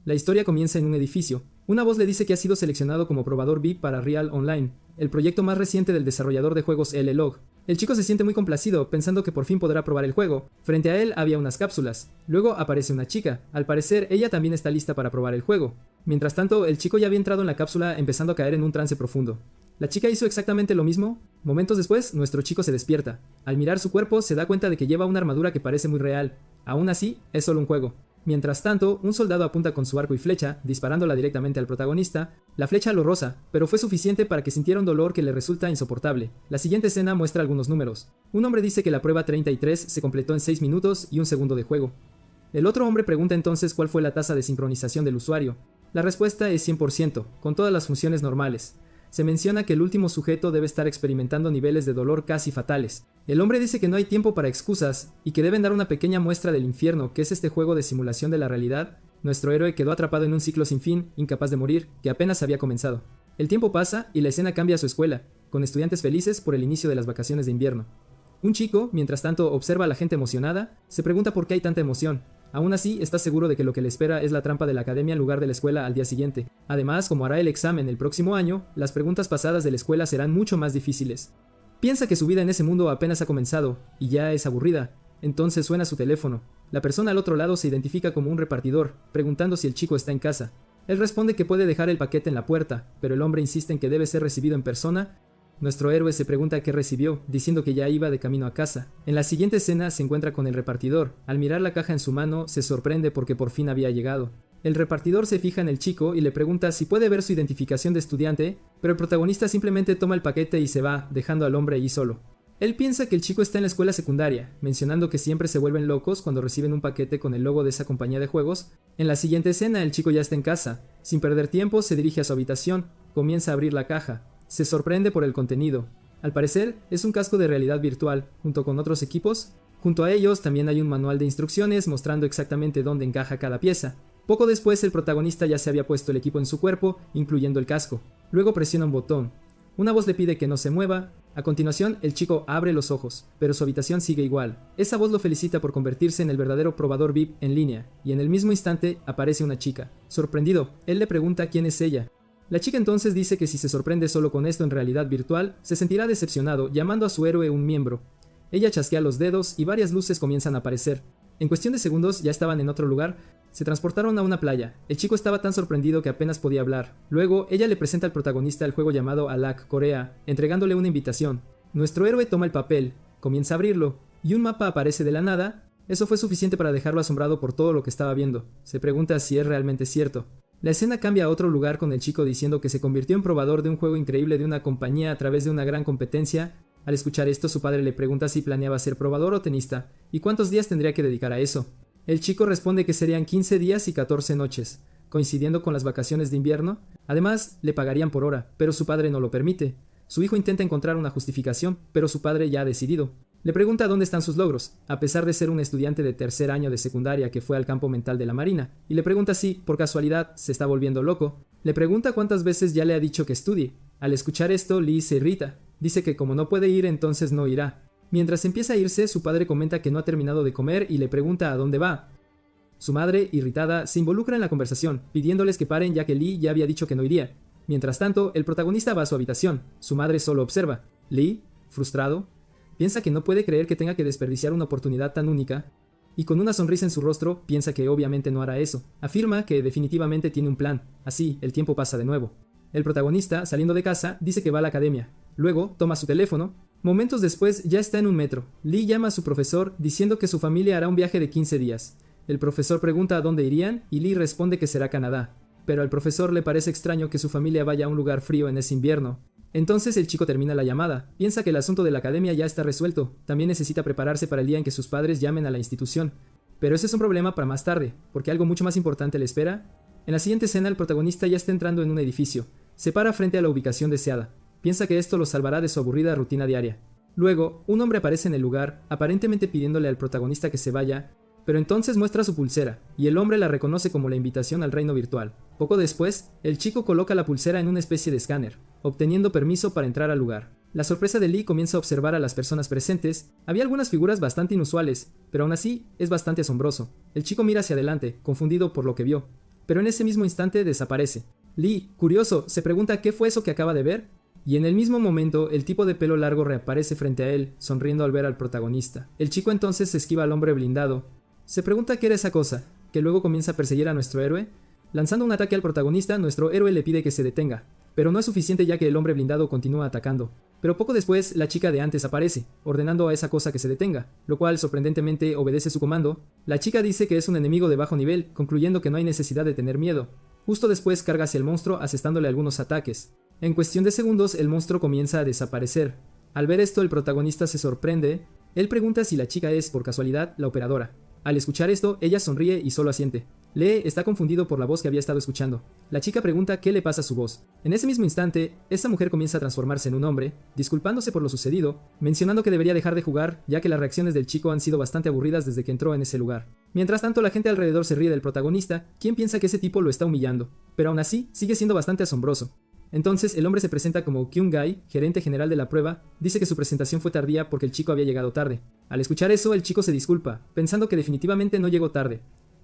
La historia comienza en un edificio. Una voz le dice que ha sido seleccionado como probador VIP para Real Online, el proyecto más reciente del desarrollador de juegos L-Log. El chico se siente muy complacido, pensando que por fin podrá probar el juego. Frente a él había unas cápsulas. Luego aparece una chica. Al parecer, ella también está lista para probar el juego. Mientras tanto, el chico ya había entrado en la cápsula, empezando a caer en un trance profundo. La chica hizo exactamente lo mismo. Momentos después, nuestro chico se despierta. Al mirar su cuerpo, se da cuenta de que lleva una armadura que parece muy real. Aún así, es solo un juego. Mientras tanto, un soldado apunta con su arco y flecha, disparándola directamente al protagonista. La flecha lo roza, pero fue suficiente para que sintiera un dolor que le resulta insoportable. La siguiente escena muestra algunos números. Un hombre dice que la prueba 33 se completó en 6 minutos y un segundo de juego. El otro hombre pregunta entonces cuál fue la tasa de sincronización del usuario. La respuesta es 100%, con todas las funciones normales. Se menciona que el último sujeto debe estar experimentando niveles de dolor casi fatales. El hombre dice que no hay tiempo para excusas y que deben dar una pequeña muestra del infierno, que es este juego de simulación de la realidad. Nuestro héroe quedó atrapado en un ciclo sin fin, incapaz de morir, que apenas había comenzado. El tiempo pasa y la escena cambia a su escuela, con estudiantes felices por el inicio de las vacaciones de invierno. Un chico, mientras tanto, observa a la gente emocionada, se pregunta por qué hay tanta emoción. Aún así, está seguro de que lo que le espera es la trampa de la academia en lugar de la escuela al día siguiente. Además, como hará el examen el próximo año, las preguntas pasadas de la escuela serán mucho más difíciles. Piensa que su vida en ese mundo apenas ha comenzado, y ya es aburrida. Entonces suena su teléfono. La persona al otro lado se identifica como un repartidor, preguntando si el chico está en casa. Él responde que puede dejar el paquete en la puerta, pero el hombre insiste en que debe ser recibido en persona. Nuestro héroe se pregunta qué recibió, diciendo que ya iba de camino a casa. En la siguiente escena se encuentra con el repartidor. Al mirar la caja en su mano, se sorprende porque por fin había llegado. El repartidor se fija en el chico y le pregunta si puede ver su identificación de estudiante, pero el protagonista simplemente toma el paquete y se va, dejando al hombre ahí solo. Él piensa que el chico está en la escuela secundaria, mencionando que siempre se vuelven locos cuando reciben un paquete con el logo de esa compañía de juegos. En la siguiente escena, el chico ya está en casa. Sin perder tiempo, se dirige a su habitación, comienza a abrir la caja. Se sorprende por el contenido. Al parecer, es un casco de realidad virtual, junto con otros equipos. Junto a ellos también hay un manual de instrucciones mostrando exactamente dónde encaja cada pieza. Poco después, el protagonista ya se había puesto el equipo en su cuerpo, incluyendo el casco. Luego presiona un botón. Una voz le pide que no se mueva. A continuación, el chico abre los ojos, pero su habitación sigue igual. Esa voz lo felicita por convertirse en el verdadero probador VIP en línea, y en el mismo instante aparece una chica. Sorprendido, él le pregunta quién es ella. La chica entonces dice que si se sorprende solo con esto en realidad virtual, se sentirá decepcionado, llamando a su héroe un miembro. Ella chasquea los dedos y varias luces comienzan a aparecer. En cuestión de segundos ya estaban en otro lugar. Se transportaron a una playa. El chico estaba tan sorprendido que apenas podía hablar. Luego, ella le presenta al protagonista el juego llamado Alak Corea, entregándole una invitación. Nuestro héroe toma el papel, comienza a abrirlo, y un mapa aparece de la nada. Eso fue suficiente para dejarlo asombrado por todo lo que estaba viendo. Se pregunta si es realmente cierto. La escena cambia a otro lugar con el chico diciendo que se convirtió en probador de un juego increíble de una compañía a través de una gran competencia. Al escuchar esto, su padre le pregunta si planeaba ser probador o tenista, y cuántos días tendría que dedicar a eso. El chico responde que serían 15 días y 14 noches, coincidiendo con las vacaciones de invierno. Además, le pagarían por hora, pero su padre no lo permite. Su hijo intenta encontrar una justificación, pero su padre ya ha decidido. Le pregunta dónde están sus logros, a pesar de ser un estudiante de tercer año de secundaria que fue al campo mental de la Marina, y le pregunta si, por casualidad, se está volviendo loco. Le pregunta cuántas veces ya le ha dicho que estudie. Al escuchar esto, Lee se irrita. Dice que como no puede ir, entonces no irá. Mientras empieza a irse, su padre comenta que no ha terminado de comer y le pregunta a dónde va. Su madre, irritada, se involucra en la conversación, pidiéndoles que paren ya que Lee ya había dicho que no iría. Mientras tanto, el protagonista va a su habitación. Su madre solo observa. Lee, frustrado, piensa que no puede creer que tenga que desperdiciar una oportunidad tan única, y con una sonrisa en su rostro, piensa que obviamente no hará eso. Afirma que definitivamente tiene un plan. Así, el tiempo pasa de nuevo. El protagonista, saliendo de casa, dice que va a la academia. Luego, toma su teléfono. Momentos después, ya está en un metro. Lee llama a su profesor, diciendo que su familia hará un viaje de 15 días. El profesor pregunta a dónde irían, y Lee responde que será Canadá. Pero al profesor le parece extraño que su familia vaya a un lugar frío en ese invierno. Entonces el chico termina la llamada. Piensa que el asunto de la academia ya está resuelto. También necesita prepararse para el día en que sus padres llamen a la institución. Pero ese es un problema para más tarde, porque algo mucho más importante le espera. En la siguiente escena, el protagonista ya está entrando en un edificio. Se para frente a la ubicación deseada. Piensa que esto lo salvará de su aburrida rutina diaria. Luego, un hombre aparece en el lugar, aparentemente pidiéndole al protagonista que se vaya, pero entonces muestra su pulsera, y el hombre la reconoce como la invitación al reino virtual. Poco después, el chico coloca la pulsera en una especie de escáner, obteniendo permiso para entrar al lugar. La sorpresa de Lee comienza a observar a las personas presentes. Había algunas figuras bastante inusuales, pero aún así es bastante asombroso. El chico mira hacia adelante, confundido por lo que vio. pero en ese mismo instante desaparece. Lee, curioso, se pregunta qué fue eso que acaba de ver, y en el mismo momento el tipo de pelo largo reaparece frente a él, sonriendo al ver al protagonista. El chico entonces esquiva al hombre blindado. Se pregunta qué era esa cosa, que luego comienza a perseguir a nuestro héroe. Lanzando un ataque al protagonista, nuestro héroe le pide que se detenga, pero no es suficiente ya que el hombre blindado continúa atacando. Pero poco después, la chica de antes aparece, ordenando a esa cosa que se detenga, lo cual sorprendentemente obedece su comando. La chica dice que es un enemigo de bajo nivel, concluyendo que no hay necesidad de tener miedo. Justo después carga hacia el monstruo asestándole algunos ataques. En cuestión de segundos, el monstruo comienza a desaparecer. Al ver esto, el protagonista se sorprende. Él pregunta si la chica es, por casualidad, la operadora. Al escuchar esto, ella sonríe y solo asiente. Lee está confundido por la voz que había estado escuchando. La chica pregunta qué le pasa a su voz. En ese mismo instante, esta mujer comienza a transformarse en un hombre, disculpándose por lo sucedido, mencionando que debería dejar de jugar, ya que las reacciones del chico han sido bastante aburridas desde que entró en ese lugar. Mientras tanto, la gente alrededor se ríe del protagonista, quien piensa que ese tipo lo está humillando, pero aún así, sigue siendo bastante asombroso. Entonces, el hombre se presenta como Kyung-Gai, gerente general de la prueba, dice que su presentación fue tardía porque el chico había llegado tarde. Al escuchar eso, el chico se disculpa, pensando que definitivamente no llegó tarde.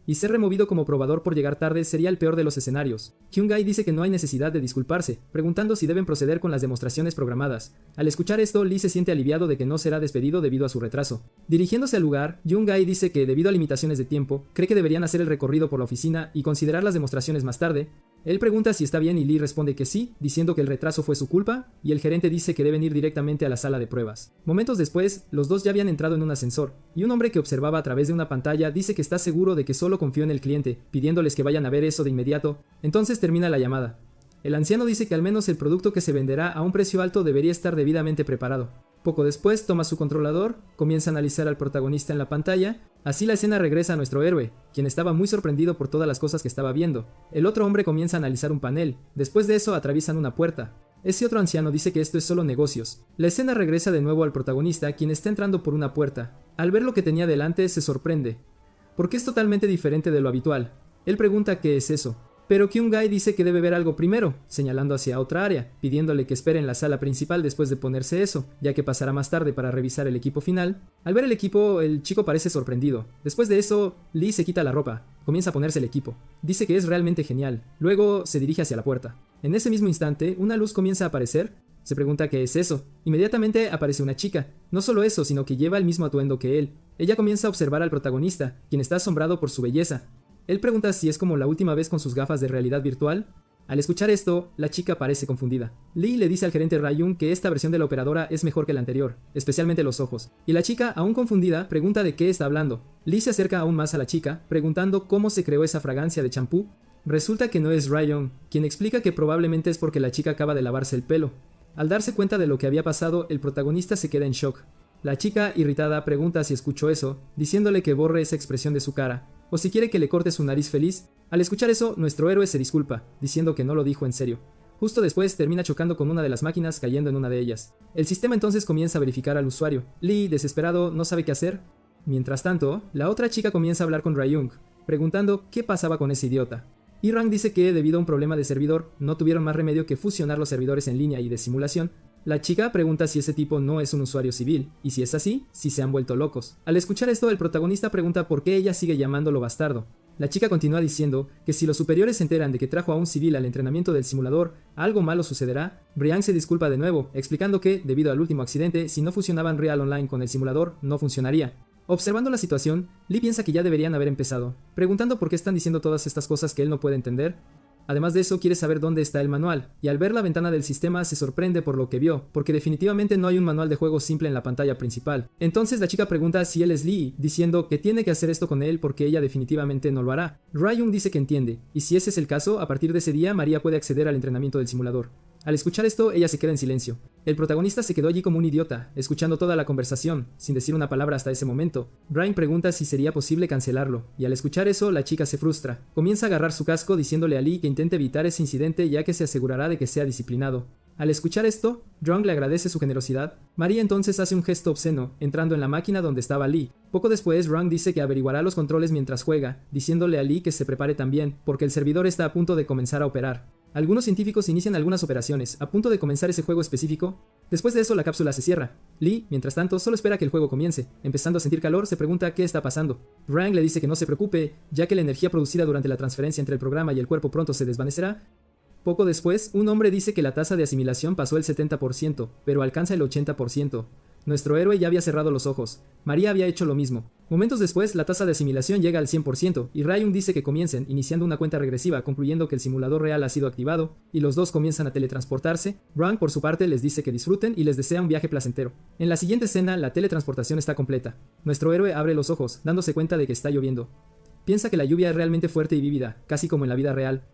Y ser removido como probador por llegar tarde sería el peor de los escenarios. Kyung-Gai dice que no hay necesidad de disculparse, preguntando si deben proceder con las demostraciones programadas. Al escuchar esto, Lee se siente aliviado de que no será despedido debido a su retraso. Dirigiéndose al lugar, Kyung-Gai dice que debido a limitaciones de tiempo, cree que deberían hacer el recorrido por la oficina y considerar las demostraciones más tarde. Él pregunta si está bien y Lee responde que sí, diciendo que el retraso fue su culpa, y el gerente dice que deben ir directamente a la sala de pruebas. Momentos después, los dos ya habían entrado en un ascensor, y un hombre que observaba a través de una pantalla dice que está seguro de que solo confió en el cliente, pidiéndoles que vayan a ver eso de inmediato. Entonces termina la llamada. El anciano dice que al menos el producto que se venderá a un precio alto debería estar debidamente preparado. Poco después toma su controlador, comienza a analizar al protagonista en la pantalla. Así la escena regresa a nuestro héroe, quien estaba muy sorprendido por todas las cosas que estaba viendo. El otro hombre comienza a analizar un panel. Después de eso atraviesan una puerta. Ese otro anciano dice que esto es solo negocios. La escena regresa de nuevo al protagonista, quien está entrando por una puerta. Al ver lo que tenía delante se sorprende, porque es totalmente diferente de lo habitual. Él pregunta qué es eso. Pero Kyung-Gai dice que debe ver algo primero, señalando hacia otra área, pidiéndole que espere en la sala principal después de ponerse eso, ya que pasará más tarde para revisar el equipo final. Al ver el equipo, el chico parece sorprendido. Después de eso, Lee se quita la ropa, comienza a ponerse el equipo. Dice que es realmente genial. Luego se dirige hacia la puerta. En ese mismo instante, una luz comienza a aparecer. Se pregunta qué es eso. Inmediatamente aparece una chica. No solo eso, sino que lleva el mismo atuendo que él. Ella comienza a observar al protagonista, quien está asombrado por su belleza. Él pregunta si es como la última vez con sus gafas de realidad virtual. Al escuchar esto, la chica parece confundida. Lee le dice al gerente Rayun que esta versión de la operadora es mejor que la anterior, especialmente los ojos. Y la chica, aún confundida, pregunta de qué está hablando. Lee se acerca aún más a la chica, preguntando cómo se creó esa fragancia de champú. Resulta que no es Rayun, quien explica que probablemente es porque la chica acaba de lavarse el pelo. Al darse cuenta de lo que había pasado, el protagonista se queda en shock. La chica, irritada, pregunta si escuchó eso, diciéndole que borre esa expresión de su cara, o si quiere que le corte su nariz feliz. Al escuchar eso, nuestro héroe se disculpa, diciendo que no lo dijo en serio. Justo después termina chocando con una de las máquinas, cayendo en una de ellas. El sistema entonces comienza a verificar al usuario. Lee, desesperado, no sabe qué hacer. Mientras tanto, la otra chica comienza a hablar con Rayung, preguntando qué pasaba con ese idiota. Y Rang dice que debido a un problema de servidor, no tuvieron más remedio que fusionar los servidores en línea y de simulación. La chica pregunta si ese tipo no es un usuario civil, y si es así, si se han vuelto locos. Al escuchar esto, el protagonista pregunta por qué ella sigue llamándolo bastardo. La chica continúa diciendo que si los superiores se enteran de que trajo a un civil al entrenamiento del simulador, algo malo sucederá. Brian se disculpa de nuevo, explicando que, debido al último accidente, si no fusionaban Real Online con el simulador, no funcionaría. Observando la situación, Lee piensa que ya deberían haber empezado, preguntando por qué están diciendo todas estas cosas que él no puede entender. Además de eso, quiere saber dónde está el manual, y al ver la ventana del sistema se sorprende por lo que vio, porque definitivamente no hay un manual de juego simple en la pantalla principal. Entonces la chica pregunta si él es Lee, diciendo que tiene que hacer esto con él porque ella definitivamente no lo hará. Rayung dice que entiende, y si ese es el caso, a partir de ese día María puede acceder al entrenamiento del simulador. Al escuchar esto, ella se queda en silencio. El protagonista se quedó allí como un idiota, escuchando toda la conversación, sin decir una palabra hasta ese momento. Brian pregunta si sería posible cancelarlo, y al escuchar eso, la chica se frustra. Comienza a agarrar su casco diciéndole a Lee que intente evitar ese incidente ya que se asegurará de que sea disciplinado. Al escuchar esto, Drunk le agradece su generosidad. María entonces hace un gesto obsceno, entrando en la máquina donde estaba Lee. Poco después, Drunk dice que averiguará los controles mientras juega, diciéndole a Lee que se prepare también, porque el servidor está a punto de comenzar a operar. Algunos científicos inician algunas operaciones, a punto de comenzar ese juego específico. Después de eso la cápsula se cierra. Lee, mientras tanto, solo espera que el juego comience. Empezando a sentir calor, se pregunta qué está pasando. Rang le dice que no se preocupe, ya que la energía producida durante la transferencia entre el programa y el cuerpo pronto se desvanecerá. Poco después, un hombre dice que la tasa de asimilación pasó el 70%, pero alcanza el 80%. Nuestro héroe ya había cerrado los ojos. María había hecho lo mismo. Momentos después, la tasa de asimilación llega al 100%, y Ryung dice que comiencen, iniciando una cuenta regresiva, concluyendo que el simulador real ha sido activado, y los dos comienzan a teletransportarse. Rang, por su parte, les dice que disfruten y les desea un viaje placentero. En la siguiente escena, la teletransportación está completa. Nuestro héroe abre los ojos, dándose cuenta de que está lloviendo. Piensa que la lluvia es realmente fuerte y vívida, casi como en la vida real.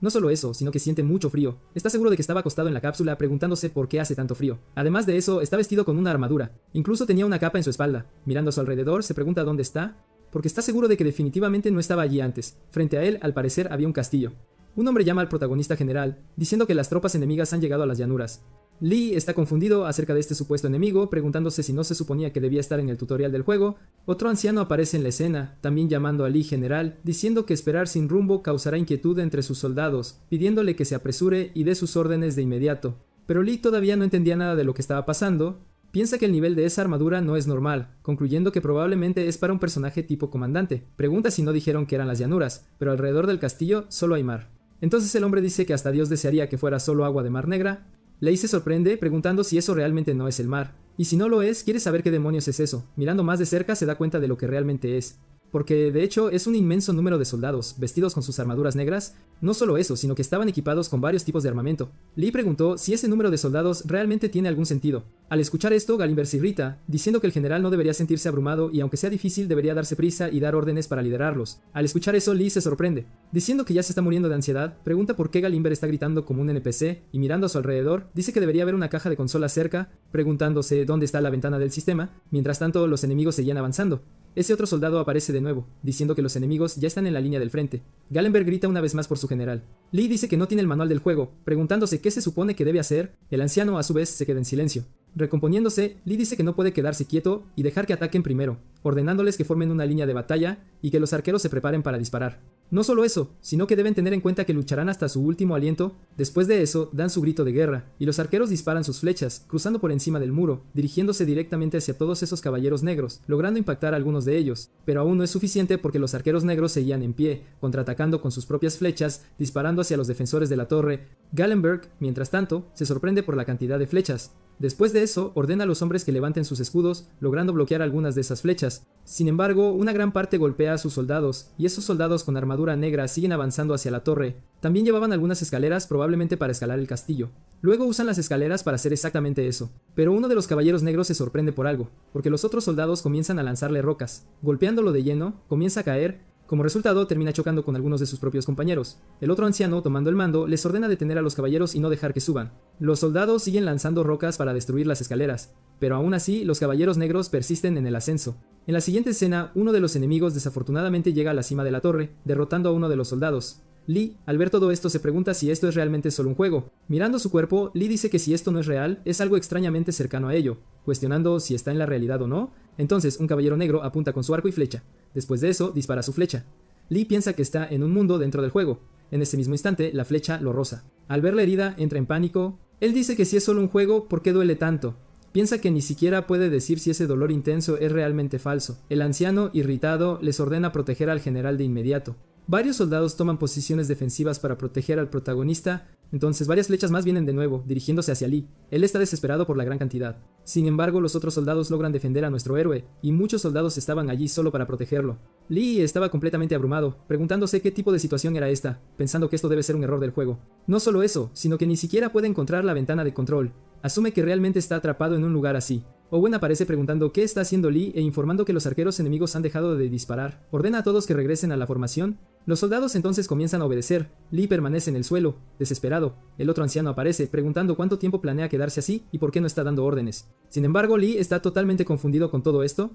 No solo eso, sino que siente mucho frío. Está seguro de que estaba acostado en la cápsula preguntándose por qué hace tanto frío. Además de eso, está vestido con una armadura. Incluso tenía una capa en su espalda. Mirando a su alrededor, se pregunta dónde está, porque está seguro de que definitivamente no estaba allí antes. Frente a él, al parecer, había un castillo. Un hombre llama al protagonista general, diciendo que las tropas enemigas han llegado a las llanuras. Lee está confundido acerca de este supuesto enemigo, preguntándose si no se suponía que debía estar en el tutorial del juego. Otro anciano aparece en la escena, también llamando a Lee general, diciendo que esperar sin rumbo causará inquietud entre sus soldados, pidiéndole que se apresure y dé sus órdenes de inmediato. Pero Lee todavía no entendía nada de lo que estaba pasando. Piensa que el nivel de esa armadura no es normal, concluyendo que probablemente es para un personaje tipo comandante. Pregunta si no dijeron que eran las llanuras, pero alrededor del castillo solo hay mar. Entonces el hombre dice que hasta Dios desearía que fuera solo agua de mar negra. Lei se sorprende preguntando si eso realmente no es el mar. Y si no lo es, quiere saber qué demonios es eso. Mirando más de cerca se da cuenta de lo que realmente es. Porque de hecho es un inmenso número de soldados, vestidos con sus armaduras negras. No solo eso, sino que estaban equipados con varios tipos de armamento. Lee preguntó si ese número de soldados realmente tiene algún sentido. Al escuchar esto, Galimber se irrita, diciendo que el general no debería sentirse abrumado y aunque sea difícil debería darse prisa y dar órdenes para liderarlos. Al escuchar eso, Lee se sorprende. Diciendo que ya se está muriendo de ansiedad, pregunta por qué Galimber está gritando como un NPC y mirando a su alrededor, dice que debería haber una caja de consola cerca, preguntándose dónde está la ventana del sistema. Mientras tanto, los enemigos seguían avanzando. Ese otro soldado aparece de nuevo, diciendo que los enemigos ya están en la línea del frente. Galenberg grita una vez más por su general. Lee dice que no tiene el manual del juego, preguntándose qué se supone que debe hacer. El anciano a su vez se queda en silencio. Recomponiéndose, Lee dice que no puede quedarse quieto y dejar que ataquen primero, ordenándoles que formen una línea de batalla y que los arqueros se preparen para disparar. No solo eso, sino que deben tener en cuenta que lucharán hasta su último aliento. Después de eso, dan su grito de guerra, y los arqueros disparan sus flechas, cruzando por encima del muro, dirigiéndose directamente hacia todos esos caballeros negros, logrando impactar a algunos de ellos. Pero aún no es suficiente porque los arqueros negros seguían en pie, contraatacando con sus propias flechas, disparando hacia los defensores de la torre. Galenberg, mientras tanto, se sorprende por la cantidad de flechas. Después de eso, ordena a los hombres que levanten sus escudos, logrando bloquear algunas de esas flechas. Sin embargo, una gran parte golpea a sus soldados, y esos soldados con armadura negra siguen avanzando hacia la torre. También llevaban algunas escaleras, probablemente para escalar el castillo. Luego usan las escaleras para hacer exactamente eso. Pero uno de los caballeros negros se sorprende por algo, porque los otros soldados comienzan a lanzarle rocas. Golpeándolo de lleno, comienza a caer. Como resultado, termina chocando con algunos de sus propios compañeros. El otro anciano, tomando el mando, les ordena detener a los caballeros y no dejar que suban. Los soldados siguen lanzando rocas para destruir las escaleras, pero aún así, los caballeros negros persisten en el ascenso. En la siguiente escena, uno de los enemigos desafortunadamente llega a la cima de la torre, derrotando a uno de los soldados. Lee, al ver todo esto, se pregunta si esto es realmente solo un juego. Mirando su cuerpo, Lee dice que si esto no es real, es algo extrañamente cercano a ello, cuestionando si está en la realidad o no. Entonces, un caballero negro apunta con su arco y flecha. Después de eso, dispara su flecha. Lee piensa que está en un mundo dentro del juego. En ese mismo instante, la flecha lo roza. Al ver la herida, entra en pánico. Él dice que si es solo un juego, ¿por qué duele tanto? Piensa que ni siquiera puede decir si ese dolor intenso es realmente falso. El anciano, irritado, les ordena proteger al general de inmediato. Varios soldados toman posiciones defensivas para proteger al protagonista, entonces varias flechas más vienen de nuevo, dirigiéndose hacia Lee. Él está desesperado por la gran cantidad. Sin embargo, los otros soldados logran defender a nuestro héroe, y muchos soldados estaban allí solo para protegerlo. Lee estaba completamente abrumado, preguntándose qué tipo de situación era esta, pensando que esto debe ser un error del juego. No solo eso, sino que ni siquiera puede encontrar la ventana de control. Asume que realmente está atrapado en un lugar así. Owen aparece preguntando qué está haciendo Lee e informando que los arqueros enemigos han dejado de disparar. Ordena a todos que regresen a la formación. Los soldados entonces comienzan a obedecer. Lee permanece en el suelo, desesperado. El otro anciano aparece preguntando cuánto tiempo planea quedarse así y por qué no está dando órdenes. Sin embargo, Lee está totalmente confundido con todo esto.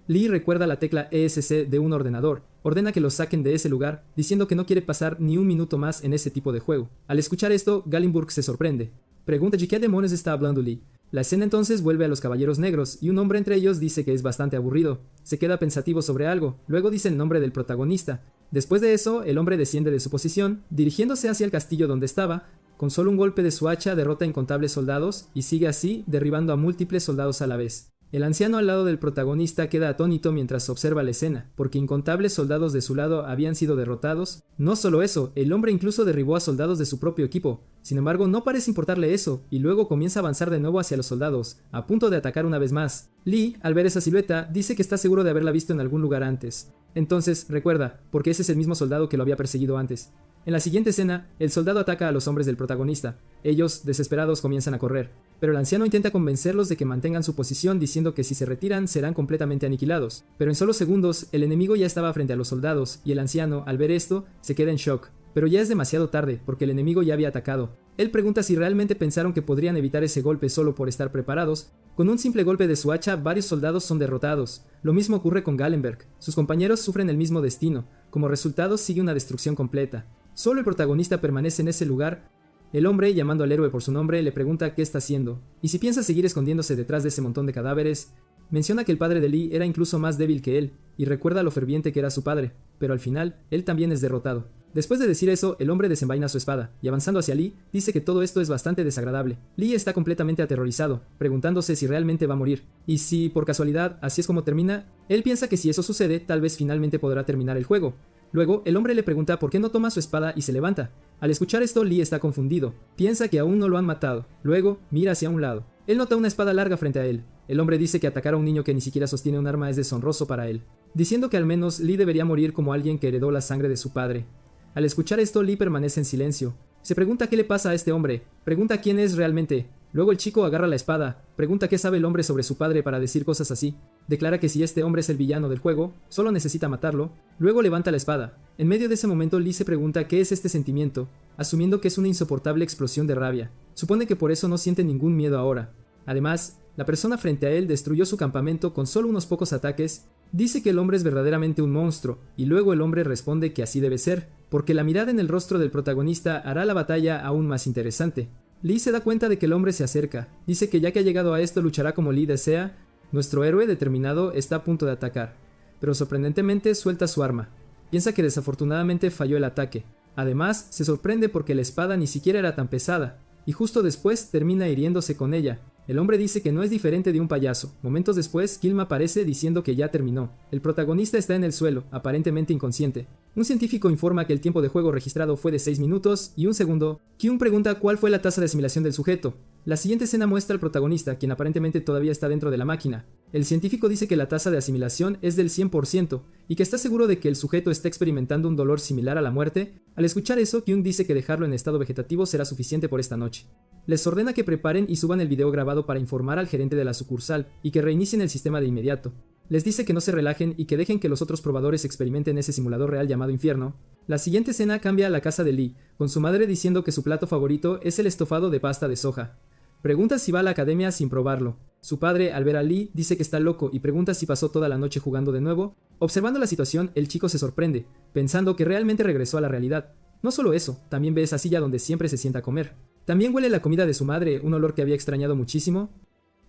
Lee recuerda la tecla ESC de un ordenador. Ordena que los saquen de ese lugar, diciendo que no quiere pasar ni un minuto más en ese tipo de juego. Al escuchar esto, Galenberg se sorprende. Pregunta de qué demonios está hablando Lee. La escena entonces vuelve a los Caballeros Negros, y un hombre entre ellos dice que es bastante aburrido. Se queda pensativo sobre algo, luego dice el nombre del protagonista. Después de eso, el hombre desciende de su posición, dirigiéndose hacia el castillo donde estaba. Con solo un golpe de su hacha derrota a incontables soldados, y sigue así, derribando a múltiples soldados a la vez. El anciano al lado del protagonista queda atónito mientras observa la escena, porque incontables soldados de su lado habían sido derrotados. No solo eso, el hombre incluso derribó a soldados de su propio equipo. Sin embargo, no parece importarle eso, y luego comienza a avanzar de nuevo hacia los soldados, a punto de atacar una vez más. Lee, al ver esa silueta, dice que está seguro de haberla visto en algún lugar antes. Entonces, recuerda, porque ese es el mismo soldado que lo había perseguido antes. En la siguiente escena, el soldado ataca a los hombres del protagonista. Ellos, desesperados, comienzan a correr. Pero el anciano intenta convencerlos de que mantengan su posición diciendo que si se retiran serán completamente aniquilados. Pero en solo segundos, el enemigo ya estaba frente a los soldados, y el anciano, al ver esto, se queda en shock. Pero ya es demasiado tarde, porque el enemigo ya había atacado. Él pregunta si realmente pensaron que podrían evitar ese golpe solo por estar preparados. Con un simple golpe de su hacha, varios soldados son derrotados. Lo mismo ocurre con Gallenberg. Sus compañeros sufren el mismo destino. Como resultado, sigue una destrucción completa. Solo el protagonista permanece en ese lugar. El hombre, llamando al héroe por su nombre, le pregunta qué está haciendo, y si piensa seguir escondiéndose detrás de ese montón de cadáveres. Menciona que el padre de Lee era incluso más débil que él, y recuerda lo ferviente que era su padre, pero al final, él también es derrotado. Después de decir eso, el hombre desenvaina su espada, y avanzando hacia Lee, dice que todo esto es bastante desagradable. Lee está completamente aterrorizado, preguntándose si realmente va a morir, y si, por casualidad, así es como termina. Él piensa que si eso sucede, tal vez finalmente podrá terminar el juego. Luego, el hombre le pregunta por qué no toma su espada y se levanta. Al escuchar esto, Lee está confundido. Piensa que aún no lo han matado. Luego, mira hacia un lado. Él nota una espada larga frente a él. El hombre dice que atacar a un niño que ni siquiera sostiene un arma es deshonroso para él, diciendo que al menos Lee debería morir como alguien que heredó la sangre de su padre. Al escuchar esto, Lee permanece en silencio. Se pregunta qué le pasa a este hombre. Pregunta quién es realmente. Luego el chico agarra la espada. Pregunta qué sabe el hombre sobre su padre para decir cosas así. Declara que si este hombre es el villano del juego, solo necesita matarlo. Luego levanta la espada. En medio de ese momento, Lee se pregunta qué es este sentimiento, asumiendo que es una insoportable explosión de rabia. Supone que por eso no siente ningún miedo ahora. Además, la persona frente a él destruyó su campamento con solo unos pocos ataques. Dice que el hombre es verdaderamente un monstruo, y luego el hombre responde que así debe ser, porque la mirada en el rostro del protagonista hará la batalla aún más interesante. Lee se da cuenta de que el hombre se acerca. Dice que ya que ha llegado a esto luchará como Lee desea. Nuestro héroe determinado está a punto de atacar, pero sorprendentemente suelta su arma. Piensa que desafortunadamente falló el ataque. Además, se sorprende porque la espada ni siquiera era tan pesada, y justo después termina hiriéndose con ella. El hombre dice que no es diferente de un payaso. Momentos después, Kilm aparece diciendo que ya terminó. El protagonista está en el suelo, aparentemente inconsciente. Un científico informa que el tiempo de juego registrado fue de 6 minutos y 1 segundo. Kyung pregunta cuál fue la tasa de asimilación del sujeto. La siguiente escena muestra al protagonista, quien aparentemente todavía está dentro de la máquina. El científico dice que la tasa de asimilación es del 100% y que está seguro de que el sujeto está experimentando un dolor similar a la muerte. Al escuchar eso, Kyung dice que dejarlo en estado vegetativo será suficiente por esta noche. Les ordena que preparen y suban el video grabado para informar al gerente de la sucursal y que reinicien el sistema de inmediato. Les dice que no se relajen y que dejen que los otros probadores experimenten ese simulador real llamado infierno. La siguiente escena cambia a la casa de Lee, con su madre diciendo que su plato favorito es el estofado de pasta de soja. Pregunta si va a la academia sin probarlo. Su padre, al ver a Lee, dice que está loco y pregunta si pasó toda la noche jugando de nuevo. Observando la situación, el chico se sorprende, pensando que realmente regresó a la realidad. No solo eso, también ve esa silla donde siempre se sienta a comer. También huele la comida de su madre, un olor que había extrañado muchísimo.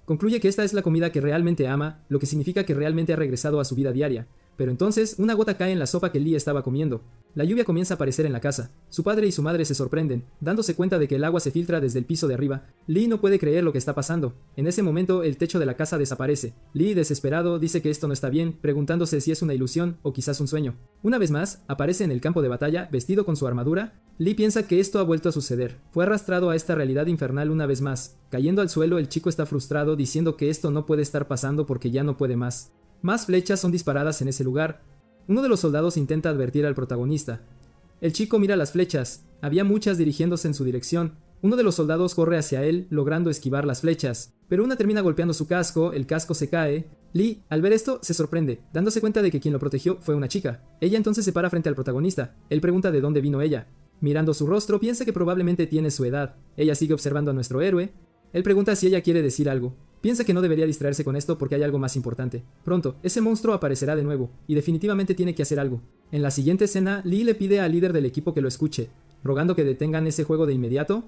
Concluye que esta es la comida que realmente ama, lo que significa que realmente ha regresado a su vida diaria. Pero entonces, una gota cae en la sopa que Lee estaba comiendo. La lluvia comienza a aparecer en la casa. Su padre y su madre se sorprenden, dándose cuenta de que el agua se filtra desde el piso de arriba. Lee no puede creer lo que está pasando. En ese momento, el techo de la casa desaparece. Lee, desesperado, dice que esto no está bien, preguntándose si es una ilusión o quizás un sueño. Una vez más, aparece en el campo de batalla, vestido con su armadura. Lee piensa que esto ha vuelto a suceder. Fue arrastrado a esta realidad infernal una vez más. Cayendo al suelo, el chico está frustrado, diciendo que esto no puede estar pasando porque ya no puede más. Más flechas son disparadas en ese lugar. Uno de los soldados intenta advertir al protagonista. El chico mira las flechas. Había muchas dirigiéndose en su dirección. Uno de los soldados corre hacia él, logrando esquivar las flechas. Pero una termina golpeando su casco, el casco se cae. Lee, al ver esto, se sorprende, dándose cuenta de que quien lo protegió fue una chica. Ella entonces se para frente al protagonista. Él pregunta de dónde vino ella. Mirando su rostro, piensa que probablemente tiene su edad. Ella sigue observando a nuestro héroe. Él pregunta si ella quiere decir algo. Piensa que no debería distraerse con esto porque hay algo más importante. Pronto, ese monstruo aparecerá de nuevo, y definitivamente tiene que hacer algo. En la siguiente escena, Lee le pide al líder del equipo que lo escuche, rogando que detengan ese juego de inmediato.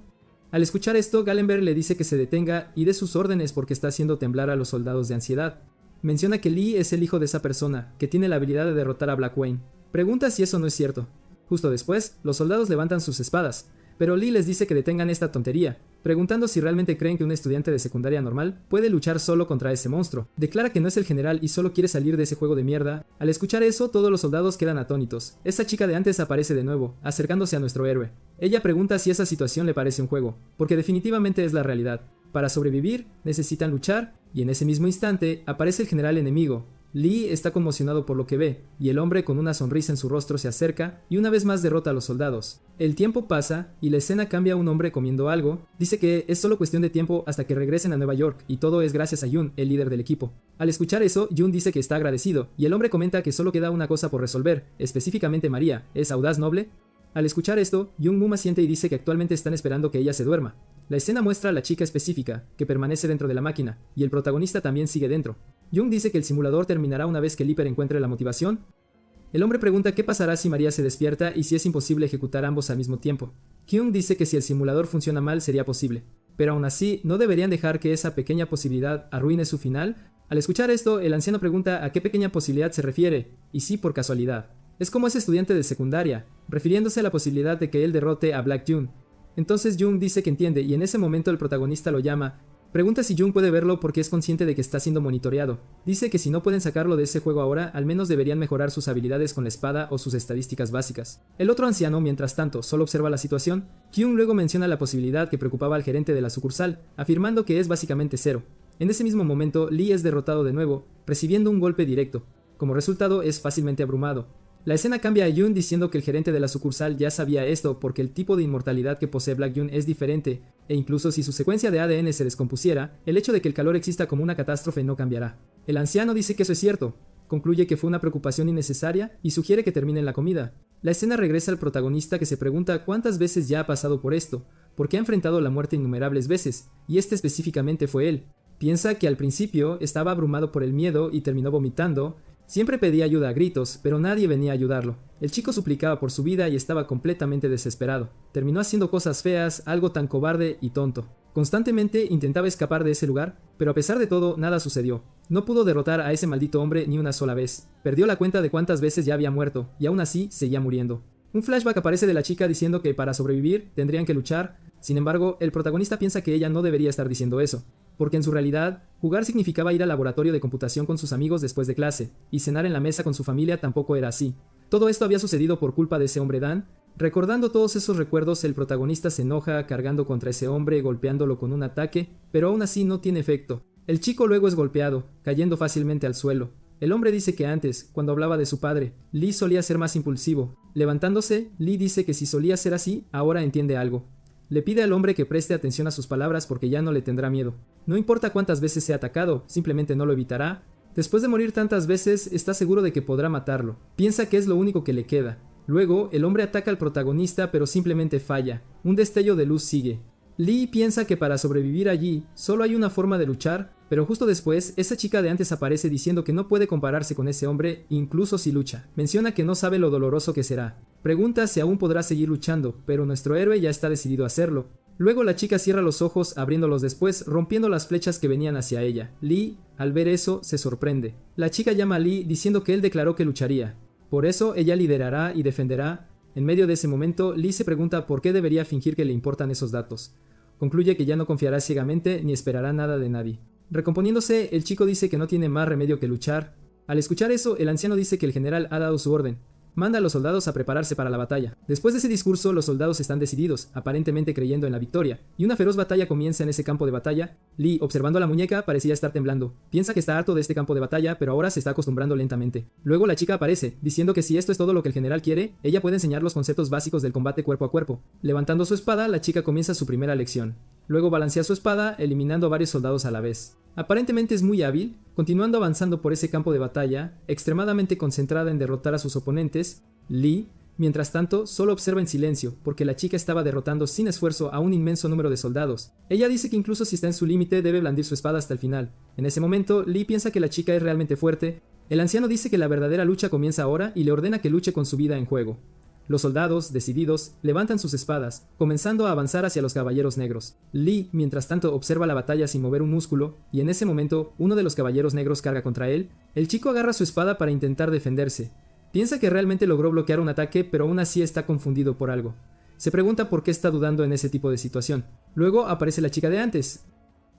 Al escuchar esto, Gallenberg le dice que se detenga y dé sus órdenes porque está haciendo temblar a los soldados de ansiedad. Menciona que Lee es el hijo de esa persona, que tiene la habilidad de derrotar a Black Wayne. Pregunta si eso no es cierto. Justo después, los soldados levantan sus espadas, pero Lee les dice que detengan esta tontería, preguntando si realmente creen que un estudiante de secundaria normal puede luchar solo contra ese monstruo. Declara que no es el general y solo quiere salir de ese juego de mierda. Al escuchar eso, todos los soldados quedan atónitos. Esa chica de antes aparece de nuevo, acercándose a nuestro héroe. Ella pregunta si esa situación le parece un juego, porque definitivamente es la realidad. Para sobrevivir, necesitan luchar, y en ese mismo instante aparece el general enemigo. Lee está conmocionado por lo que ve, y el hombre con una sonrisa en su rostro se acerca y una vez más derrota a los soldados. El tiempo pasa y la escena cambia a un hombre comiendo algo. Dice que es solo cuestión de tiempo hasta que regresen a Nueva York y todo es gracias a Jun, el líder del equipo. Al escuchar eso, Jun dice que está agradecido y el hombre comenta que solo queda una cosa por resolver, específicamente María. ¿Es audaz noble? Al escuchar esto, Jung Moon asiente y dice que actualmente están esperando que ella se duerma. La escena muestra a la chica específica, que permanece dentro de la máquina, y el protagonista también sigue dentro. Jung dice que el simulador terminará una vez que Leaper encuentre la motivación. El hombre pregunta qué pasará si María se despierta y si es imposible ejecutar ambos al mismo tiempo. Kyung dice que si el simulador funciona mal sería posible, pero aún así no deberían dejar que esa pequeña posibilidad arruine su final. Al escuchar esto, el anciano pregunta a qué pequeña posibilidad se refiere, y si por casualidad. Es como ese estudiante de secundaria, refiriéndose a la posibilidad de que él derrote a Black Jun. Entonces Jung dice que entiende y en ese momento el protagonista lo llama. Pregunta si Jung puede verlo porque es consciente de que está siendo monitoreado. Dice que si no pueden sacarlo de ese juego ahora, al menos deberían mejorar sus habilidades con la espada o sus estadísticas básicas. El otro anciano, mientras tanto, solo observa la situación. Kyung luego menciona la posibilidad que preocupaba al gerente de la sucursal, afirmando que es básicamente cero. En ese mismo momento, Lee es derrotado de nuevo, recibiendo un golpe directo. Como resultado, es fácilmente abrumado. La escena cambia a Jun diciendo que el gerente de la sucursal ya sabía esto porque el tipo de inmortalidad que posee Black Jun es diferente, e incluso si su secuencia de ADN se descompusiera, el hecho de que el calor exista como una catástrofe no cambiará. El anciano dice que eso es cierto, concluye que fue una preocupación innecesaria y sugiere que terminen la comida. La escena regresa al protagonista que se pregunta cuántas veces ya ha pasado por esto, porque ha enfrentado la muerte innumerables veces, y este específicamente fue él. Piensa que al principio estaba abrumado por el miedo y terminó vomitando. Siempre pedía ayuda a gritos, pero nadie venía a ayudarlo. El chico suplicaba por su vida y estaba completamente desesperado. Terminó haciendo cosas feas, algo tan cobarde y tonto. Constantemente intentaba escapar de ese lugar, pero a pesar de todo, nada sucedió. No pudo derrotar a ese maldito hombre ni una sola vez. Perdió la cuenta de cuántas veces ya había muerto, y aún así seguía muriendo. Un flashback aparece de la chica diciendo que para sobrevivir tendrían que luchar. Sin embargo, el protagonista piensa que ella no debería estar diciendo eso, porque en su realidad, jugar significaba ir al laboratorio de computación con sus amigos después de clase, y cenar en la mesa con su familia tampoco era así. Todo esto había sucedido por culpa de ese hombre Dan. Recordando todos esos recuerdos, el protagonista se enoja cargando contra ese hombre, golpeándolo con un ataque, pero aún así no tiene efecto. El chico luego es golpeado, cayendo fácilmente al suelo. El hombre dice que antes, cuando hablaba de su padre, Lee solía ser más impulsivo. Levantándose, Lee dice que si solía ser así, ahora entiende algo. Le pide al hombre que preste atención a sus palabras porque ya no le tendrá miedo. No importa cuántas veces sea atacado, simplemente no lo evitará. Después de morir tantas veces, está seguro de que podrá matarlo. Piensa que es lo único que le queda. Luego, el hombre ataca al protagonista pero simplemente falla. Un destello de luz sigue. Lee piensa que para sobrevivir allí, solo hay una forma de luchar, pero justo después, esa chica de antes aparece diciendo que no puede compararse con ese hombre, incluso si lucha. Menciona que no sabe lo doloroso que será. Pregunta si aún podrá seguir luchando, pero nuestro héroe ya está decidido a hacerlo. Luego la chica cierra los ojos, abriéndolos después, rompiendo las flechas que venían hacia ella. Lee, al ver eso, se sorprende. La chica llama a Lee diciendo que él declaró que lucharía. Por eso, ella liderará y defenderá. En medio de ese momento, Lee se pregunta por qué debería fingir que le importan esos datos. Concluye que ya no confiará ciegamente ni esperará nada de nadie. Recomponiéndose, el chico dice que no tiene más remedio que luchar. Al escuchar eso, el anciano dice que el general ha dado su orden. Manda a los soldados a prepararse para la batalla. Después de ese discurso, los soldados están decididos, aparentemente creyendo en la victoria, y una feroz batalla comienza en ese campo de batalla. Lee, observando a la muñeca, parecía estar temblando. Piensa que está harto de este campo de batalla, pero ahora se está acostumbrando lentamente. Luego la chica aparece, diciendo que si esto es todo lo que el general quiere, ella puede enseñar los conceptos básicos del combate cuerpo a cuerpo. Levantando su espada, la chica comienza su primera lección. Luego balancea su espada, eliminando a varios soldados a la vez. Aparentemente es muy hábil, continuando avanzando por ese campo de batalla, extremadamente concentrada en derrotar a sus oponentes. Lee, mientras tanto, solo observa en silencio, porque la chica estaba derrotando sin esfuerzo a un inmenso número de soldados. Ella dice que incluso si está en su límite, debe blandir su espada hasta el final. En ese momento, Lee piensa que la chica es realmente fuerte. El anciano dice que la verdadera lucha comienza ahora y le ordena que luche con su vida en juego. Los soldados, decididos, levantan sus espadas, comenzando a avanzar hacia los caballeros negros. Lee, mientras tanto, observa la batalla sin mover un músculo, y en ese momento, uno de los caballeros negros carga contra él. El chico agarra su espada para intentar defenderse. Piensa que realmente logró bloquear un ataque, pero aún así está confundido por algo. Se pregunta por qué está dudando en ese tipo de situación. Luego aparece la chica de antes.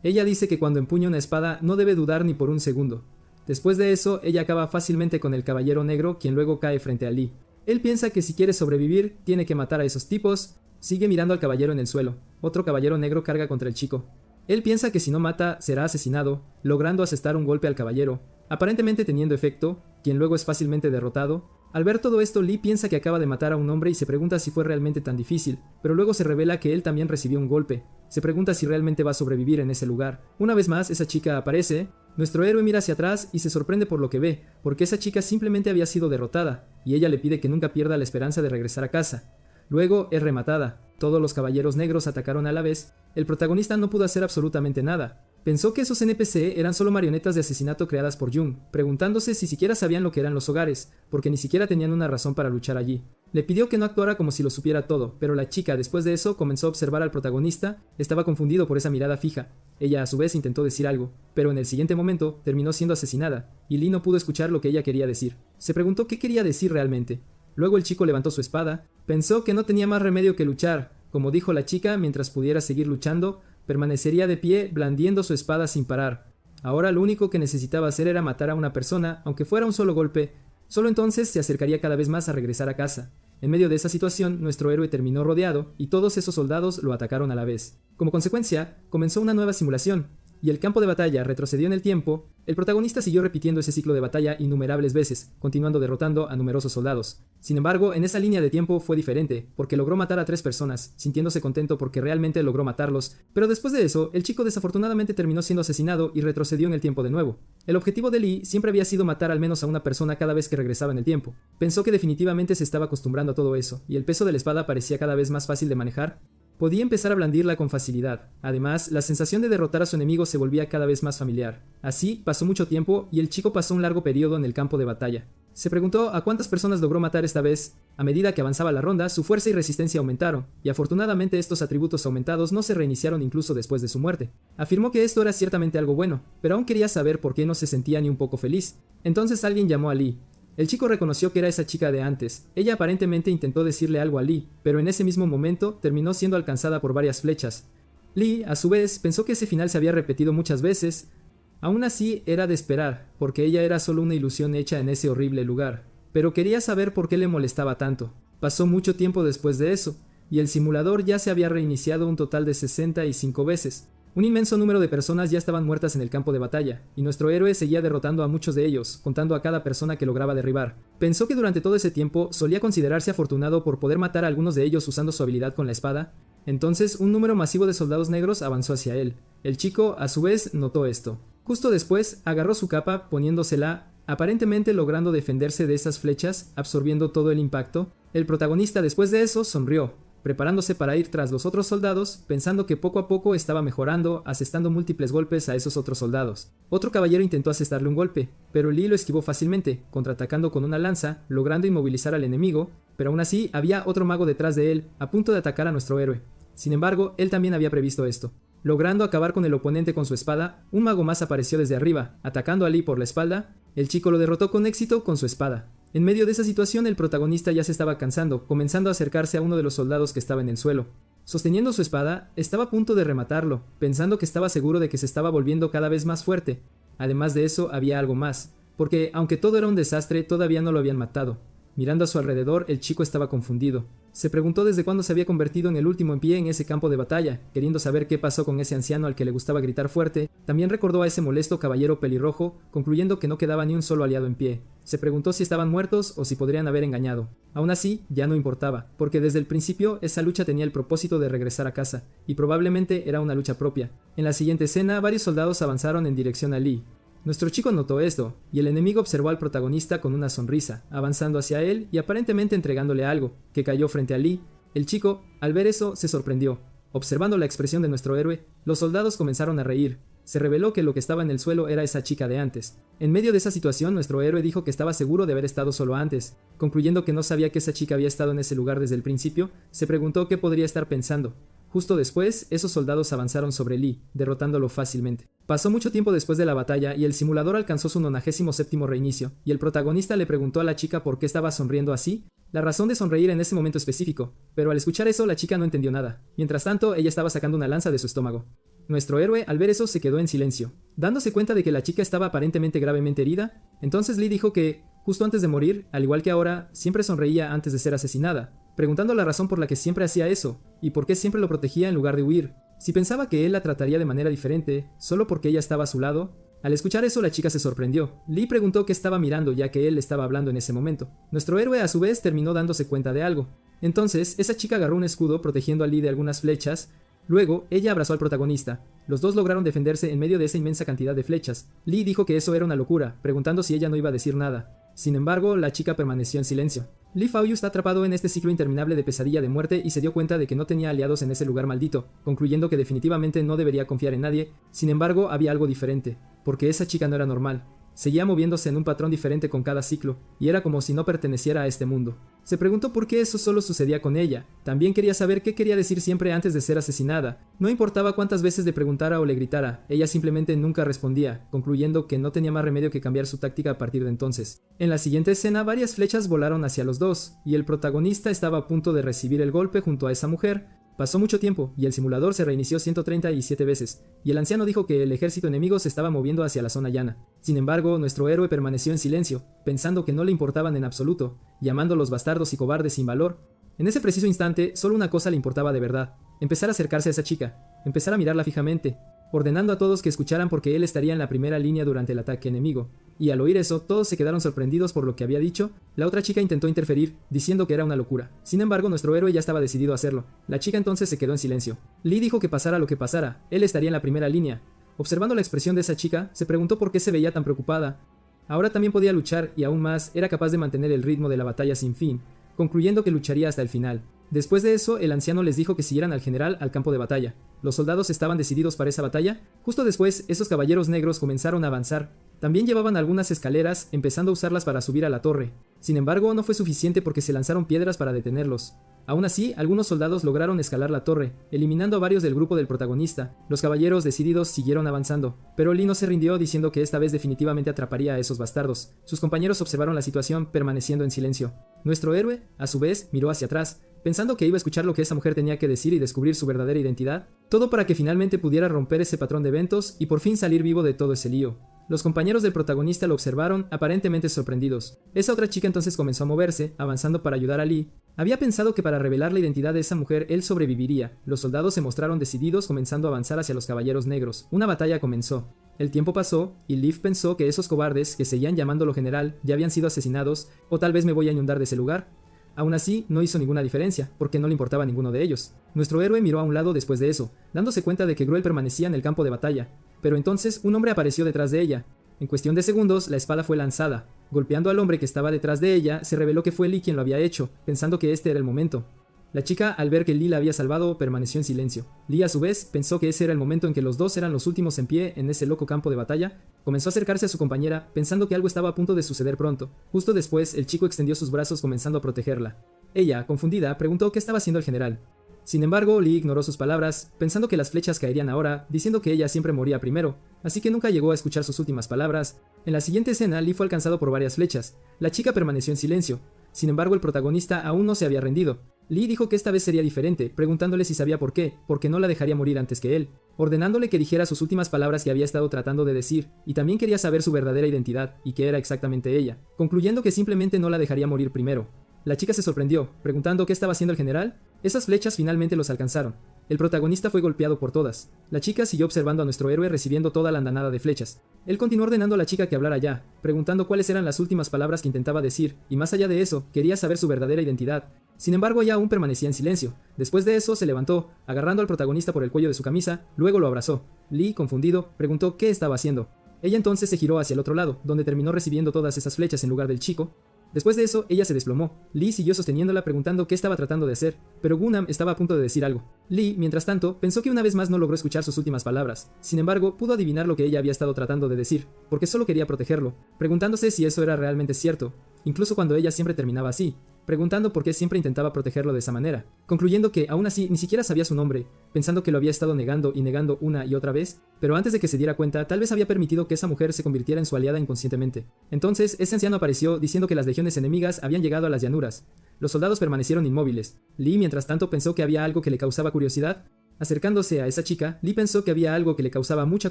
Ella dice que cuando empuña una espada no debe dudar ni por un segundo. Después de eso, ella acaba fácilmente con el caballero negro, quien luego cae frente a Lee. Él piensa que si quiere sobrevivir, tiene que matar a esos tipos. Sigue mirando al caballero en el suelo. Otro caballero negro carga contra el chico. Él piensa que si no mata, será asesinado, logrando asestar un golpe al caballero, aparentemente teniendo efecto, quien luego es fácilmente derrotado. Al ver todo esto, Lee piensa que acaba de matar a un hombre y se pregunta si fue realmente tan difícil, pero luego se revela que él también recibió un golpe. Se pregunta si realmente va a sobrevivir en ese lugar. Una vez más, esa chica aparece. Nuestro héroe mira hacia atrás y se sorprende por lo que ve, porque esa chica simplemente había sido derrotada, y ella le pide que nunca pierda la esperanza de regresar a casa. Luego es rematada. Todos los caballeros negros atacaron a la vez. El protagonista no pudo hacer absolutamente nada. Pensó que esos NPC eran solo marionetas de asesinato creadas por Jung, preguntándose si siquiera sabían lo que eran los hogares, porque ni siquiera tenían una razón para luchar allí. Le pidió que no actuara como si lo supiera todo, pero la chica, después de eso, comenzó a observar al protagonista. Estaba confundido por esa mirada fija. Ella a su vez intentó decir algo, pero en el siguiente momento terminó siendo asesinada, y Lee no pudo escuchar lo que ella quería decir. Se preguntó qué quería decir realmente. Luego el chico levantó su espada. Pensó que no tenía más remedio que luchar. Como dijo la chica, mientras pudiera seguir luchando, permanecería de pie blandiendo su espada sin parar. Ahora lo único que necesitaba hacer era matar a una persona, aunque fuera un solo golpe. Solo entonces se acercaría cada vez más a regresar a casa. En medio de esa situación, nuestro héroe terminó rodeado y todos esos soldados lo atacaron a la vez. Como consecuencia, comenzó una nueva simulación, y el campo de batalla retrocedió en el tiempo. El protagonista siguió repitiendo ese ciclo de batalla innumerables veces, continuando derrotando a numerosos soldados. Sin embargo, en esa línea de tiempo fue diferente, porque logró matar a 3 personas, sintiéndose contento porque realmente logró matarlos, pero después de eso, el chico desafortunadamente terminó siendo asesinado y retrocedió en el tiempo de nuevo. El objetivo de Lee siempre había sido matar al menos a una persona cada vez que regresaba en el tiempo. Pensó que definitivamente se estaba acostumbrando a todo eso, y el peso de la espada parecía cada vez más fácil de manejar. Podía empezar a blandirla con facilidad. Además, la sensación de derrotar a su enemigo se volvía cada vez más familiar. Así, pasó mucho tiempo y el chico pasó un largo periodo en el campo de batalla. Se preguntó a cuántas personas logró matar esta vez. A medida que avanzaba la ronda, su fuerza y resistencia aumentaron, y afortunadamente estos atributos aumentados no se reiniciaron incluso después de su muerte. Afirmó que esto era ciertamente algo bueno, pero aún quería saber por qué no se sentía ni un poco feliz. Entonces alguien llamó a Lee. El chico reconoció que era esa chica de antes. Ella aparentemente intentó decirle algo a Lee, pero en ese mismo momento terminó siendo alcanzada por varias flechas. Lee, a su vez, pensó que ese final se había repetido muchas veces. Aún así, era de esperar, porque ella era solo una ilusión hecha en ese horrible lugar. Pero quería saber por qué le molestaba tanto. Pasó mucho tiempo después de eso, y el simulador ya se había reiniciado un total de 65 veces. Un inmenso número de personas ya estaban muertas en el campo de batalla, y nuestro héroe seguía derrotando a muchos de ellos, contando a cada persona que lograba derribar. Pensó que durante todo ese tiempo solía considerarse afortunado por poder matar a algunos de ellos usando su habilidad con la espada. Entonces, un número masivo de soldados negros avanzó hacia él. El chico, a su vez, notó esto. Justo después, agarró su capa, poniéndosela, aparentemente logrando defenderse de esas flechas, absorbiendo todo el impacto. El protagonista, después de eso, sonrió, preparándose para ir tras los otros soldados, pensando que poco a poco estaba mejorando, asestando múltiples golpes a esos otros soldados. Otro caballero intentó asestarle un golpe, pero Lee lo esquivó fácilmente, contraatacando con una lanza, logrando inmovilizar al enemigo, pero aún así había otro mago detrás de él, a punto de atacar a nuestro héroe. Sin embargo, él también había previsto esto. Logrando acabar con el oponente con su espada, un mago más apareció desde arriba, atacando a Lee por la espalda. El chico lo derrotó con éxito con su espada. En medio de esa situación, el protagonista ya se estaba cansando, comenzando a acercarse a uno de los soldados que estaba en el suelo. Sosteniendo su espada, estaba a punto de rematarlo, pensando que estaba seguro de que se estaba volviendo cada vez más fuerte. Además de eso, había algo más, porque aunque todo era un desastre, todavía no lo habían matado. Mirando a su alrededor, el chico estaba confundido. Se preguntó desde cuándo se había convertido en el último en pie en ese campo de batalla, queriendo saber qué pasó con ese anciano al que le gustaba gritar fuerte. También recordó a ese molesto caballero pelirrojo, concluyendo que no quedaba ni un solo aliado en pie. Se preguntó si estaban muertos o si podrían haber engañado. Aún así, ya no importaba, porque desde el principio esa lucha tenía el propósito de regresar a casa, y probablemente era una lucha propia. En la siguiente escena, varios soldados avanzaron en dirección a Lee. Nuestro chico notó esto, y el enemigo observó al protagonista con una sonrisa, avanzando hacia él y aparentemente entregándole algo, que cayó frente a Lee. El chico, al ver eso, se sorprendió. Observando la expresión de nuestro héroe, los soldados comenzaron a reír. se reveló que lo que estaba en el suelo era esa chica de antes. En medio de esa situación, nuestro héroe dijo que estaba seguro de haber estado solo antes. Concluyendo que no sabía que esa chica había estado en ese lugar desde el principio, se preguntó qué podría estar pensando. Justo después, esos soldados avanzaron sobre Lee, derrotándolo fácilmente. Pasó mucho tiempo después de la batalla y el simulador alcanzó su 97º reinicio, y el protagonista le preguntó a la chica por qué estaba sonriendo así, la razón de sonreír en ese momento específico, pero al escuchar eso la chica no entendió nada. Mientras tanto, ella estaba sacando una lanza de su estómago. Nuestro héroe, al ver eso, se quedó en silencio. Dándose cuenta de que la chica estaba aparentemente gravemente herida, entonces Lee dijo que, justo antes de morir, al igual que ahora, siempre sonreía antes de ser asesinada, preguntando la razón por la que siempre hacía eso, y por qué siempre lo protegía en lugar de huir. Si pensaba que él la trataría de manera diferente, solo porque ella estaba a su lado. Al escuchar eso, la chica se sorprendió. Lee preguntó qué estaba mirando, ya que él estaba hablando en ese momento. Nuestro héroe, a su vez, terminó dándose cuenta de algo. Entonces, esa chica agarró un escudo protegiendo a Lee de algunas flechas. Luego, ella abrazó al protagonista. Los dos lograron defenderse en medio de esa inmensa cantidad de flechas. Lee dijo que eso era una locura, preguntando si ella no iba a decir nada. Sin embargo, la chica permaneció en silencio. Li Fauyu está atrapado en este ciclo interminable de pesadilla de muerte y se dio cuenta de que no tenía aliados en ese lugar maldito, concluyendo que definitivamente no debería confiar en nadie. Sin embargo, había algo diferente, porque esa chica no era normal. Seguía moviéndose en un patrón diferente con cada ciclo, y era como si no perteneciera a este mundo. Se preguntó por qué eso solo sucedía con ella. También quería saber qué quería decir siempre antes de ser asesinada. No importaba cuántas veces le preguntara o le gritara, ella simplemente nunca respondía, concluyendo que no tenía más remedio que cambiar su táctica a partir de entonces. En la siguiente escena, varias flechas volaron hacia los dos, y el protagonista estaba a punto de recibir el golpe junto a esa mujer. Pasó mucho tiempo, y el simulador se reinició 137 veces, y el anciano dijo que el ejército enemigo se estaba moviendo hacia la zona llana. Sin embargo, nuestro héroe permaneció en silencio, pensando que no le importaban en absoluto, llamándolos bastardos y cobardes sin valor. En ese preciso instante, solo una cosa le importaba de verdad: empezar a acercarse a esa chica, empezar a mirarla fijamente, ordenando a todos que escucharan porque él estaría en la primera línea durante el ataque enemigo. Y al oír eso, todos se quedaron sorprendidos por lo que había dicho. La otra chica intentó interferir, diciendo que era una locura. Sin embargo, nuestro héroe ya estaba decidido a hacerlo. La chica entonces se quedó en silencio. Lee dijo que pasara lo que pasara, él estaría en la primera línea. Observando la expresión de esa chica, se preguntó por qué se veía tan preocupada. Ahora también podía luchar y aún más, era capaz de mantener el ritmo de la batalla sin fin, concluyendo que lucharía hasta el final. Después de eso, el anciano les dijo que siguieran al general al campo de batalla. Los soldados estaban decididos para esa batalla. Justo después, esos caballeros negros comenzaron a avanzar. También llevaban algunas escaleras, empezando a usarlas para subir a la torre. Sin embargo, no fue suficiente porque se lanzaron piedras para detenerlos. Aún así, algunos soldados lograron escalar la torre, eliminando a varios del grupo del protagonista. Los caballeros decididos siguieron avanzando, pero Lee no se rindió diciendo que esta vez definitivamente atraparía a esos bastardos. Sus compañeros observaron la situación, permaneciendo en silencio. Nuestro héroe, a su vez, miró hacia atrás, pensando que iba a escuchar lo que esa mujer tenía que decir y descubrir su verdadera identidad, todo para que finalmente pudiera romper ese patrón de eventos y por fin salir vivo de todo ese lío. Los compañeros del protagonista lo observaron, aparentemente sorprendidos. Esa otra chica entonces comenzó a moverse, avanzando para ayudar a Lee. Había pensado que para revelar la identidad de esa mujer él sobreviviría. Los soldados se mostraron decididos, comenzando a avanzar hacia los caballeros negros. Una batalla comenzó. El tiempo pasó, y Leaf pensó que esos cobardes, que seguían llamándolo general, ya habían sido asesinados, o tal vez me voy a inundar de ese lugar. Aún así, no hizo ninguna diferencia, porque no le importaba a ninguno de ellos. Nuestro héroe miró a un lado después de eso, dándose cuenta de que Gruel permanecía en el campo de batalla. Pero entonces un hombre apareció detrás de ella. En cuestión de segundos, la espada fue lanzada. Golpeando al hombre que estaba detrás de ella, se reveló que fue Lee quien lo había hecho, pensando que este era el momento. La chica, al ver que Lee la había salvado, permaneció en silencio. Lee, a su vez, pensó que ese era el momento en que los dos eran los últimos en pie en ese loco campo de batalla. Comenzó a acercarse a su compañera, pensando que algo estaba a punto de suceder pronto. Justo después, el chico extendió sus brazos comenzando a protegerla. Ella, confundida, preguntó qué estaba haciendo el general. Sin embargo, Lee ignoró sus palabras, pensando que las flechas caerían ahora, diciendo que ella siempre moría primero, así que nunca llegó a escuchar sus últimas palabras. En la siguiente escena, Lee fue alcanzado por varias flechas. La chica permaneció en silencio. Sin embargo, el protagonista aún no se había rendido. Lee dijo que esta vez sería diferente, preguntándole si sabía por qué, porque no la dejaría morir antes que él, ordenándole que dijera sus últimas palabras que había estado tratando de decir, y también quería saber su verdadera identidad, y que era exactamente ella, concluyendo que simplemente no la dejaría morir primero. La chica se sorprendió, preguntando qué estaba haciendo el general. Esas flechas finalmente los alcanzaron. El protagonista fue golpeado por todas. La chica siguió observando a nuestro héroe recibiendo toda la andanada de flechas. Él continuó ordenando a la chica que hablara ya, preguntando cuáles eran las últimas palabras que intentaba decir, y más allá de eso, quería saber su verdadera identidad. Sin embargo, ella aún permanecía en silencio. Después de eso, se levantó, agarrando al protagonista por el cuello de su camisa, luego lo abrazó. Lee, confundido, preguntó qué estaba haciendo. Ella entonces se giró hacia el otro lado, donde terminó recibiendo todas esas flechas en lugar del chico. Después de eso, ella se desplomó. Lee siguió sosteniéndola preguntando qué estaba tratando de hacer, pero Gunam estaba a punto de decir algo. Lee, mientras tanto, pensó que una vez más no logró escuchar sus últimas palabras. Sin embargo, pudo adivinar lo que ella había estado tratando de decir, porque solo quería protegerlo, preguntándose si eso era realmente cierto, incluso cuando ella siempre terminaba así, preguntando por qué siempre intentaba protegerlo de esa manera, concluyendo que aún así ni siquiera sabía su nombre, pensando que lo había estado negando y negando una y otra vez, pero antes de que se diera cuenta, tal vez había permitido que esa mujer se convirtiera en su aliada inconscientemente. Entonces, ese anciano apareció diciendo que las legiones enemigas habían llegado a las llanuras. Los soldados permanecieron inmóviles. Lee, mientras tanto, pensó que había algo que le causaba curiosidad. Acercándose a esa chica, Lee pensó que había algo que le causaba mucha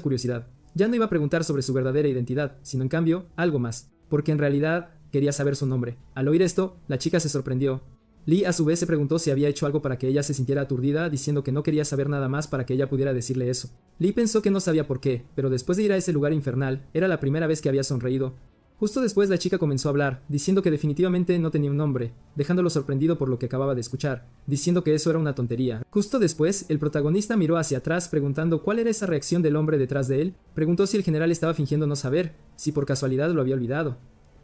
curiosidad. Ya no iba a preguntar sobre su verdadera identidad, sino en cambio, algo más, porque en realidad quería saber su nombre. Al oír esto, la chica se sorprendió. Lee a su vez se preguntó si había hecho algo para que ella se sintiera aturdida, diciendo que no quería saber nada más para que ella pudiera decirle eso. Lee pensó que no sabía por qué, pero después de ir a ese lugar infernal, era la primera vez que había sonreído. Justo después la chica comenzó a hablar, diciendo que definitivamente no tenía un nombre, dejándolo sorprendido por lo que acababa de escuchar, diciendo que eso era una tontería. Justo después, el protagonista miró hacia atrás preguntando cuál era esa reacción del hombre detrás de él, preguntó si el general estaba fingiendo no saber, si por casualidad lo había olvidado.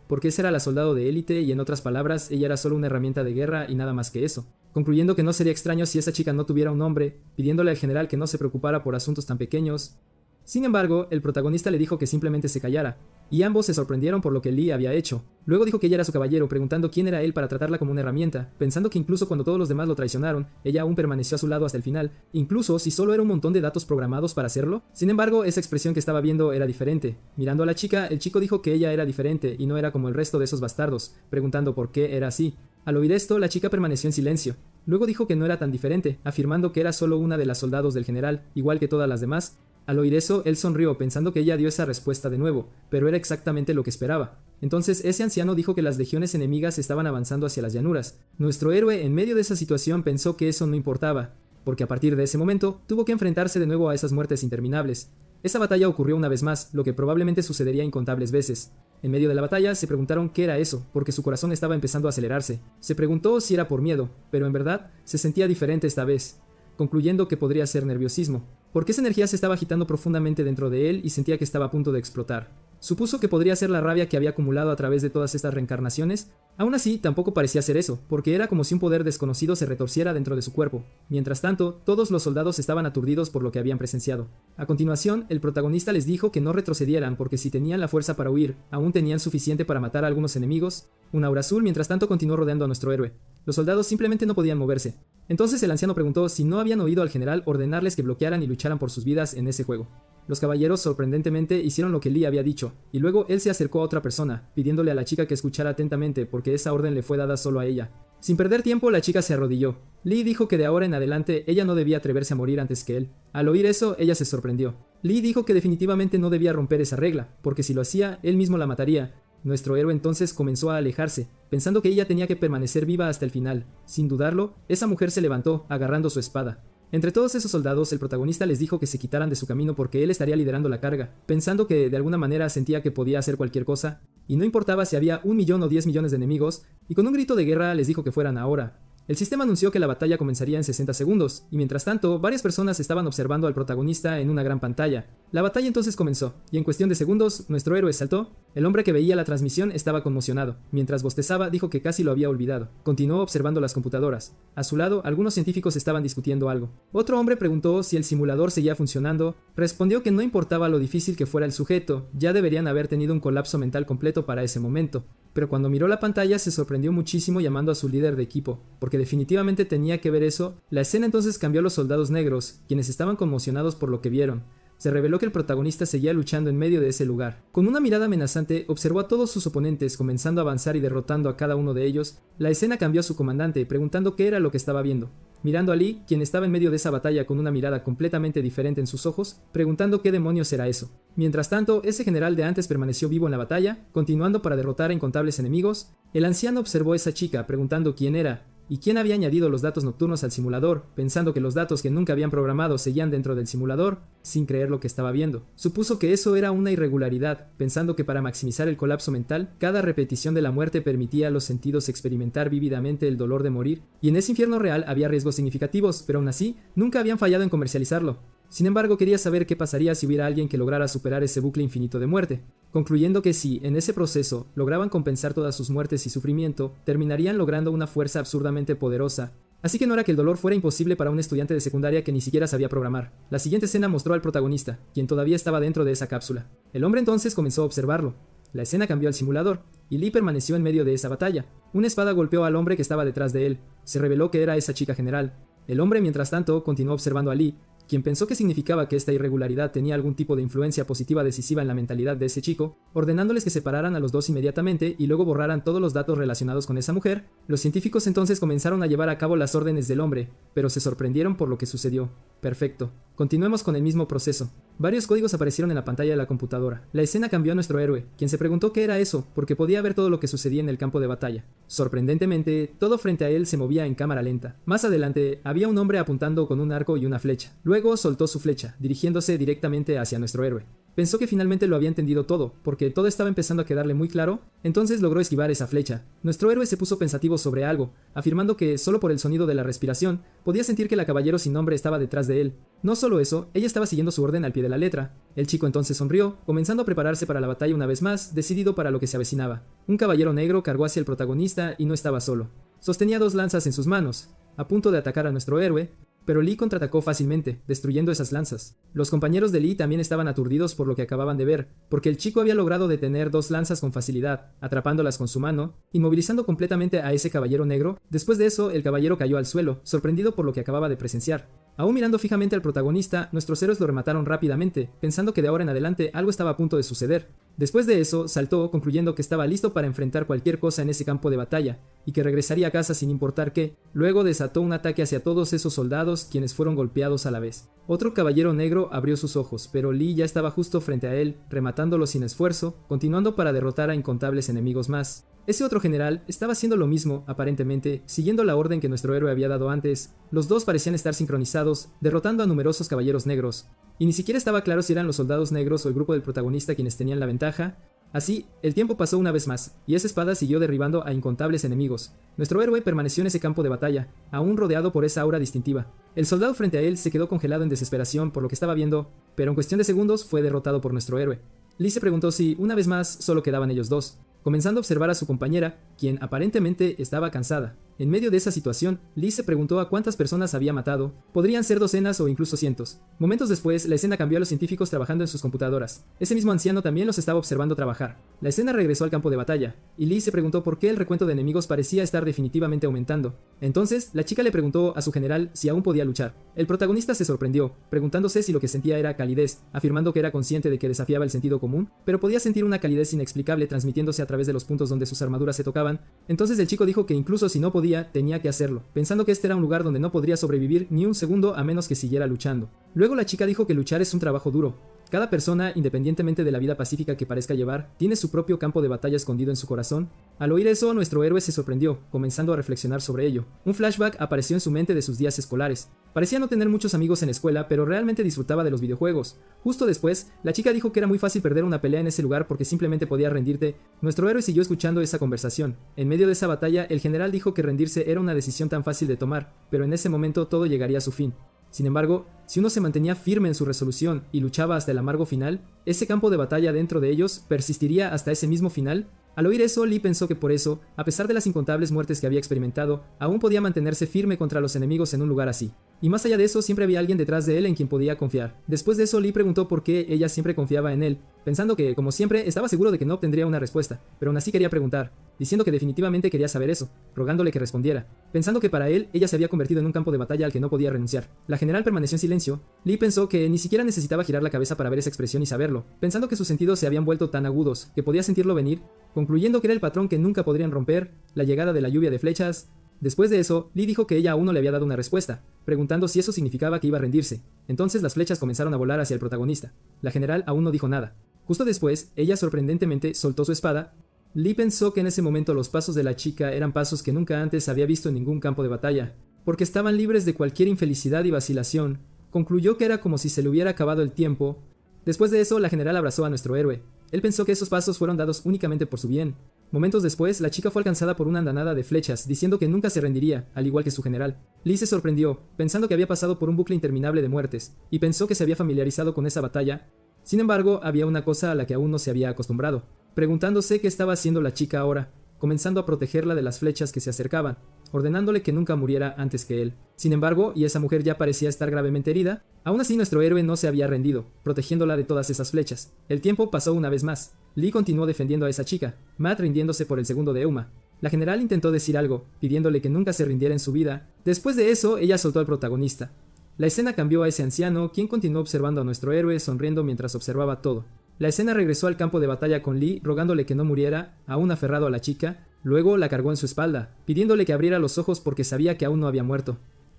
Porque esa era la soldado de élite y en otras palabras, ella era solo una herramienta de guerra y nada más que eso, concluyendo que no sería extraño si esa chica no tuviera un nombre, pidiéndole al general que no se preocupara por asuntos tan pequeños. Sin embargo, el protagonista le dijo que simplemente se callara, y ambos se sorprendieron por lo que Lee había hecho. Luego dijo que ella era su caballero, preguntando quién era él para tratarla como una herramienta, pensando que incluso cuando todos los demás lo traicionaron, ella aún permaneció a su lado hasta el final, incluso si solo era un montón de datos programados para hacerlo. Sin embargo, esa expresión que estaba viendo era diferente. Mirando a la chica, el chico dijo que ella era diferente y no era como el resto de esos bastardos, preguntando por qué era así. Al oír esto, la chica permaneció en silencio. Luego dijo que no era tan diferente, afirmando que era solo una de las soldados del general, igual que todas las demás. Al oír eso, él sonrió pensando que ella dio esa respuesta de nuevo, pero era exactamente lo que esperaba. Entonces ese anciano dijo que las legiones enemigas estaban avanzando hacia las llanuras. Nuestro héroe en medio de esa situación pensó que eso no importaba, porque a partir de ese momento tuvo que enfrentarse de nuevo a esas muertes interminables. Esa batalla ocurrió una vez más, lo que probablemente sucedería incontables veces. En medio de la batalla se preguntaron qué era eso, porque su corazón estaba empezando a acelerarse. Se preguntó si era por miedo, pero en verdad se sentía diferente esta vez, concluyendo que podría ser nerviosismo, porque esa energía se estaba agitando profundamente dentro de él y sentía que estaba a punto de explotar. Supuso que podría ser la rabia que había acumulado a través de todas estas reencarnaciones. Aún así, tampoco parecía ser eso, porque era como si un poder desconocido se retorciera dentro de su cuerpo. Mientras tanto, todos los soldados estaban aturdidos por lo que habían presenciado. A continuación, el protagonista les dijo que no retrocedieran porque si tenían la fuerza para huir, aún tenían suficiente para matar a algunos enemigos. Un aura azul mientras tanto continuó rodeando a nuestro héroe. Los soldados simplemente no podían moverse. Entonces el anciano preguntó si no habían oído al general ordenarles que bloquearan y lucharan por sus vidas en ese juego. Los caballeros sorprendentemente hicieron lo que Lee había dicho, y luego él se acercó a otra persona, pidiéndole a la chica que escuchara atentamente porque esa orden le fue dada solo a ella. Sin perder tiempo, la chica se arrodilló. Lee dijo que de ahora en adelante ella no debía atreverse a morir antes que él. Al oír eso, ella se sorprendió. Lee dijo que definitivamente no debía romper esa regla, porque si lo hacía, él mismo la mataría. Nuestro héroe entonces comenzó a alejarse, pensando que ella tenía que permanecer viva hasta el final. Sin dudarlo, esa mujer se levantó, agarrando su espada. Entre todos esos soldados, el protagonista les dijo que se quitaran de su camino porque él estaría liderando la carga, pensando que de alguna manera sentía que podía hacer cualquier cosa, y no importaba si había 1 millón o 10 millones de enemigos, y con un grito de guerra les dijo que fueran ahora. El sistema anunció que la batalla comenzaría en 60 segundos, y mientras tanto, varias personas estaban observando al protagonista en una gran pantalla. La batalla entonces comenzó, y en cuestión de segundos, nuestro héroe saltó. El hombre que veía la transmisión estaba conmocionado. Mientras bostezaba, dijo que casi lo había olvidado. Continuó observando las computadoras. A su lado, algunos científicos estaban discutiendo algo. Otro hombre preguntó si el simulador seguía funcionando. Respondió que no importaba lo difícil que fuera el sujeto, ya deberían haber tenido un colapso mental completo para ese momento. Pero cuando miró la pantalla se sorprendió muchísimo llamando a su líder de equipo, porque definitivamente tenía que ver eso. La escena entonces cambió a los soldados negros, quienes estaban conmocionados por lo que vieron. Se reveló que el protagonista seguía luchando en medio de ese lugar. Con una mirada amenazante, observó a todos sus oponentes comenzando a avanzar y derrotando a cada uno de ellos. La escena cambió a su comandante, preguntando qué era lo que estaba viendo. Mirando a Lee, quien estaba en medio de esa batalla con una mirada completamente diferente en sus ojos, preguntando qué demonios era eso. Mientras tanto, ese general de antes permaneció vivo en la batalla, continuando para derrotar a incontables enemigos. El anciano observó a esa chica, preguntando quién era, y quién había añadido los datos nocturnos al simulador, pensando que los datos que nunca habían programado seguían dentro del simulador, sin creer lo que estaba viendo. Supuso que eso era una irregularidad, pensando que para maximizar el colapso mental, cada repetición de la muerte permitía a los sentidos experimentar vívidamente el dolor de morir, y en ese infierno real había riesgos significativos, pero aún así, nunca habían fallado en comercializarlo. Sin embargo, quería saber qué pasaría si hubiera alguien que lograra superar ese bucle infinito de muerte, concluyendo que si, en ese proceso, lograban compensar todas sus muertes y sufrimiento, terminarían logrando una fuerza absurdamente poderosa. Así que no era que el dolor fuera imposible para un estudiante de secundaria que ni siquiera sabía programar. La siguiente escena mostró al protagonista, quien todavía estaba dentro de esa cápsula. El hombre entonces comenzó a observarlo. La escena cambió al simulador, y Lee permaneció en medio de esa batalla. Una espada golpeó al hombre que estaba detrás de él. Se reveló que era esa chica general. El hombre, mientras tanto, continuó observando a Lee, quien pensó que significaba que esta irregularidad tenía algún tipo de influencia positiva decisiva en la mentalidad de ese chico, ordenándoles que separaran a los dos inmediatamente y luego borraran todos los datos relacionados con esa mujer. Los científicos entonces comenzaron a llevar a cabo las órdenes del hombre, pero se sorprendieron por lo que sucedió. Perfecto. Continuemos con el mismo proceso. Varios códigos aparecieron en la pantalla de la computadora. La escena cambió a nuestro héroe, quien se preguntó qué era eso, porque podía ver todo lo que sucedía en el campo de batalla. Sorprendentemente, todo frente a él se movía en cámara lenta. Más adelante, había un hombre apuntando con un arco y una flecha. Luego soltó su flecha, dirigiéndose directamente hacia nuestro héroe. Pensó que finalmente lo había entendido todo, porque todo estaba empezando a quedarle muy claro, entonces logró esquivar esa flecha. Nuestro héroe se puso pensativo sobre algo, afirmando que, solo por el sonido de la respiración, podía sentir que la caballero sin nombre estaba detrás de él. No solo eso, ella estaba siguiendo su orden al pie de la letra. El chico entonces sonrió, comenzando a prepararse para la batalla una vez más, decidido para lo que se avecinaba. Un caballero negro cargó hacia el protagonista y no estaba solo. Sostenía dos lanzas en sus manos, a punto de atacar a nuestro héroe, pero Lee contraatacó fácilmente, destruyendo esas lanzas. Los compañeros de Lee también estaban aturdidos por lo que acababan de ver, porque el chico había logrado detener dos lanzas con facilidad, atrapándolas con su mano, inmovilizando completamente a ese caballero negro. Después de eso, el caballero cayó al suelo, sorprendido por lo que acababa de presenciar. Aún mirando fijamente al protagonista, nuestros héroes lo remataron rápidamente, pensando que de ahora en adelante algo estaba a punto de suceder. Después de eso, saltó, concluyendo que estaba listo para enfrentar cualquier cosa en ese campo de batalla, y que regresaría a casa sin importar qué. Luego desató un ataque hacia todos esos soldados, quienes fueron golpeados a la vez. Otro caballero negro abrió sus ojos, pero Lee ya estaba justo frente a él, rematándolo sin esfuerzo, continuando para derrotar a incontables enemigos más. Ese otro general estaba haciendo lo mismo, aparentemente, siguiendo la orden que nuestro héroe había dado antes. Los dos parecían estar sincronizados, derrotando a numerosos caballeros negros. Y ni siquiera estaba claro si eran los soldados negros o el grupo del protagonista quienes tenían la ventaja. Así, el tiempo pasó una vez más, y esa espada siguió derribando a incontables enemigos. Nuestro héroe permaneció en ese campo de batalla, aún rodeado por esa aura distintiva. El soldado frente a él se quedó congelado en desesperación por lo que estaba viendo, pero en cuestión de segundos fue derrotado por nuestro héroe. Lee se preguntó si, una vez más, solo quedaban ellos dos, comenzando a observar a su compañera, quien aparentemente estaba cansada. En medio de esa situación, Lee se preguntó a cuántas personas había matado. Podrían ser docenas o incluso cientos. Momentos después, la escena cambió a los científicos trabajando en sus computadoras. Ese mismo anciano también los estaba observando trabajar. La escena regresó al campo de batalla, y Lee se preguntó por qué el recuento de enemigos parecía estar definitivamente aumentando. Entonces, la chica le preguntó a su general si aún podía luchar. El protagonista se sorprendió, preguntándose si lo que sentía era calidez, afirmando que era consciente de que desafiaba el sentido común, pero podía sentir una calidez inexplicable transmitiéndose a través de los puntos donde sus armaduras se tocaban. Entonces el chico dijo que incluso si no podía, tenía que hacerlo, pensando que este era un lugar donde no podría sobrevivir ni un segundo a menos que siguiera luchando. Luego la chica dijo que luchar es un trabajo duro. Cada persona, independientemente de la vida pacífica que parezca llevar, tiene su propio campo de batalla escondido en su corazón. Al oír eso, nuestro héroe se sorprendió, comenzando a reflexionar sobre ello. Un flashback apareció en su mente de sus días escolares. Parecía no tener muchos amigos en la escuela, pero realmente disfrutaba de los videojuegos. Justo después, la chica dijo que era muy fácil perder una pelea en ese lugar porque simplemente podía rendirte. Nuestro héroe siguió escuchando esa conversación. En medio de esa batalla, el general dijo que rendirse era una decisión tan fácil de tomar, pero en ese momento todo llegaría a su fin. Sin embargo, si uno se mantenía firme en su resolución y luchaba hasta el amargo final, ese campo de batalla dentro de ellos persistiría hasta ese mismo final. Al oír eso, Lee pensó que por eso, a pesar de las incontables muertes que había experimentado, aún podía mantenerse firme contra los enemigos en un lugar así. Y más allá de eso, siempre había alguien detrás de él en quien podía confiar. Después de eso, Lee preguntó por qué ella siempre confiaba en él, pensando que, como siempre, estaba seguro de que no obtendría una respuesta, pero aún así quería preguntar, diciendo que definitivamente quería saber eso, rogándole que respondiera, pensando que para él, ella se había convertido en un campo de batalla al que no podía renunciar. La general permaneció en silencio. Lee pensó que ni siquiera necesitaba girar la cabeza para ver esa expresión y saberlo, pensando que sus sentidos se habían vuelto tan agudos, que podía sentirlo venir, concluyendo que era el patrón que nunca podrían romper, la llegada de la lluvia de flechas. Después de eso, Lee dijo que ella aún no le había dado una respuesta, preguntando si eso significaba que iba a rendirse. Entonces las flechas comenzaron a volar hacia el protagonista. La general aún no dijo nada. Justo después, ella sorprendentemente soltó su espada. Lee pensó que en ese momento los pasos de la chica eran pasos que nunca antes había visto en ningún campo de batalla, porque estaban libres de cualquier infelicidad y vacilación. Concluyó que era como si se le hubiera acabado el tiempo. Después de eso, la general abrazó a nuestro héroe. Él pensó que esos pasos fueron dados únicamente por su bien. Momentos después, la chica fue alcanzada por una andanada de flechas, diciendo que nunca se rendiría, al igual que su general. Lee se sorprendió, pensando que había pasado por un bucle interminable de muertes, y pensó que se había familiarizado con esa batalla. Sin embargo, había una cosa a la que aún no se había acostumbrado, preguntándose qué estaba haciendo la chica ahora, comenzando a protegerla de las flechas que se acercaban, ordenándole que nunca muriera antes que él. Sin embargo, y esa mujer ya parecía estar gravemente herida, aún así nuestro héroe no se había rendido, protegiéndola de todas esas flechas. El tiempo pasó una vez más. Lee continuó defendiendo a esa chica, Matt rindiéndose por el segundo de Euma. La general intentó decir algo, pidiéndole que nunca se rindiera en su vida. Después de eso, ella soltó al protagonista. La escena cambió a ese anciano, quien continuó observando a nuestro héroe, sonriendo mientras observaba todo. La escena regresó al campo de batalla con Lee, rogándole que no muriera, aún aferrado a la chica. Luego la cargó en su espalda, pidiéndole que abriera los ojos porque sabía que aún no había muerto.